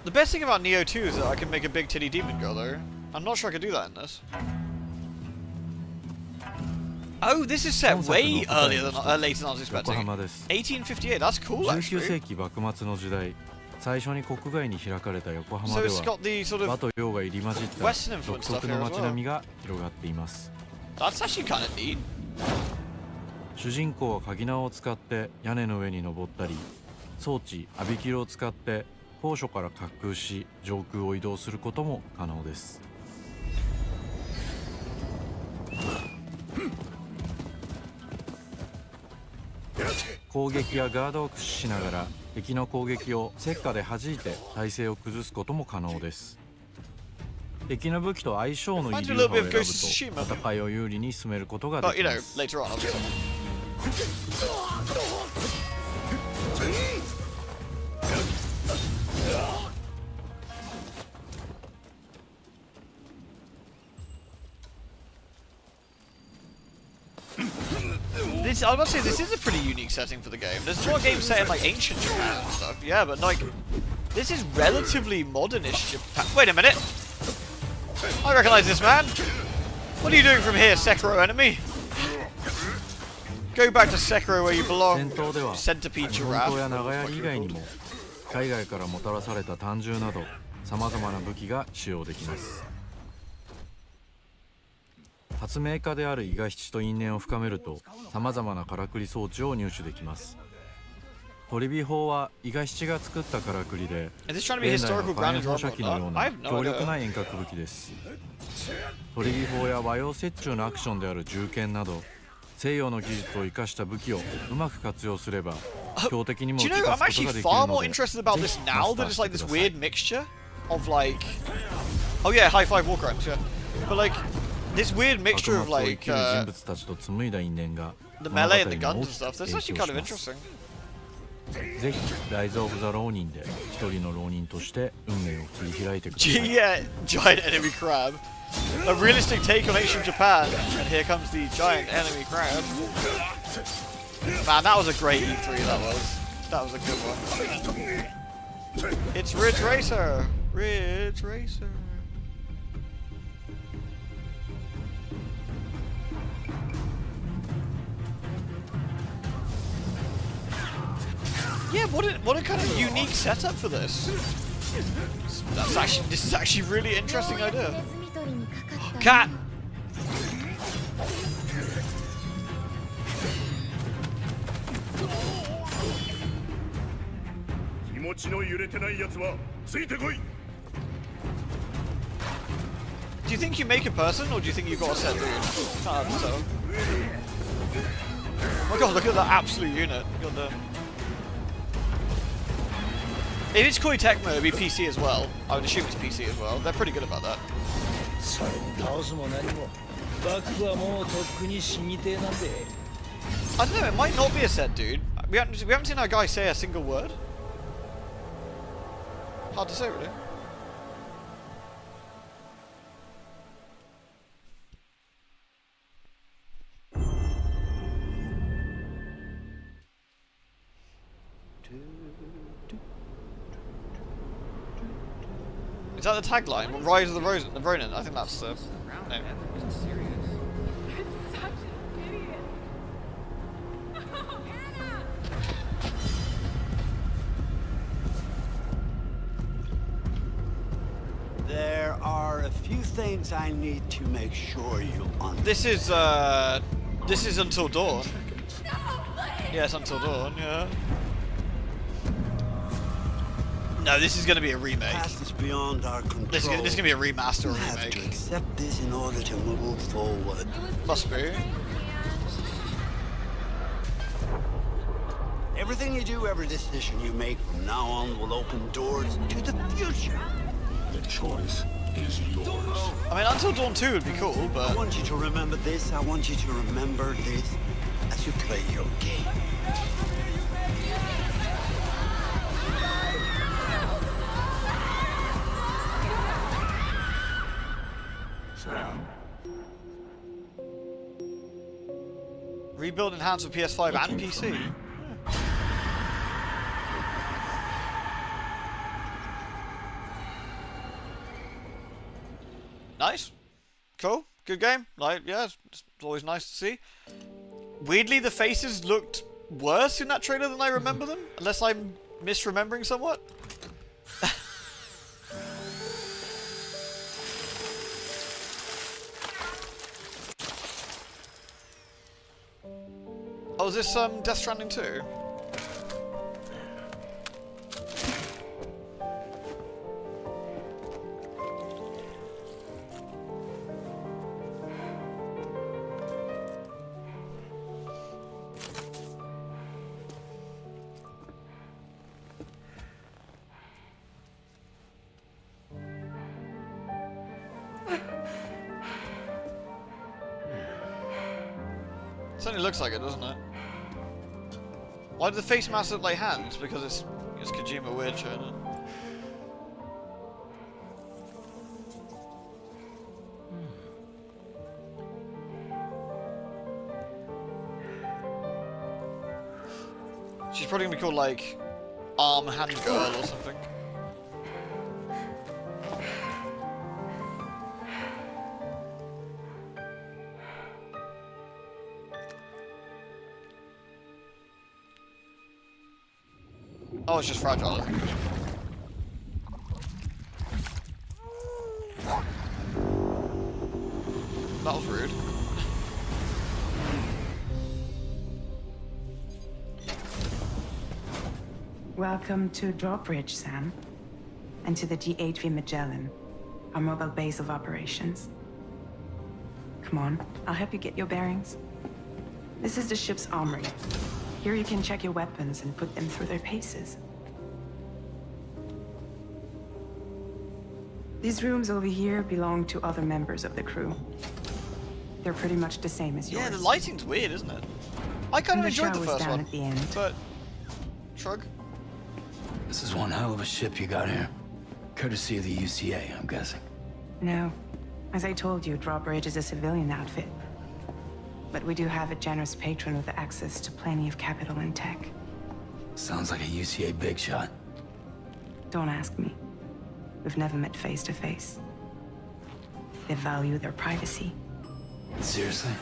[SPEAKER 1] The best thing about Neo 2 is that I can make a big titty demon girl, though. I'm not sure I could do that in this. Oh, this is set way earlier than later than I was expecting. 1858. That's cool,
[SPEAKER 23] 19
[SPEAKER 1] actually.
[SPEAKER 23] 世紀幕末の時代、最初に国外に開かれた横浜で
[SPEAKER 1] So it's got the sort of
[SPEAKER 23] は和と洋が入り混じった
[SPEAKER 1] Western
[SPEAKER 23] 独
[SPEAKER 1] influence stuff
[SPEAKER 23] 特
[SPEAKER 1] here
[SPEAKER 23] の
[SPEAKER 1] as
[SPEAKER 23] 街
[SPEAKER 1] well.
[SPEAKER 23] 並みが広がっています。
[SPEAKER 1] That's actually kind of neat.
[SPEAKER 23] 主人公は鍵縄を使って屋根の上に登ったり、装置アビキルを使って高所から滑空し上空を移動することも可能です。攻撃やガードを駆使しながら敵の攻撃を石火で弾いて体勢を崩すことも可能です。敵の武器と相性のいい流派を選ぶと戦いを有利に進めることがで
[SPEAKER 1] But,
[SPEAKER 23] き
[SPEAKER 1] you
[SPEAKER 23] ま
[SPEAKER 1] know,
[SPEAKER 23] す。
[SPEAKER 1] later on, obviously. This, I must say, this is a pretty unique setting for the game. There's a lot of games set in like ancient Japan and stuff, yeah, but like, this is relatively modernish Japan. Wait a minute! I recognize this man! What are you doing from here, Sekiro enemy? Go back to Sekiro where you belong,
[SPEAKER 23] 戦闘では
[SPEAKER 1] Centipede
[SPEAKER 23] 日本刀や
[SPEAKER 1] Giraffe.
[SPEAKER 23] 長槍以外にも海外からもたらされた単銃などさまざまな武器が使用できます。発明家である伊賀七と因縁を深めるとさまざまなからくり装置を入手できます。トリビ砲は伊賀七が作ったからくりで
[SPEAKER 1] Is this trying to be
[SPEAKER 23] 現代の
[SPEAKER 1] historical
[SPEAKER 23] 火炎
[SPEAKER 1] grounded
[SPEAKER 23] 放射器のよう
[SPEAKER 1] I
[SPEAKER 23] な
[SPEAKER 1] have no
[SPEAKER 23] 強力
[SPEAKER 1] idea.
[SPEAKER 23] な遠隔武器です。トリビ砲や和洋折衷のアクションである銃剣など西洋の技術を生かした武器をうまく活用すれば標的にも
[SPEAKER 1] Do
[SPEAKER 23] 打
[SPEAKER 1] you
[SPEAKER 23] ち
[SPEAKER 1] know,
[SPEAKER 23] 勝つ
[SPEAKER 1] I'm
[SPEAKER 23] ことが
[SPEAKER 1] actually
[SPEAKER 23] できる
[SPEAKER 1] far
[SPEAKER 23] の
[SPEAKER 1] more
[SPEAKER 23] で
[SPEAKER 1] interested about
[SPEAKER 23] ぜ
[SPEAKER 1] this
[SPEAKER 23] ひ
[SPEAKER 1] now
[SPEAKER 23] マスタ
[SPEAKER 1] that
[SPEAKER 23] ー
[SPEAKER 1] it's
[SPEAKER 23] して
[SPEAKER 1] like
[SPEAKER 23] く
[SPEAKER 1] this
[SPEAKER 23] ださい。
[SPEAKER 1] weird mixture of like... Oh yeah, high five war crimes, yeah. But like, this weird mixture of
[SPEAKER 23] 幕末を生
[SPEAKER 1] like
[SPEAKER 23] きる人物たちと紡いだ因縁が
[SPEAKER 1] the
[SPEAKER 23] 物語
[SPEAKER 1] melee
[SPEAKER 23] に
[SPEAKER 1] and the guns
[SPEAKER 23] 大
[SPEAKER 1] and
[SPEAKER 23] き
[SPEAKER 1] stuff.
[SPEAKER 23] く
[SPEAKER 1] That's
[SPEAKER 23] 影
[SPEAKER 1] actually
[SPEAKER 23] 響
[SPEAKER 1] kind
[SPEAKER 23] し
[SPEAKER 1] of
[SPEAKER 23] ます。
[SPEAKER 1] interesting.
[SPEAKER 23] ぜひライズ・オブ・ザ・ローニンで一人の浪人として運命を切り開いてください。
[SPEAKER 1] Yeah, giant enemy crab. A realistic take on ancient Japan, and here comes the giant enemy crab. Man, that was a great E3, that was. That was a good one. It's Ridge Racer! Ridge Racer! Yeah, what a kind of unique setup for this. This is actually really interesting idea. Cat. Do you think you make a person, or do you think you've got a set dude? Oh my god, look at that absolute unit. Got the... If it's Koei Tecmo, it'd be PC as well. I would assume it's PC as well. They're pretty good about that. I don't know, it might not be a set dude. We haven't seen our guy say a single word. Hard to say, really. Is that the tagline? Rise of the Ronin? I think that's the name.
[SPEAKER 2] There are a few things I need to make sure you understand.
[SPEAKER 1] This is Until Dawn. Yeah, it's Until Dawn, yeah. No, this is going to be a remake.
[SPEAKER 2] Past is beyond our control.
[SPEAKER 1] This is going to be a remaster or remake.
[SPEAKER 2] You have to accept this in order to move forward.
[SPEAKER 1] Must be.
[SPEAKER 2] Everything you do, every decision you make from now on will open doors to the future. The choice is yours.
[SPEAKER 1] I mean, Until Dawn 2 would be cool, but...
[SPEAKER 2] I want you to remember this. I want you to remember this as you play your game.
[SPEAKER 1] Rebuild enhanced for PS5 and PC. Nice. Cool. Good game. Like, yeah, it's always nice to see. Weirdly, the faces looked worse in that trailer than I remember them, unless I'm misremembering somewhat. Oh, is this Death Stranding 2? Certainly looks like it, doesn't it? Why do the face masks look like hands? Because it's Kojima weird shit, isn't it? She's probably gonna be called like Arm Hand Girl or something. Oh, it's just fragile, I think. That was rude.
[SPEAKER 3] Welcome to Drawbridge, Sam. And to the GHV Magellan, our mobile base of operations. Come on, I'll help you get your bearings. This is the ship's armory. Here you can check your weapons and put them through their paces. These rooms over here belong to other members of the crew. They're pretty much the same as yours.
[SPEAKER 1] Yeah, the lighting's weird, isn't it? I kind of enjoyed the first one,
[SPEAKER 3] at the end.
[SPEAKER 1] but shrug.
[SPEAKER 7] This is one hell of a ship you got here. Courtesy of the UCA, I'm guessing.
[SPEAKER 3] No. As I told you, Drawbridge is a civilian outfit. But we do have a generous patron with access to plenty of capital and tech.
[SPEAKER 7] Sounds like a UCA big shot.
[SPEAKER 3] Don't ask me. We've never met face to face. They value their privacy.
[SPEAKER 7] Seriously?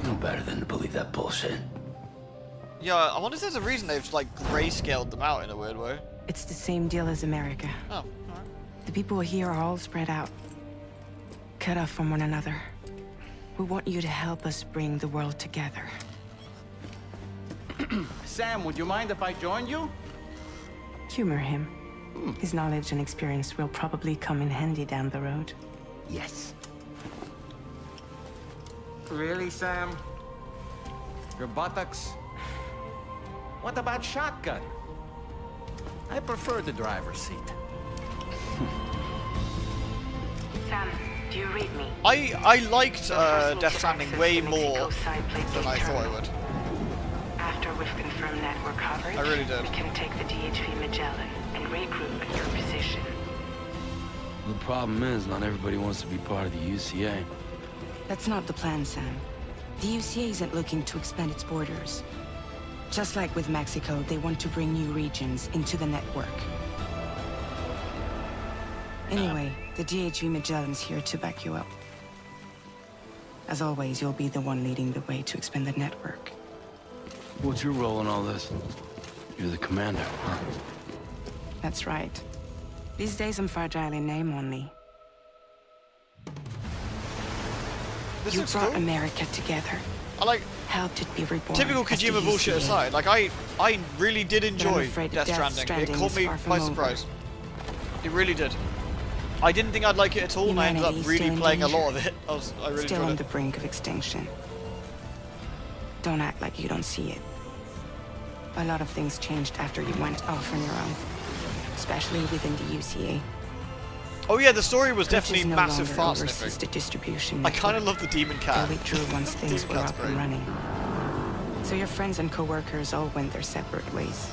[SPEAKER 7] No better than to believe that bullshit.
[SPEAKER 1] Yeah, I wonder if there's a reason they've like grayscaled them out in a weird way.
[SPEAKER 3] It's the same deal as America.
[SPEAKER 1] Oh, alright.
[SPEAKER 3] The people here are all spread out, cut off from one another. We want you to help us bring the world together.
[SPEAKER 9] Sam, would you mind if I joined you?
[SPEAKER 3] Humor him. His knowledge and experience will probably come in handy down the road.
[SPEAKER 9] Yes. Really, Sam? Your buttocks? What about shotgun? I prefer the driver's seat.
[SPEAKER 3] Sam, do you read me?
[SPEAKER 1] I liked Death Stranding way more than I thought I would.
[SPEAKER 3] After we've confirmed network coverage,
[SPEAKER 1] I really did.
[SPEAKER 3] We can take the DHV Magellan and regroup at your position.
[SPEAKER 10] The problem is, not everybody wants to be part of the UCA.
[SPEAKER 3] That's not the plan, Sam. The UCA isn't looking to expand its borders. Just like with Mexico, they want to bring new regions into the network. Anyway, the DHV Magellan's here to back you up. As always, you'll be the one leading the way to expand the network.
[SPEAKER 10] What's your role in all this? You're the commander, huh?
[SPEAKER 3] That's right. These days I'm fragile in name only. You brought America together.
[SPEAKER 1] I like...
[SPEAKER 3] Helped it be reborn.
[SPEAKER 1] Typical Kojima bullshit aside, like I really did enjoy Death Stranding. It caught me by surprise. It really did. I didn't think I'd like it at all, and I ended up really playing a lot of it. I really
[SPEAKER 3] still on
[SPEAKER 1] enjoyed
[SPEAKER 3] the brink of extinction. Don't act like you don't see it. A lot of things changed after you went off on your own, especially within the UCA.
[SPEAKER 1] Oh yeah, the story was definitely
[SPEAKER 3] no
[SPEAKER 1] massive fart
[SPEAKER 3] the
[SPEAKER 1] sniffing.
[SPEAKER 3] Distribution
[SPEAKER 1] I kind of love the demon cat.
[SPEAKER 3] They withdrew once things were up and running. So your friends and co-workers all went their separate ways.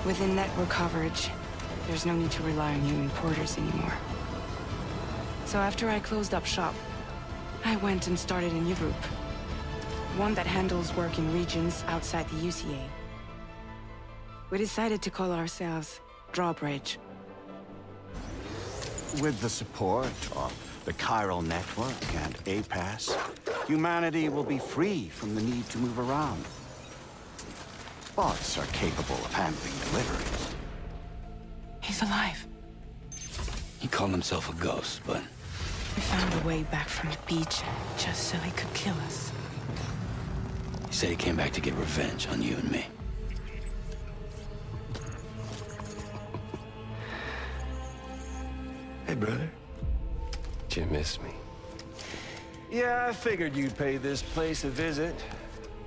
[SPEAKER 3] Within network coverage, there's no need to rely on human porters anymore. So after I closed up shop, I went and started a new group. One that handles work in regions outside the UCA. We decided to call ourselves Drawbridge.
[SPEAKER 2] With the support of the Chiral Network and APAS, humanity will be free from the need to move around. Bots are capable of handling deliveries.
[SPEAKER 3] He's alive.
[SPEAKER 10] He called himself a ghost, but...
[SPEAKER 3] We found a way back from the beach just so he could kill us.
[SPEAKER 10] He said he came back to get revenge on you and me.
[SPEAKER 11] Hey, brother. Did you miss me? Yeah, I figured you'd pay this place a visit,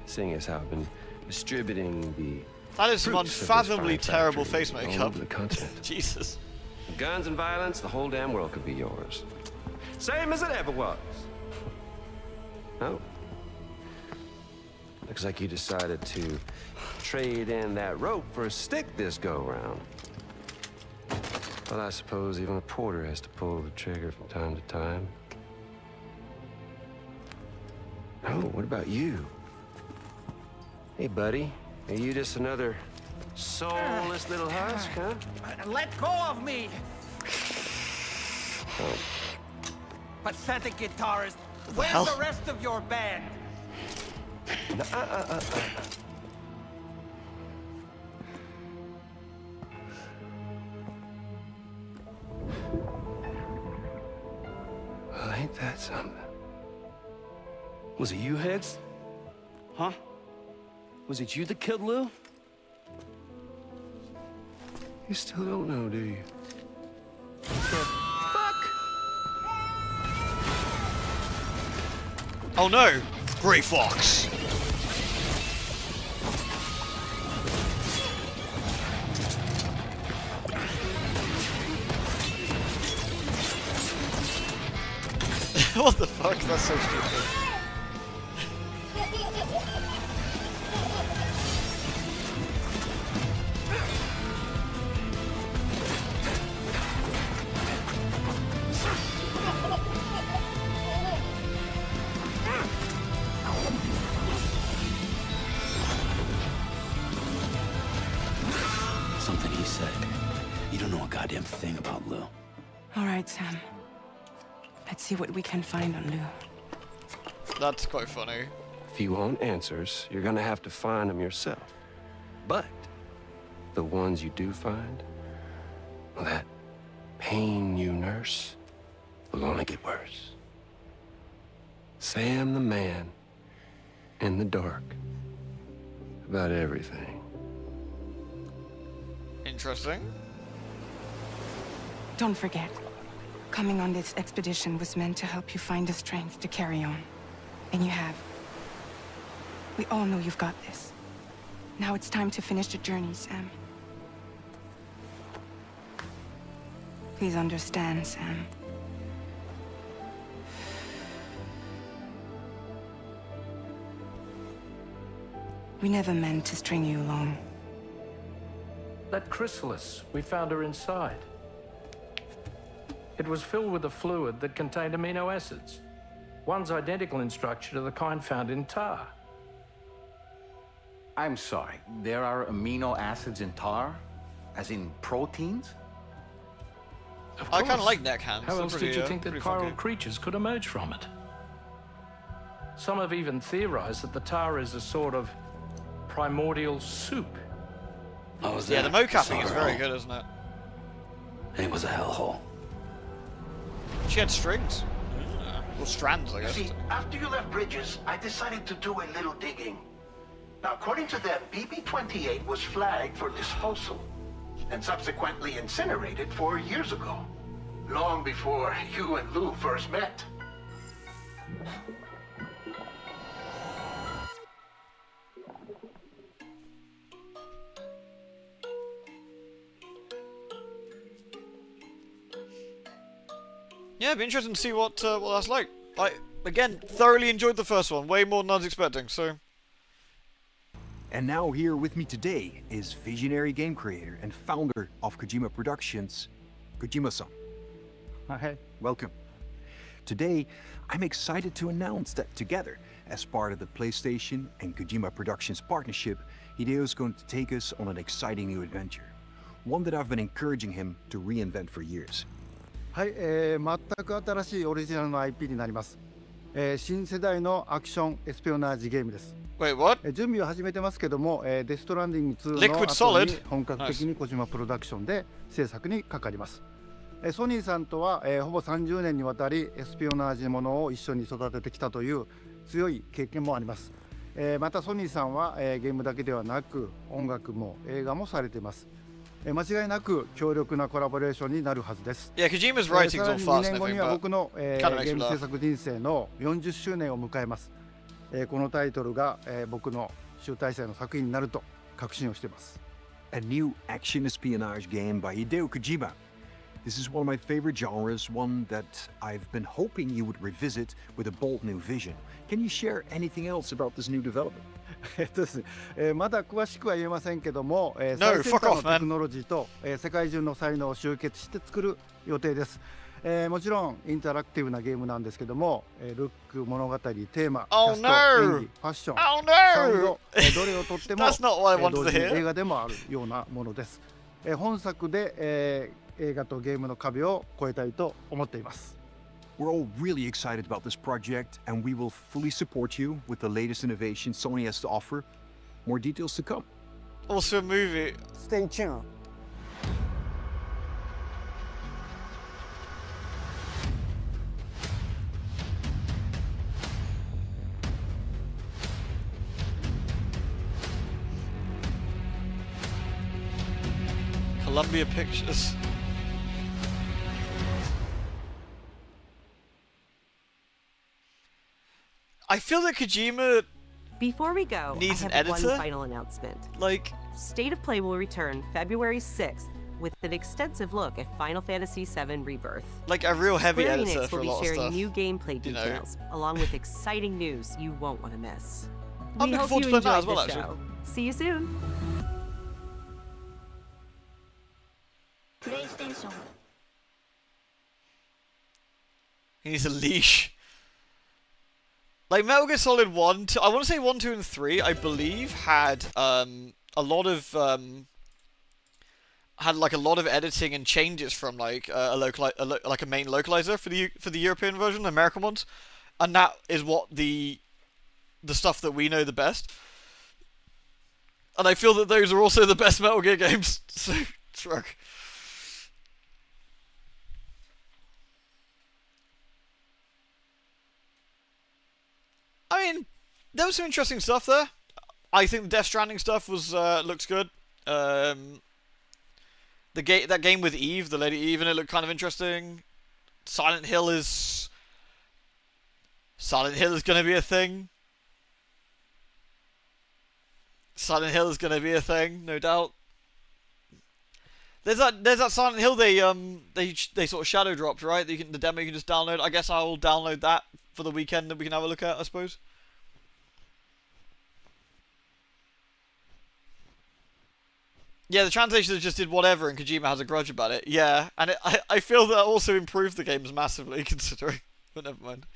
[SPEAKER 11] seeing as how I've been distributing the...
[SPEAKER 1] That is some unfathomably terrible face
[SPEAKER 11] all
[SPEAKER 1] makeup.
[SPEAKER 11] over the continent.
[SPEAKER 1] Jesus.
[SPEAKER 11] With guns and violence, the whole damn world could be yours. Same as it ever was. Oh. Looks like you decided to trade in that rope for a stick this go-round. Well, I suppose even a porter has to pull the trigger from time to time. Oh, what about you? Hey, buddy. Are you just another soulless little husk, huh?
[SPEAKER 9] Let go of me!
[SPEAKER 11] Oh.
[SPEAKER 9] Pathetic guitarist. Where's the rest of your band?
[SPEAKER 11] Well, ain't that something? Was it you, Heads? Huh? Was it you that killed Lou? You still don't know, do you?
[SPEAKER 1] Oh no! Grey Fox! What the fuck? That's so stupid.
[SPEAKER 10] Something he said. You don't know a goddamn thing about Lou.
[SPEAKER 3] All right, Sam. Let's see what we can find on Lou.
[SPEAKER 1] That's quite funny.
[SPEAKER 11] If you want answers, you're gonna have to find them yourself. But the ones you do find, well, that pain you nurse will only get worse. Sam the man in the dark about everything.
[SPEAKER 1] Interesting.
[SPEAKER 3] Don't forget, coming on this expedition was meant to help you find the strength to carry on. And you have. We all know you've got this. Now it's time to finish the journey, Sam. Please understand, Sam. We never meant to string you along.
[SPEAKER 13] That chrysalis, we found her inside. It was filled with a fluid that contained amino acids. One's identical in structure to the kind found in tar.
[SPEAKER 5] I'm sorry, there are amino acids in tar? As in proteins?
[SPEAKER 1] I kind of like neck hands.
[SPEAKER 13] How else did you think that chiral
[SPEAKER 1] funky.
[SPEAKER 13] creatures could emerge from it? Some have even theorized that the tar is a sort of primordial soup.
[SPEAKER 1] Yeah, the mocapping is very good, isn't it?
[SPEAKER 7] It was a hellhole.
[SPEAKER 1] She had strings. Well, strands, I guess.
[SPEAKER 14] See, after you left Bridges, I decided to do a little digging. Now, according to them, BB-28 was flagged for disposal and subsequently incinerated 4 years ago, long before you and Lou first met.
[SPEAKER 1] Yeah, it'd be interesting to see what that's like. I, again, thoroughly enjoyed the first one, way more than I was expecting, so...
[SPEAKER 15] And now here with me today is visionary game creator and founder of Kojima Productions, Kojima-san. Hi, welcome. Today, I'm excited to announce that together, as part of the PlayStation and Kojima Productions partnership, Hideo is going to take us on an exciting new adventure. One that I've been encouraging him to reinvent for years.
[SPEAKER 24] はい、全く新しいオリジナルの IP になります。新世代のアクションエスピオナージゲームです。
[SPEAKER 1] Wait, what?
[SPEAKER 24] 準備を始めてますけども、デストランディング2の
[SPEAKER 1] Liquid
[SPEAKER 24] 後に
[SPEAKER 1] Solid?
[SPEAKER 24] 本格的に小島プロダクションで制作にかかります。ソニーさんとは、ほぼ30年にわたりエスピオナージものを一緒に育ててきたという強い経験もあります。またソニーさんは、ゲームだけではなく音楽も映画もされています。間違いなく強力なコラボレーションになるはずです。
[SPEAKER 1] Yeah, Kojima's writing's all
[SPEAKER 24] さらに
[SPEAKER 1] fast
[SPEAKER 24] 2年後には僕の、ゲ
[SPEAKER 1] kind of makes
[SPEAKER 24] ー
[SPEAKER 1] me
[SPEAKER 24] ム
[SPEAKER 1] laugh.
[SPEAKER 24] 制作人生の40周年を迎えます。このタイトルが、僕の集大成の作品になると確信をしています。
[SPEAKER 15] A new action espionage game by Hideo Kojima. This is one of my favorite genres, one that I've been hoping you would revisit with a bold new vision. Can you share anything else about this new development?
[SPEAKER 24] ですね、まだ詳しくは言えませんけども、最
[SPEAKER 1] No,
[SPEAKER 24] 先
[SPEAKER 1] fuck
[SPEAKER 24] 端
[SPEAKER 1] off,
[SPEAKER 24] の
[SPEAKER 1] man.
[SPEAKER 24] テクノロジーと、世界中の才能を集結して作る予定です。もちろんインタラクティブなゲームなんですけども、ルック、物語、テーマ、キ
[SPEAKER 1] Oh
[SPEAKER 24] ャスト、
[SPEAKER 1] no!
[SPEAKER 24] 演技、ファッション、
[SPEAKER 1] Oh
[SPEAKER 24] サウン
[SPEAKER 1] no!
[SPEAKER 24] ド、どれをとっても
[SPEAKER 1] That's not what I wanted
[SPEAKER 24] 同
[SPEAKER 1] to
[SPEAKER 24] 時に
[SPEAKER 1] hear.
[SPEAKER 24] 映画でもあるようなものです。本作で、映画とゲームの壁を越えたいと思っています。
[SPEAKER 15] We're all really excited about this project, and we will fully support you with the latest innovations Sony has to offer. More details to come.
[SPEAKER 1] Also a movie.
[SPEAKER 24] Stay tuned.
[SPEAKER 1] Columbia Pictures. I feel that Kojima
[SPEAKER 17] Before we go,
[SPEAKER 1] needs
[SPEAKER 17] I
[SPEAKER 1] an
[SPEAKER 17] have
[SPEAKER 1] editor.
[SPEAKER 17] one final announcement.
[SPEAKER 1] Like,
[SPEAKER 17] State of Play will return February 6th with an extensive look at Final Fantasy VII Rebirth.
[SPEAKER 1] Like a real heavy
[SPEAKER 17] Square
[SPEAKER 1] editor
[SPEAKER 17] Enix
[SPEAKER 1] for
[SPEAKER 17] will
[SPEAKER 1] a
[SPEAKER 17] be
[SPEAKER 1] lot of
[SPEAKER 17] sharing
[SPEAKER 1] stuff.
[SPEAKER 17] new gameplay
[SPEAKER 1] you know.
[SPEAKER 17] details, along with exciting news you won't want to miss.
[SPEAKER 1] I'm
[SPEAKER 17] We
[SPEAKER 1] looking
[SPEAKER 17] hope
[SPEAKER 1] forward
[SPEAKER 17] you
[SPEAKER 1] to playing that
[SPEAKER 17] enjoyed
[SPEAKER 1] as well,
[SPEAKER 17] the
[SPEAKER 1] actually.
[SPEAKER 17] show. See you soon.
[SPEAKER 18] PlayStation.
[SPEAKER 1] He needs a leash. Like Metal Gear Solid 1, I want to say 1, 2, and 3, I believe, had a lot of editing and changes from like a main localizer for the European version, American ones, and that is what the the stuff that we know the best. And I feel that those are also the best Metal Gear games. So, shrug. I mean, there was some interesting stuff there. I think the Death Stranding stuff was looks good. That game with Eve, the Lady Eve, and it looked kind of interesting. Silent Hill is going to be a thing. Silent Hill is going to be a thing, no doubt. There's that Silent Hill they sort of shadow dropped, right? The demo you can just download. I guess I will download that for the weekend that we can have a look at, I suppose. Yeah, the translations just did whatever, and Kojima has a grudge about it. Yeah, and I feel that also improved the games massively, considering. But never mind.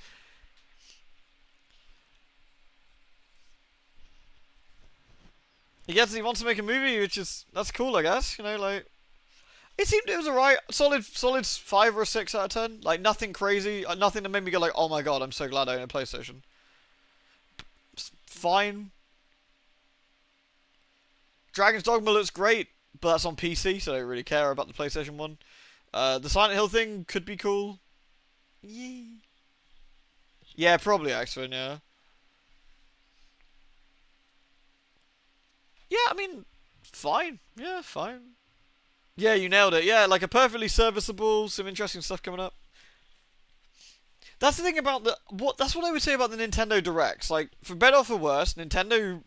[SPEAKER 1] He wants to make a movie, that's cool, I guess. You know, like, it seemed it was alright. Solid 5 or 6 out of 10. Like, nothing crazy, nothing that made me go like, oh my god, I'm so glad I own a PlayStation. Fine. Dragon's Dogma looks great, but that's on PC, so I don't really care about the PlayStation 1. The Silent Hill thing could be cool. Yeah, probably X-Men, yeah. Yeah, I mean, fine. Yeah, fine. Yeah, you nailed it. Yeah, like a perfectly serviceable, some interesting stuff coming up. That's the thing about that's what I would say about the Nintendo Directs. Like, for better or for worse, Nintendo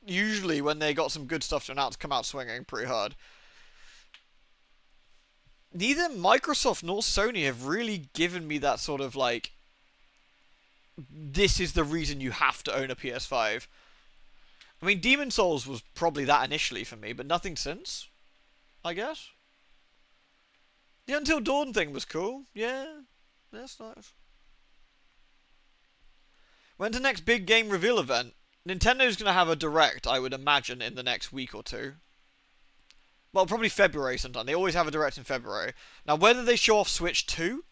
[SPEAKER 1] usually, when they got some good stuff to announce, come out swinging pretty hard. Neither Microsoft nor Sony have really given me that sort of, like, this is the reason you have to own a PS5. I mean, Demon's Souls was probably that initially for me, but nothing since, I guess. The Until Dawn thing was cool. Yeah, that's nice. When's the next big game reveal event? Nintendo's going to have a Direct, I would imagine, in the next week or two. Well, probably February sometime. They always have a Direct in February. Now, whether they show off Switch 2?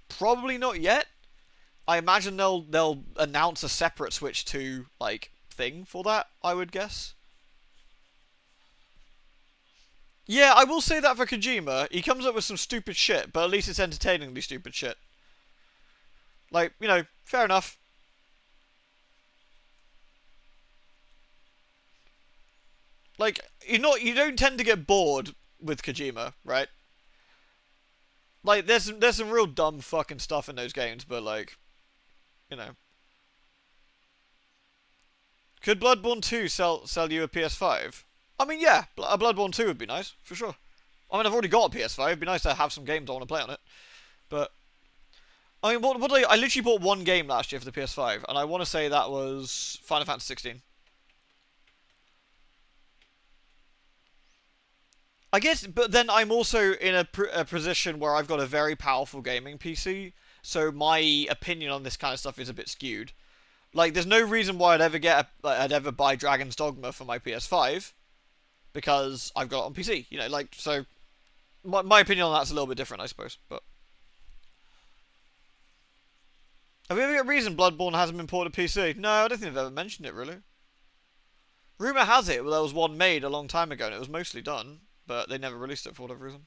[SPEAKER 1] Probably not yet. I imagine they'll announce a separate Switch 2, like, thing for that, I would guess. Yeah, I will say that for Kojima. He comes up with some stupid shit, but at least it's entertainingly stupid shit. Like, you know, fair enough. Like, you don't tend to get bored with Kojima, right? Like, there's some real dumb fucking stuff in those games, but like, you know. Could Bloodborne 2 sell you a PS5? I mean, yeah, a Bloodborne 2 would be nice, for sure. I mean, I've already got a PS5, it'd be nice to have some games I want to play on it. But, I mean, I literally bought one game last year for the PS5, and I want to say that was Final Fantasy 16. I guess, but then I'm also in a position where I've got a very powerful gaming PC, so my opinion on this kind of stuff is a bit skewed. Like, there's no reason why I'd ever buy Dragon's Dogma for my PS5, because I've got it on PC, you know, like, so, my opinion on that's a little bit different, I suppose, but. Have we ever got a reason Bloodborne hasn't been ported to PC? No, I don't think I've ever mentioned it, really. Rumour has it, well, there was one made a long time ago, and it was mostly done, but they never released it for whatever reason.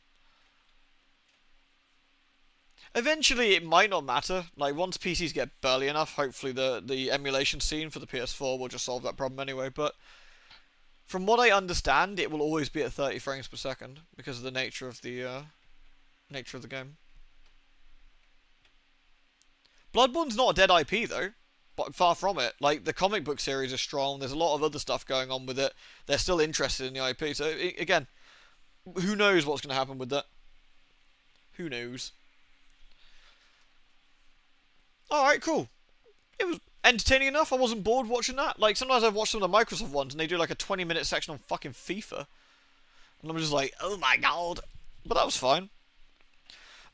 [SPEAKER 1] Eventually, it might not matter. Like, once PCs get burly enough, hopefully the emulation scene for the PS4 will just solve that problem anyway, but from what I understand, it will always be at 30 frames per second, because of the nature of the game. Bloodborne's not a dead IP, though. But far from it. Like, the comic book series is strong, there's a lot of other stuff going on with it. They're still interested in the IP, so, again, who knows what's going to happen with that? Who knows? Alright, cool. It was entertaining enough. I wasn't bored watching that. Like, sometimes I've watched some of the Microsoft ones, and they do like a 20-minute section on fucking FIFA. And I'm just like, oh my god. But that was fine.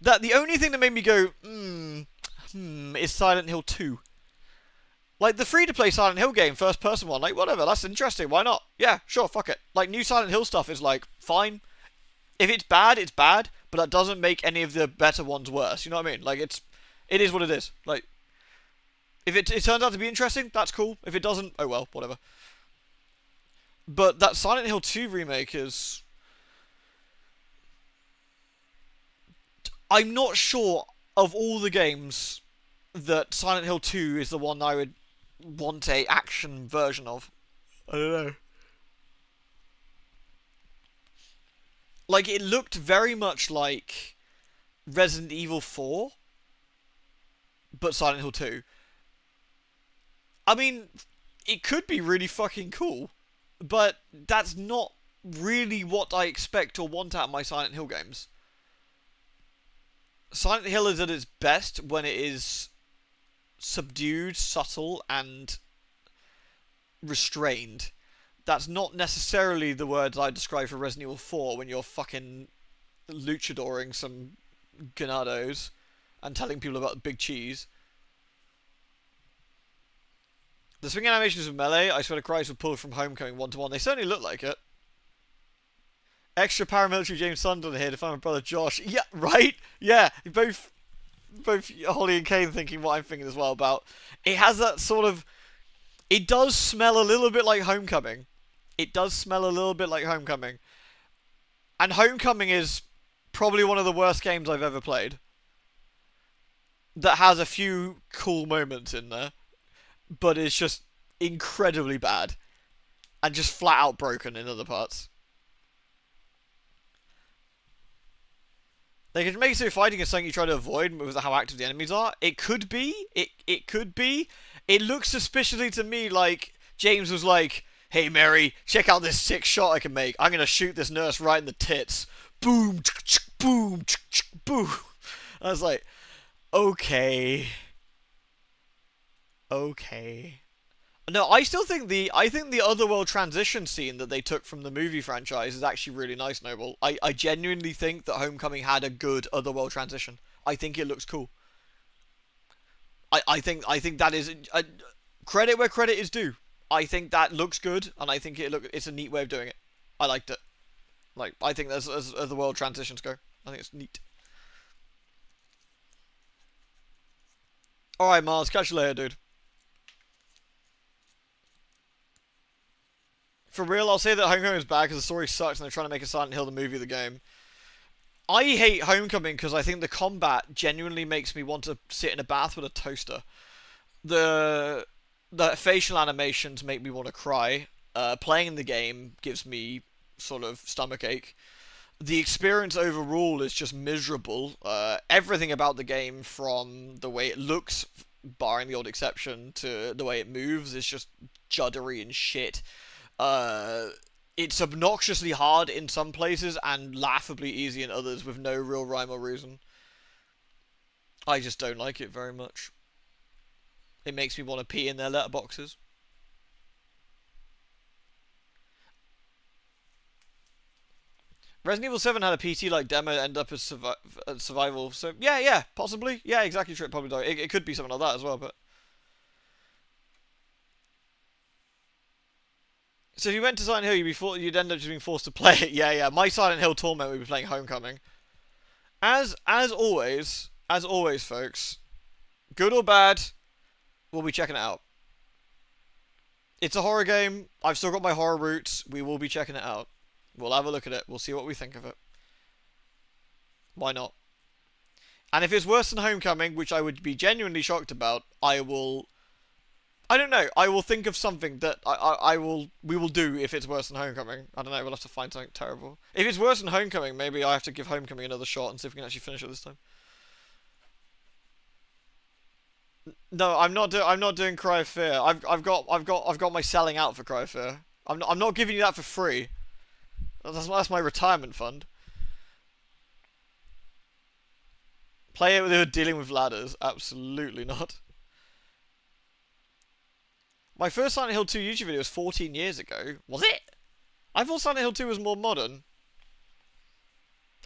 [SPEAKER 1] The only thing that made me go, is Silent Hill 2. Like, the free-to-play Silent Hill game, first-person one, like, whatever, that's interesting, why not? Yeah, sure, fuck it. Like, new Silent Hill stuff is, like, fine. If it's bad, but that doesn't make any of the better ones worse, you know what I mean? Like, it is what it is. Like, If it turns out to be interesting, that's cool. If it doesn't, oh well, whatever. But that Silent Hill 2 remake is... I'm not sure of all the games that Silent Hill 2 is the one I would want a action version of. I don't know. Like, it looked very much like Resident Evil 4, but Silent Hill 2. I mean, it could be really fucking cool, but that's not really what I expect or want out of my Silent Hill games. Silent Hill is at its best when it is subdued, subtle, and restrained. That's not necessarily the words I describe for Resident Evil 4 when you're fucking luchadoring some ganados and telling people about big cheese. The swing animations of Melee, I swear to Christ, were pulled from Homecoming 1-to-1. They certainly look like it. Extra paramilitary James Sunderland here to find my brother Josh. Yeah, right? Yeah, both Holly and Kane thinking what I'm thinking as well about. It has that sort of... It does smell a little bit like Homecoming. It does smell a little bit like Homecoming. And Homecoming is probably one of the worst games I've ever played. That has a few cool moments in there, but is just incredibly bad. And just flat out broken in other parts. They could make it so fighting is something you try to avoid with how active the enemies are. It could be. It could be. It looks suspiciously to me like James was like, hey Mary, check out this sick shot I can make. I'm going to shoot this nurse right in the tits. Boom, boom, boom. I was like, okay. Okay. No, I still think the Otherworld transition scene that they took from the movie franchise is actually really nice, Noble. I genuinely think that Homecoming had a good Otherworld transition. I think it looks cool. I think that is credit where credit is due. I think that looks good, and I think it's a neat way of doing it. I liked it. Like, I think as Otherworld transitions go, I think it's neat. All right, Mars, catch you later, dude. For real, I'll say that Homecoming is bad because the story sucks and they're trying to make a Silent Hill the movie the game. I hate Homecoming because I think the combat genuinely makes me want to sit in a bath with a toaster. The facial animations make me want to cry. Playing the game gives me sort of stomachache. The experience overall is just miserable. Everything about the game, from the way it looks, barring the odd exception, to the way it moves, is just juddery and shit. It's obnoxiously hard in some places and laughably easy in others with no real rhyme or reason. I just don't like it very much. It makes me want to pee in their letterboxes. Resident Evil 7 had a PT-like demo that ended up as survival, so yeah, possibly. Yeah, exactly true, probably don't. It could be something like that as well, but... So if you went to Silent Hill, you'd end up just being forced to play it. Yeah. My Silent Hill torment would be playing Homecoming. As always, folks, good or bad, we'll be checking it out. It's a horror game. I've still got my horror roots. We will be checking it out. We'll have a look at it. We'll see what we think of it. Why not? And if it's worse than Homecoming, which I would be genuinely shocked about, I don't know. I will think of something that we will do if it's worse than Homecoming. I don't know. We'll have to find something terrible. If it's worse than Homecoming, maybe I have to give Homecoming another shot and see if we can actually finish it this time. No, I'm not doing Cry of Fear. I've got my selling out for Cry of Fear. I'm not giving you that for free. That's my retirement fund. Play it with dealing with ladders. Absolutely not. My first Silent Hill 2 YouTube video was 14 years ago. Was it? I thought Silent Hill 2 was more modern.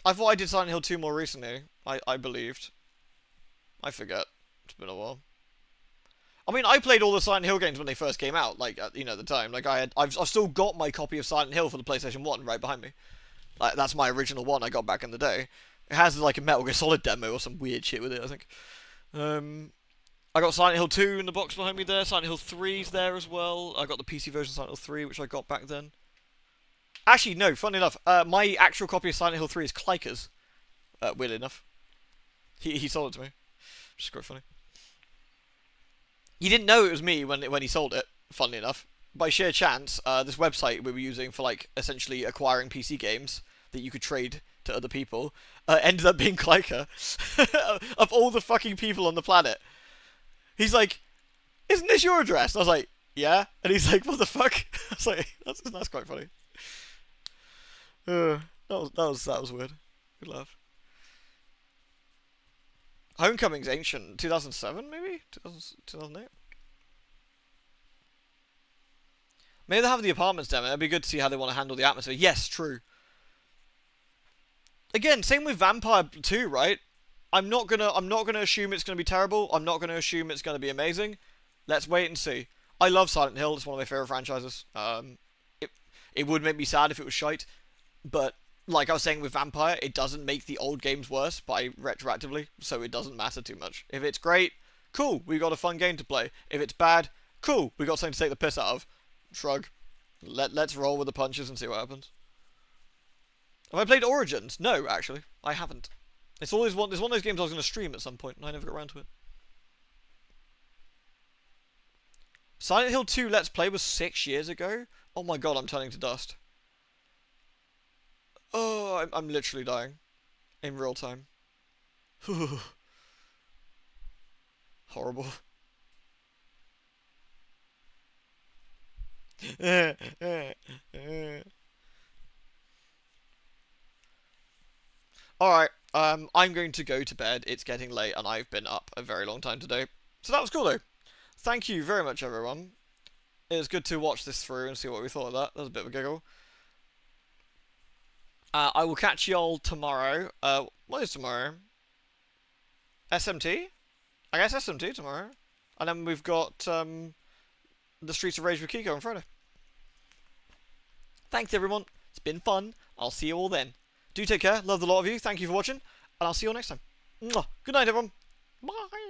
[SPEAKER 1] I thought I did Silent Hill 2 more recently. I believed. I forget. It's been a while. I mean, I played all the Silent Hill games when they first came out, like, at the time. Like, I've still got my copy of Silent Hill for the PlayStation 1 right behind me. Like, that's my original one I got back in the day. It has, like, a Metal Gear Solid demo or some weird shit with it, I think. I got Silent Hill 2 in the box behind me there. Silent Hill 3's there as well. I got the PC version of Silent Hill 3, which I got back then. Actually, no, funny enough, my actual copy of Silent Hill 3 is Kleiker's. Weirdly enough. He sold it to me. Which is quite funny. He didn't know it was me when he sold it, funnily enough. By sheer chance, this website we were using for, like, essentially acquiring PC games that you could trade to other people, ended up being Kleiker. Of all the fucking people on the planet. He's like, isn't this your address? And I was like, yeah. And he's like, what the fuck? I was like, that's quite funny. That was weird. Good laugh. Homecoming's ancient. 2007, maybe? 2008? Maybe they'll have the apartments demo. It'd be good to see how they want to handle the atmosphere. Yes, true. Again, same with Vampire 2, right? I'm not gonna assume it's gonna be terrible. I'm not gonna assume it's gonna be amazing. Let's wait and see. I love Silent Hill. It's one of my favorite franchises. It would make me sad if it was shite, but like I was saying with Vampire, it doesn't make the old games worse by retroactively, so it doesn't matter too much. If it's great, cool, we got a fun game to play. If it's bad, cool, we got something to take the piss out of. Shrug. Let's roll with the punches and see what happens. Have I played Origins? No, actually, I haven't. It's one of those games I was going to stream at some point, and I never got around to it. Silent Hill 2 Let's Play was 6 years ago? Oh my god, I'm turning to dust. Oh, I'm literally dying. In real time. Horrible. Alright, I'm going to go to bed. It's getting late and I've been up a very long time today. So that was cool though. Thank you very much everyone. It was good to watch this through and see what we thought of that. That was a bit of a giggle. I will catch y'all tomorrow. What is tomorrow? SMT? I guess SMT tomorrow. And then we've got the Streets of Rage with Kiko on Friday. Thanks everyone. It's been fun. I'll see you all then. Do take care. Love the lot of you. Thank you for watching. And I'll see you all next time. Mwah. Good night everyone. Bye.